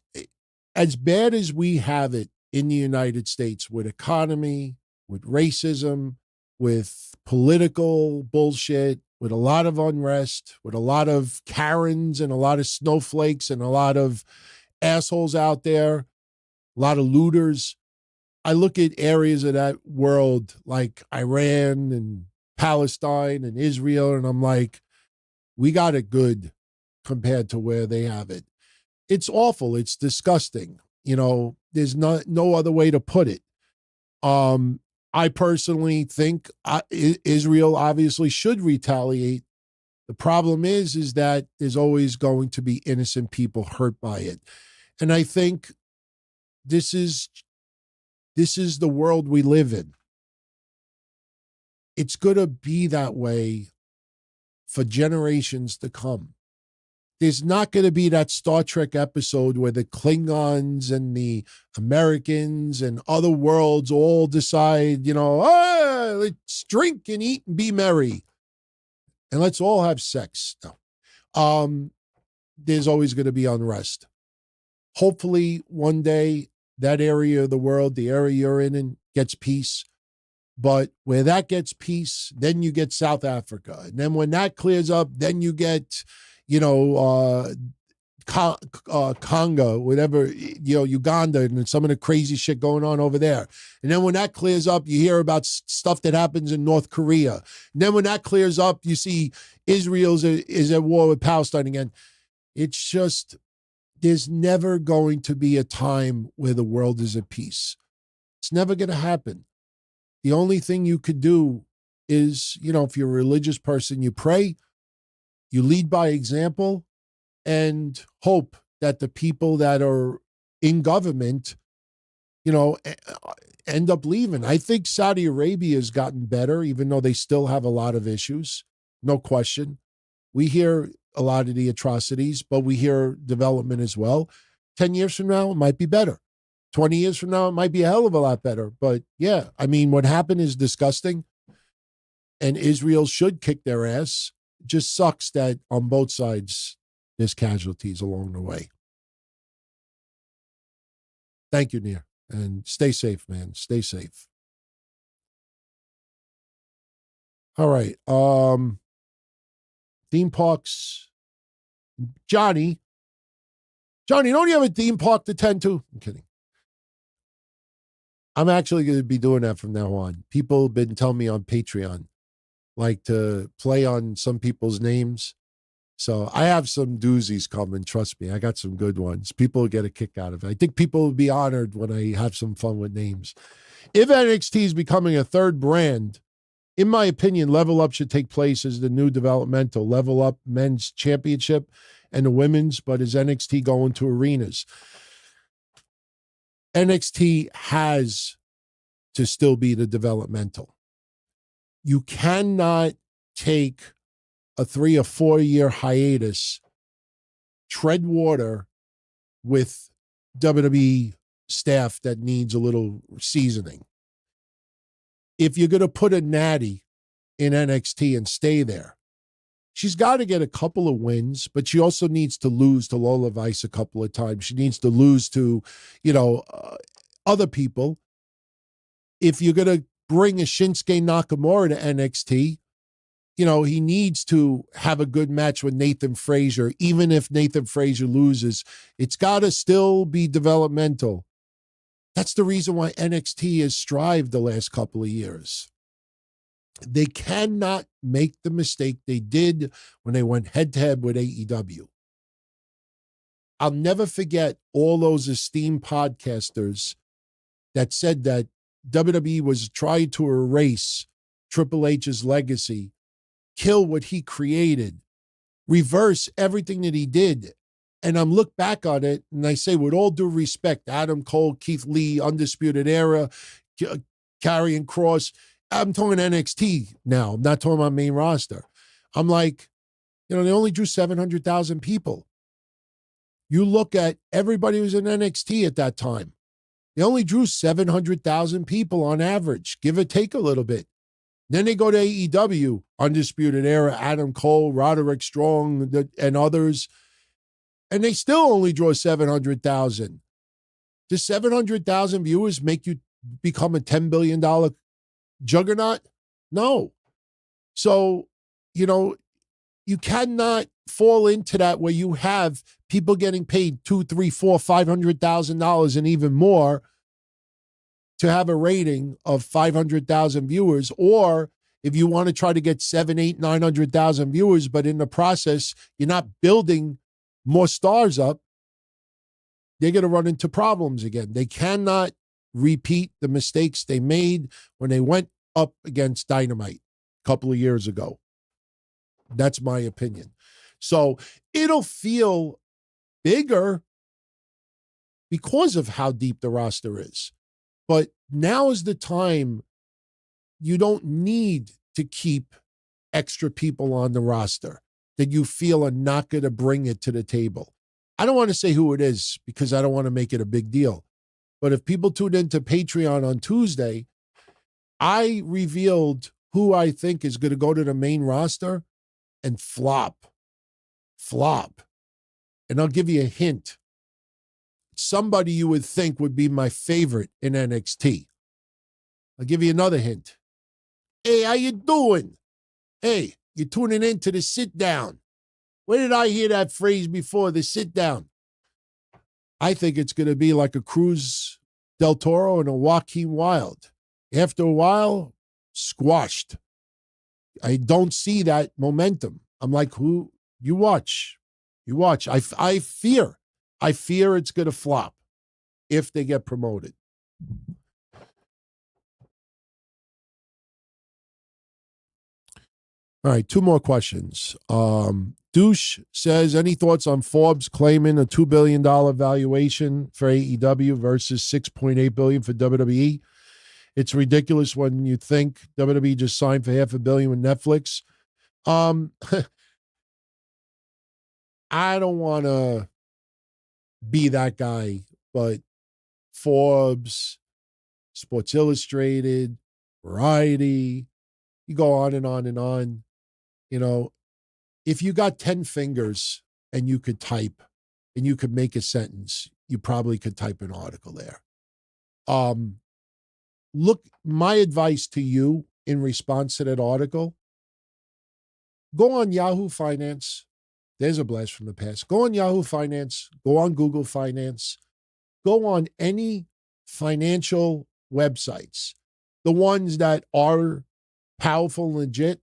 as bad as we have it in the United States with economy, with racism, with political bullshit, with a lot of unrest, with a lot of Karens and a lot of snowflakes and a lot of assholes out there, a lot of looters. I look at areas of that world like Iran and Palestine and Israel, and I'm like, we got it good compared to where they have it. It's awful. It's disgusting. You know, there's no other way to put it. I personally think Israel obviously should retaliate. The problem is that there's always going to be innocent people hurt by it. And I think this is the world we live in. It's going to be that way for generations to come. There's not going to be that Star Trek episode where the Klingons and the Americans and other worlds all decide, let's drink and eat and be merry. And let's all have sex. No. There's always going to be unrest. Hopefully one day that area of the world, the area you're in gets peace. But where that gets peace, then you get South Africa. And then when that clears up, then you get... Tonga, whatever, Uganda, and some of the crazy shit going on over there. And then when that clears up, you hear about stuff that happens in North Korea. And then when that clears up, you see Israel is at war with Palestine again. It's just, there's never going to be a time where the world is at peace. It's never going to happen. The only thing you could do is, if you're a religious person, you pray. You lead by example and hope that the people that are in government, end up leaving. I think Saudi Arabia has gotten better, even though they still have a lot of issues. No question. We hear a lot of the atrocities, but we hear development as well. 10 years from now, it might be better. 20 years from now, it might be a hell of a lot better. But yeah, what happened is disgusting. And Israel should kick their ass. Just sucks that on both sides there's casualties along the way. Thank you, Nir. And stay safe, man. Stay safe. All right. Theme parks. Johnny, don't you have a theme park to tend to? I'm kidding. I'm actually going to be doing that from now on. People have been telling me on Patreon, like to play on some people's names. So I have some doozies coming. Trust me, I got some good ones. People will get a kick out of it. I think people will be honored when I have some fun with names. If NXT is becoming a third brand, in my opinion, Level Up should take place as the new developmental Level Up Men's Championship and the women's, but is NXT going to arenas? NXT has to still be the developmental. You cannot take a 3 or 4 year hiatus, tread water with WWE staff that needs a little seasoning. If you're going to put a Natty in NXT and stay there, she's got to get a couple of wins, but she also needs to lose to Lola Vice a couple of times. She needs to lose to, other people. If you're going to bring a Shinsuke Nakamura to NXT, he needs to have a good match with Nathan Frazier. Even if Nathan Frazier loses, it's got to still be developmental. That's the reason why NXT has strived the last couple of years. They cannot make the mistake they did when they went head-to-head with AEW. I'll never forget all those esteemed podcasters that said that WWE was trying to erase Triple H's legacy, kill what he created, reverse everything that he did. And I'm look back on it and I say, with all due respect, Adam Cole, Keith Lee, Undisputed Era, Karrion Kross, I'm talking NXT now. I'm not talking about main roster. I'm like, they only drew 700,000 people. You look at everybody who was in NXT at that time. They only drew 700,000 people on average, give or take a little bit. Then they go to AEW, Undisputed Era, Adam Cole, Roderick Strong, and others, and they still only draw 700,000. Does 700,000 viewers make you become a $10 billion juggernaut? No. So, you cannot fall into that where you have people getting paid $200,000, $300,000, $400,000, $500,000 and even more to have a rating of 500,000 viewers. Or if you want to try to get 7, 8, 900,000 viewers, but in the process, you're not building more stars up, they're going to run into problems again. They cannot repeat the mistakes they made when they went up against Dynamite a couple of years ago. That's my opinion. So it'll feel bigger because of how deep the roster is. But now is the time. You don't need to keep extra people on the roster that you feel are not going to bring it to the table. I don't want to say who it is because I don't want to make it a big deal. But if people tuned into Patreon on Tuesday, I revealed who I think is going to go to the main roster and flop. And I'll give you a hint. Somebody you would think would be my favorite in NXT. I'll give you another hint. Hey, how you doing? Hey, you're tuning in to the sit down. Where did I hear that phrase before, the sit down? I think it's going to be like a Cruz Del Toro and a Joaquin Wilde. After a while, squashed. I don't see that momentum. I'm like, who? You watch. I fear it's going to flop if they get promoted. All right, 2 more questions. Douche says, any thoughts on Forbes claiming a $2 billion valuation for AEW versus $6.8 billion for WWE? It's ridiculous when you think WWE just signed for $500 million with Netflix. I don't want to be that guy, but Forbes, Sports Illustrated, Variety, you go on and on and on. If you got 10 fingers and you could type and you could make a sentence, you probably could type an article there. Look, my advice to you in response to that article, go on Yahoo Finance. There's a blast from the past. Go on Yahoo Finance. Go on Google Finance. Go on any financial websites, the ones that are powerful and legit,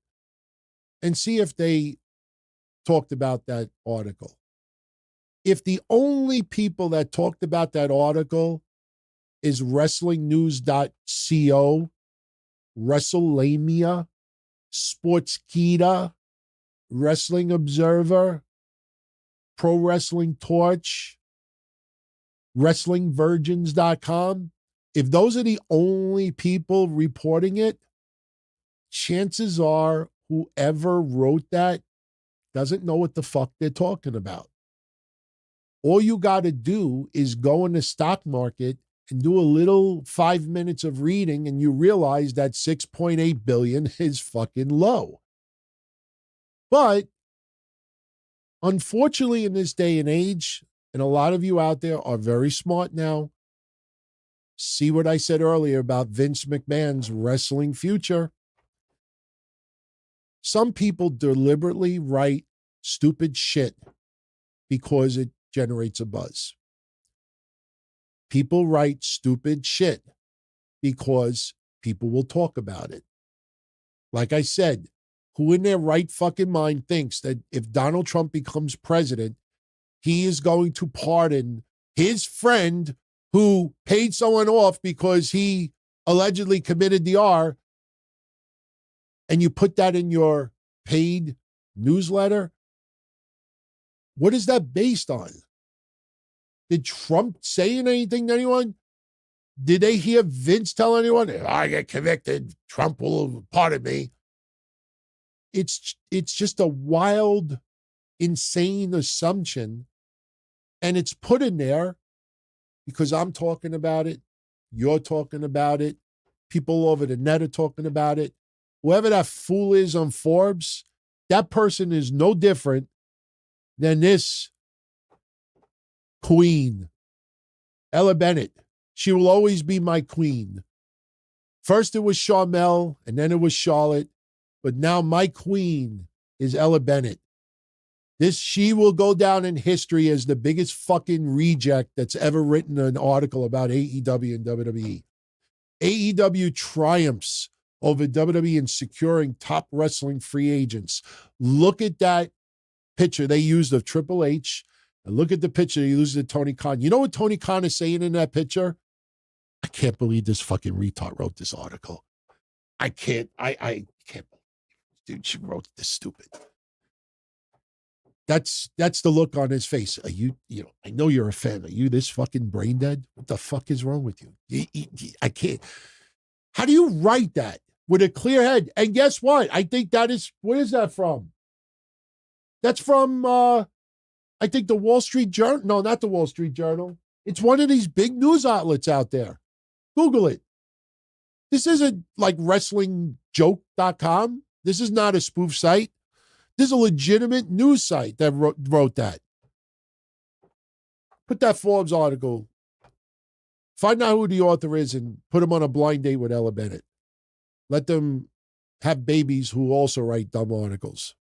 and see if they talked about that article. If the only people that talked about that article is WrestlingNews.co, WrestleLamia, Sportskeeda, Wrestling Observer, Pro Wrestling Torch, WrestlingVirgins.com, if those are the only people reporting it, chances are whoever wrote that doesn't know what the fuck they're talking about. All you got to do is go in the stock market and do a little 5 minutes of reading, and you realize that 6.8 billion is fucking low. But unfortunately, in this day and age, and a lot of you out there are very smart now, see what I said earlier about Vince McMahon's wrestling future. Some people deliberately write stupid shit because it generates a buzz. People write stupid shit because people will talk about it. Like I said, who in their right fucking mind thinks that if Donald Trump becomes president, he is going to pardon his friend who paid someone off because he allegedly committed the R, and you put that in your paid newsletter? What is that based on? Did Trump say anything to anyone? Did they hear Vince tell anyone, if I get convicted, Trump will pardon me? It's just a wild, insane assumption, and it's put in there because I'm talking about it, you're talking about it, people over the net are talking about it. Whoever that fool is on Forbes, that person is no different than this queen, Ella Bennett. She will always be my queen. First it was Charmel, and then it was Charlotte, but now my queen is Ella Bennett. She will go down in history as the biggest fucking reject that's ever written an article about AEW and WWE. AEW triumphs over WWE in securing top wrestling free agents. Look at that picture they used of Triple H, and look at the picture they used of Tony Khan. You know what Tony Khan is saying in that picture? I can't believe this fucking retard wrote this article. I can't believe, dude, she wrote this stupid. That's the look on his face. Are you know, I know you're a fan. Are you this fucking brain dead? What the fuck is wrong with you? I can't. How do you write that with a clear head? And guess what? I think that is, where is that from? That's from, I think the Wall Street Journal. No, not the Wall Street Journal. It's one of these big news outlets out there. Google it. This isn't like WrestlingJoke.com. This is not a spoof site. This is a legitimate news site that wrote that. Put that Forbes article. Find out who the author is and put them on a blind date with Ella Bennett. Let them have babies who also write dumb articles.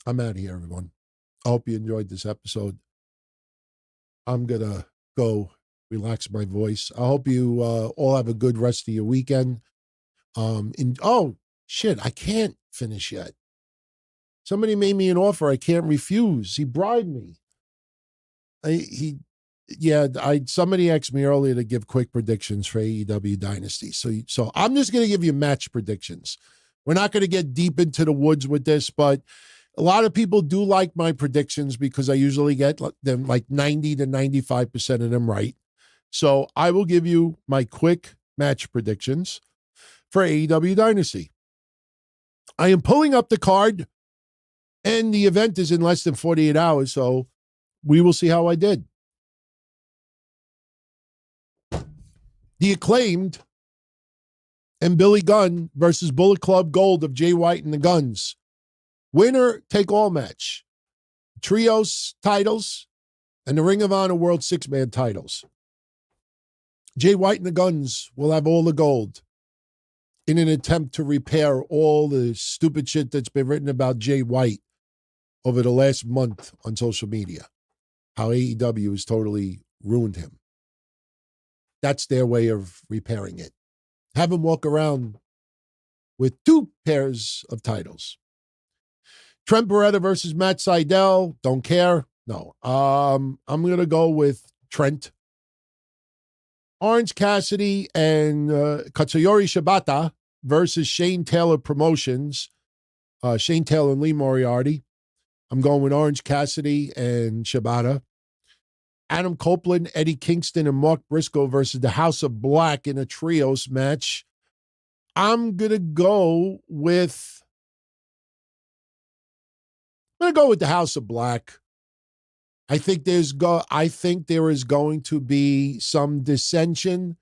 I'm out of here, everyone. I hope you enjoyed this episode. I'm going to go relax my voice. I hope you all have a good rest of your weekend. Oh, shit, I can't finish yet. Somebody made me an offer I can't refuse. He bribed me. Somebody asked me earlier to give quick predictions for AEW Dynasty. So I'm just going to give you match predictions. We're not going to get deep into the woods with this, but a lot of people do like my predictions because I usually get them like 90 to 95% of them right. So I will give you my quick match predictions for AEW Dynasty. I am pulling up the card, and the event is in less than 48 hours, so we will see how I did. The Acclaimed and Billy Gunn versus Bullet Club Gold of Jay White and the Guns. Winner take all match. Trios titles and the Ring of Honor World Six-Man titles. Jay White and the Guns will have all the gold in an attempt to repair all the stupid shit that's been written about Jay White over the last month on social media. How AEW has totally ruined him. That's their way of repairing it. Have him walk around with 2 pairs of titles. Trent Beretta versus Matt Sydal. Don't care. No. I'm going to go with Trent. Orange Cassidy and Katsuyori Shibata versus Shane Taylor Promotions. Shane Taylor and Lee Moriarty. I'm going with Orange Cassidy and Shibata. Adam Copeland, Eddie Kingston, and Mark Briscoe versus the House of Black in a trios match. I'm going to go with the House of Black. I think there is going to be some dissension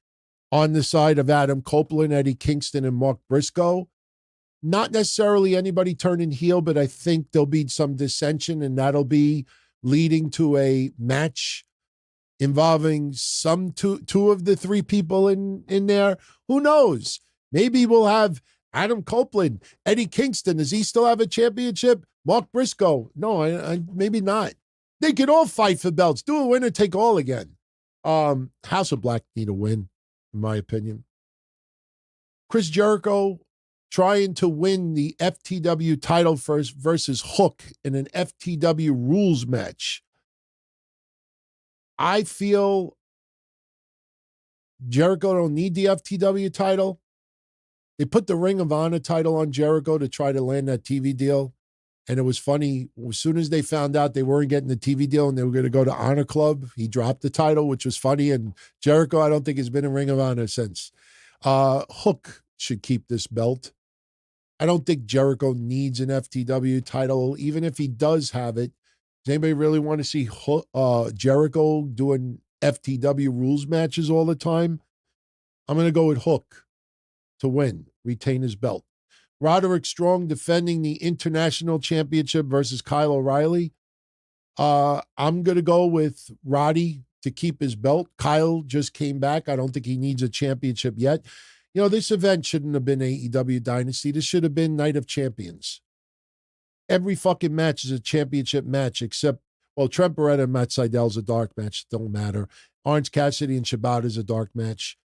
on the side of Adam Copeland, Eddie Kingston, and Mark Briscoe. Not necessarily anybody turning heel, but I think there'll be some dissension, and that'll be leading to a match involving two of the three people in there. Who knows? Maybe we'll have Adam Copeland, Eddie Kingston. Does he still have a championship? Mark Briscoe. No, maybe not. They could all fight for belts. Do a winner take all again. House of Black need a win, in my opinion. Chris Jericho trying to win the FTW title first versus Hook in an FTW rules match. I feel Jericho don't need the FTW title. They put the Ring of Honor title on Jericho to try to land that TV deal. And it was funny, as soon as they found out they weren't getting the TV deal and they were going to go to Honor Club, he dropped the title, which was funny. And Jericho, I don't think, has been in Ring of Honor since. Hook should keep this belt. I don't think Jericho needs an FTW title, even if he does have it. Does anybody really want to see Jericho doing FTW rules matches all the time? I'm going to go with Hook to win, retain his belt. Roderick Strong defending the International Championship versus Kyle O'Reilly. I'm going to go with Roddy to keep his belt. Kyle just came back. I don't think he needs a championship yet. You know, this event shouldn't have been AEW Dynasty. This should have been Night of Champions. Every fucking match is a championship match except, well, Trent Beretta and Matt Seidel's a dark match. Don't matter. Orange Cassidy and Shibata is a dark match.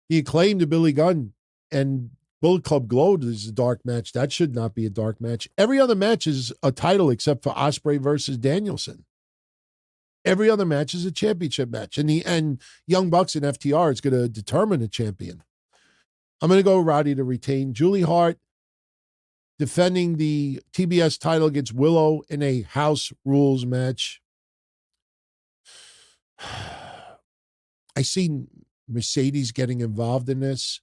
The Acclaim to Billy Gunn and Bullet Club Glowed is a dark match. That should not be a dark match. Every other match is a title except for Ospreay versus Danielson. Every other match is a championship match. And Young Bucks and FTR is going to determine a champion. I'm going to go Roddy to retain. Julie Hart defending the TBS title against Willow in a house rules match. I see Mercedes getting involved in this.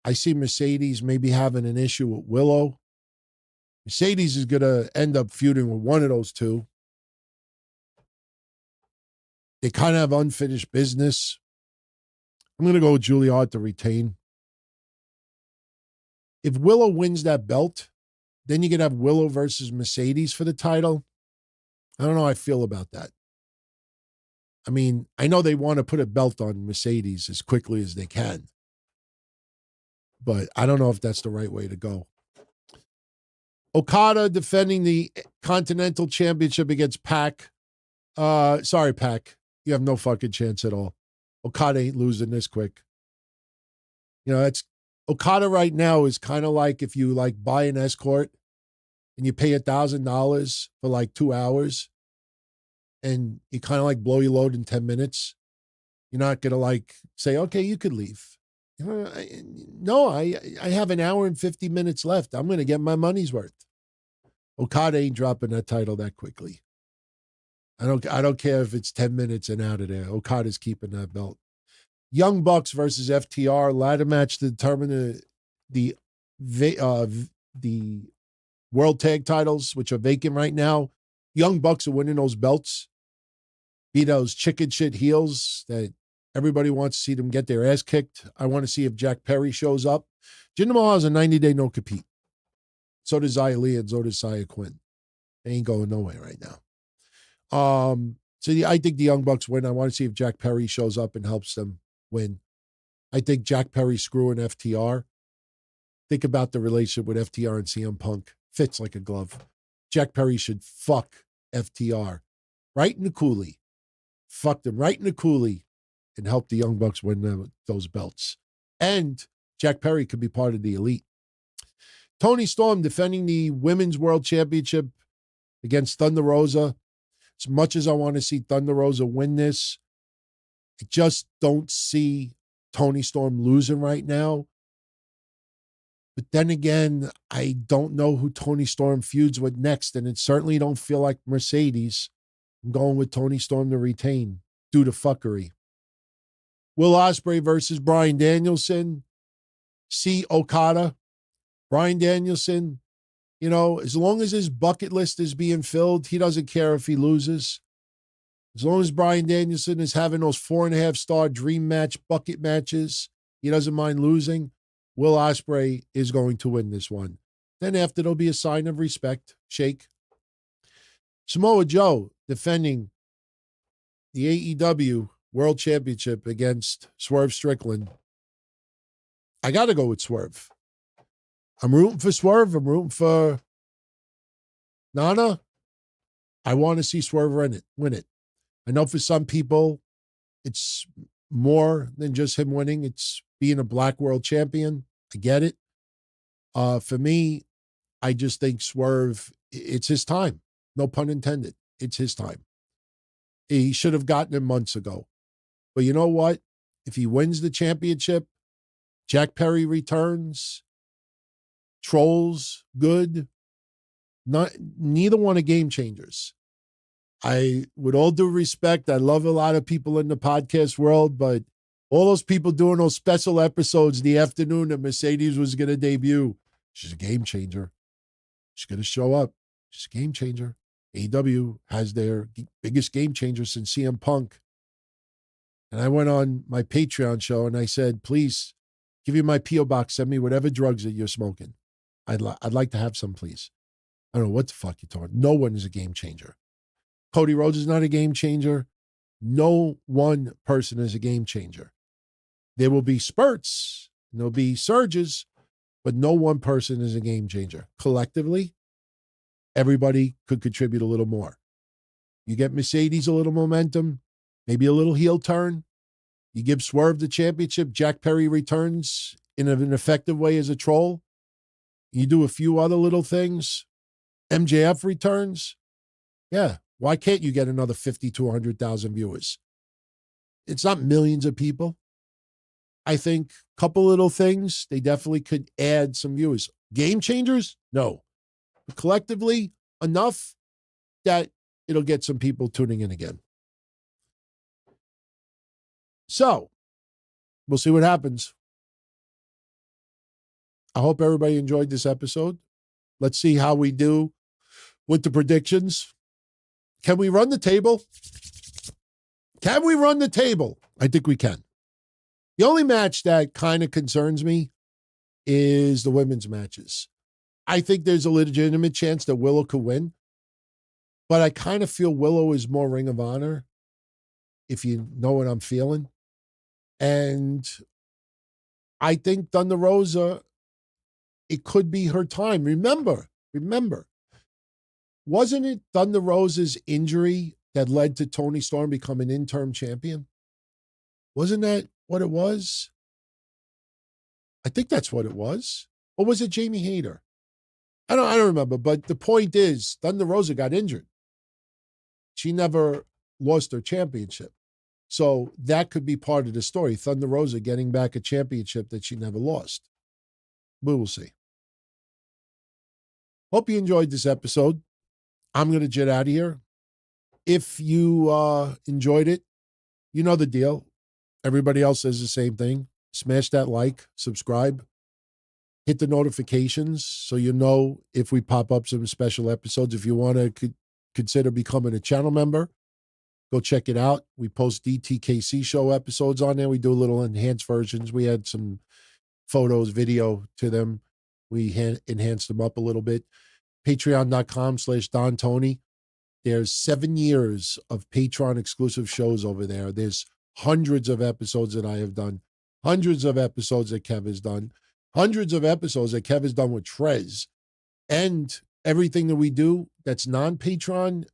I see Mercedes maybe having an issue with Willow. Mercedes is going to end up feuding with one of those two. They kind of have unfinished business. I'm going to go with Julie Hart to retain. If Willow wins that belt, then you could have Willow versus Mercedes for the title. I don't know how I feel about that. I mean, I know they want to put a belt on Mercedes as quickly as they can, but I don't know if that's the right way to go. Okada defending the Continental Championship against Pac. Sorry, Pac. You have no fucking chance at all. Okada ain't losing this quick. You know, Okada right now is kind of like if you like buy an escort and you pay $1,000 for like 2 hours and you kind of like blow your load in 10 minutes. You're not going to like say, okay, you could leave. You know, I have an hour and 50 minutes left. I'm going to get my money's worth. Okada ain't dropping that title that quickly. I don't care if it's 10 minutes and out of there. Okada's keeping that belt. Young Bucks versus FTR ladder match to determine the world tag titles, which are vacant right now. Young Bucks are winning those belts. Be those chicken shit heels that everybody wants to see them get their ass kicked. I want to see if Jack Perry shows up. Jinder Mahal has a 90-day no-compete. So does Xia Li and so does Xia Quinn. They ain't going nowhere right now. I think the Young Bucks win. I want to see if Jack Perry shows up and helps them win. I think Jack Perry screwing FTR. Think about the relationship with FTR and CM Punk. Fits like a glove. Jack Perry should fuck FTR right in the coolie. Fuck them right in the coolie and help the Young Bucks win those belts. And Jack Perry could be part of the elite. Toni Storm defending the Women's World Championship against Thunder Rosa. As much as I want to see Thunder Rosa win this, I just don't see Toni Storm losing right now. But then again, I don't know who Toni Storm feuds with next, and it certainly don't feel like Mercedes. I'm going with Tony Storm to retain due to fuckery. Will Ospreay versus Bryan Danielson. C. Okada. Bryan Danielson, you know, as long as his bucket list is being filled, he doesn't care if he loses. As long as Bryan Danielson is having those 4.5-star dream match bucket matches, he doesn't mind losing. Will Ospreay is going to win this one. Then after, there'll be a sign of respect. Shake. Samoa Joe defending the AEW World Championship against Swerve Strickland. I got to go with Swerve. I'm rooting for Swerve. I'm rooting for Nana. I want to see Swerve win it. I know for some people, it's more than just him winning. It's being a black world champion. I get it. For me, I just think Swerve, it's his time. No pun intended. It's his time. He should have gotten it months ago. But you know what? If he wins the championship, Jack Perry returns, Trolls, good. Neither one are game changers. With all due respect, I love a lot of people in the podcast world, but all those people doing those special episodes the afternoon that Mercedes was going to debut, she's a game changer. She's going to show up. She's a game changer. AEW has their biggest game changer since CM Punk. And I went on my Patreon show and I said, please, give you my P.O. box. Send me whatever drugs that you're smoking. I'd like to have some, please. I don't know what the fuck you're talking. No one is a game changer. Cody Rhodes is not a game changer. No one person is a game changer. There will be spurts, and there'll be surges, but no one person is a game changer. Collectively, everybody could contribute a little more. You get Mercedes a little momentum, maybe a little heel turn. You give Swerve the championship. Jack Perry returns in an effective way as a troll. You do a few other little things. MJF returns. Yeah. Why can't you get another 50 to 100,000 viewers? It's not millions of people. I think a couple little things, they definitely could add some viewers. Game changers? No. But collectively, enough that it'll get some people tuning in again. So, we'll see what happens. I hope everybody enjoyed this episode. Let's see how we do with the predictions. Can we run the table? Can we run the table? I think we can. The only match that kind of concerns me is the women's matches. I think there's a legitimate chance that Willow could win, but I kind of feel Willow is more Ring of Honor, if you know what I'm feeling. And I think Thunder Rosa, it could be her time. Remember, wasn't it Thunder Rosa's injury that led to Tony Storm becoming interim champion? Wasn't that what it was? I think that's what it was. Or was it Jamie Hayter? I don't remember, but the point is Thunder Rosa got injured. She never lost her championship. So that could be part of the story. Thunder Rosa getting back a championship that she never lost. We will see. Hope you enjoyed this episode. I'm going to jet out of here. If you enjoyed it, you know the deal. Everybody else says the same thing. Smash that like, subscribe, hit the notifications so you know if we pop up some special episodes. If you want to consider becoming a channel member, go check it out. We post DTKC show episodes on there. We do little enhanced versions. We had some photos, video to them. We enhanced them up a little bit. Patreon.com/Don Tony. There's 7 years of Patreon exclusive shows over there. There's hundreds of episodes that I have done, hundreds of episodes that Kev has done, hundreds of episodes that Kev has done with Trez, and everything that we do that's non-Patreon,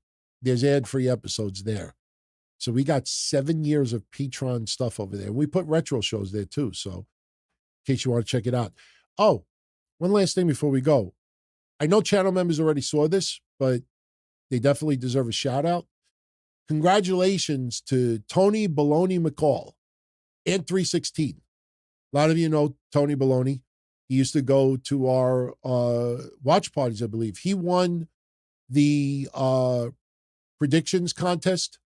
there's ad-free episodes there. So we got 7 years of Patreon stuff over there. And we put retro shows there too. So in case you want to check it out. Oh, one last thing before we go. I know channel members already saw this, but they definitely deserve a shout out. Congratulations to Tony Baloney McCall and 316. A lot of you know Tony Baloney. He used to go to our watch parties, I believe. He won the predictions contest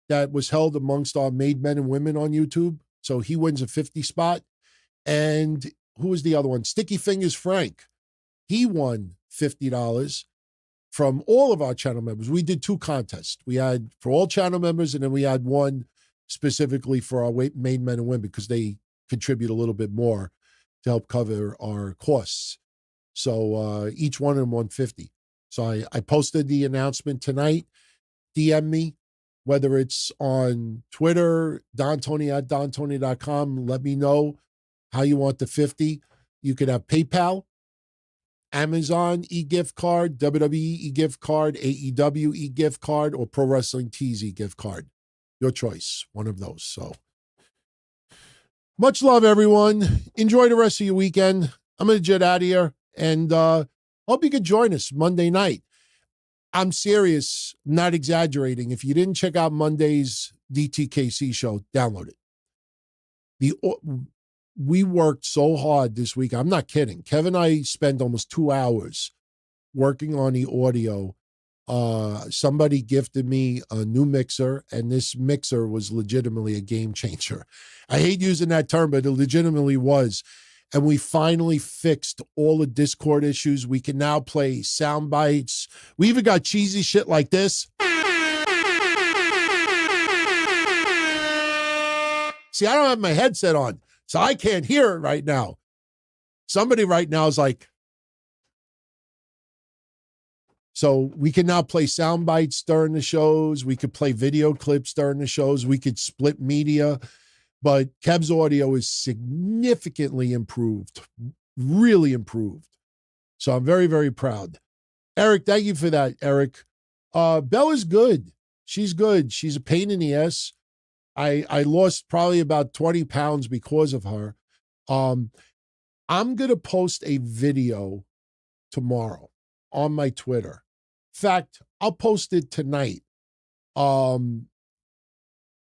that was held amongst our made men and women on YouTube. So he wins a 50 spot. And who was the other one? Sticky Fingers Frank. He won $50 from all of our channel members. We did 2 contests. We had for all channel members, and then we had one specifically for our made men and women because they contribute a little bit more to help cover our costs. So each one of them won 50. So I posted the announcement tonight. DM me, whether it's on Twitter, DonTony@DonTony.com. Let me know how you want the 50. You could have PayPal, Amazon e-gift card, WWE e-gift card, AEW e-gift card, or Pro Wrestling Tees e-gift card. Your choice, one of those. So much love, everyone. Enjoy the rest of your weekend. I'm going to jet out of here, and hope you could join us Monday night. I'm serious, not exaggerating. If you didn't check out Monday's DTKC show, download it. We worked so hard this week. I'm not kidding. Kevin and I spent almost 2 hours working on the audio. Somebody gifted me a new mixer, and this mixer was legitimately a game changer. I hate using that term, but it legitimately was. And we finally fixed all the Discord issues. We can now play sound bites. We even got cheesy shit like this. See, I don't have my headset on, so I can't hear it right now. Somebody right now is like, so we can now play sound bites during the shows. We could play video clips during the shows. We could split media. But Kev's audio is significantly improved, really improved. So I'm very, very proud. Eric, thank you for that, Eric. Bella's good. She's good. She's a pain in the ass. I lost probably about 20 pounds because of her. I'm going to post a video tomorrow on my Twitter. In fact, I'll post it tonight.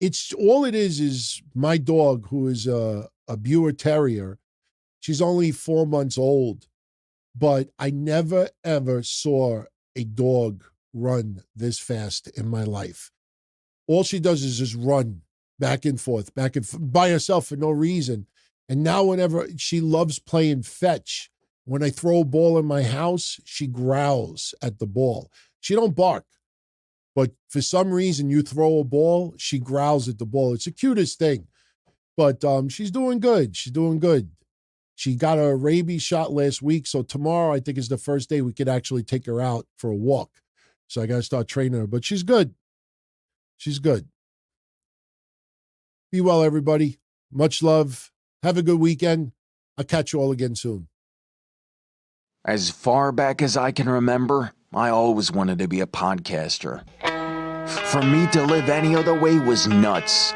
It's all it is my dog, who is a Buer Terrier. She's only 4 months old, but I never, ever saw a dog run this fast in my life. All she does is just run back and forth by herself for no reason. And now whenever she loves playing fetch, when I throw a ball in my house, she growls at the ball. She don't bark. But for some reason, you throw a ball, she growls at the ball. It's the cutest thing. But she's doing good. She's doing good. She got a rabies shot last week. So tomorrow, I think, is the first day we could actually take her out for a walk. So I got to start training her. But she's good. She's good. Be well, everybody. Much love. Have a good weekend. I'll catch you all again soon. As far back as I can remember, I always wanted to be a podcaster. For me to live any other way was nuts.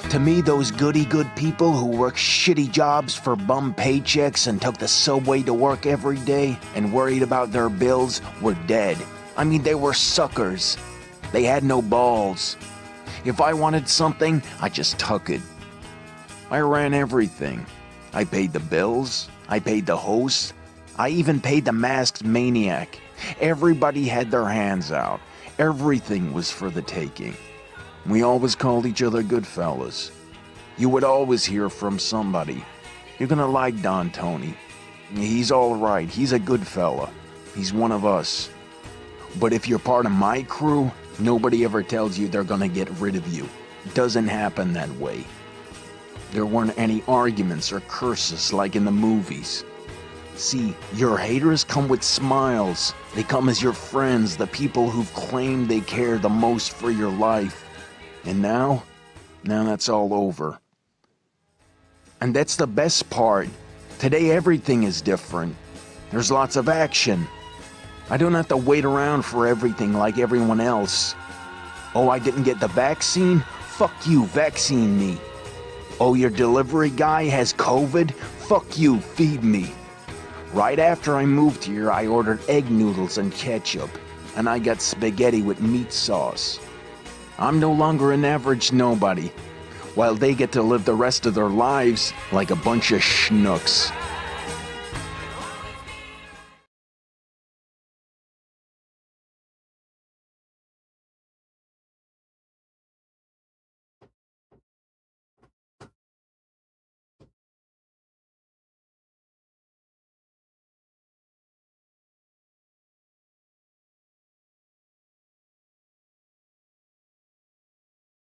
To me, those goody-good people who worked shitty jobs for bum paychecks and took the subway to work every day and worried about their bills were dead. I mean, they were suckers. They had no balls. If I wanted something, I just took it. I ran everything. I paid the bills. I paid the host. I even paid the masked maniac. Everybody had their hands out. Everything was for the taking. We always called each other good fellas. You would always hear from somebody. You're gonna like Don Tony. He's all right. He's a good fella. He's one of us. But if you're part of my crew, nobody ever tells you they're gonna get rid of you. It doesn't happen that way. There weren't any arguments or curses like in the movies. See, your haters come with smiles. They come as your friends, the people who've claimed they care the most for your life. And now that's all over. And that's the best part. Today everything is different. There's lots of action. I don't have to wait around for everything like everyone else. Oh, I didn't get the vaccine? Fuck you, vaccine me. Oh, your delivery guy has COVID? Fuck you, feed me. Right after I moved here, I ordered egg noodles and ketchup, and I got spaghetti with meat sauce. I'm no longer an average nobody, while they get to live the rest of their lives like a bunch of schnooks.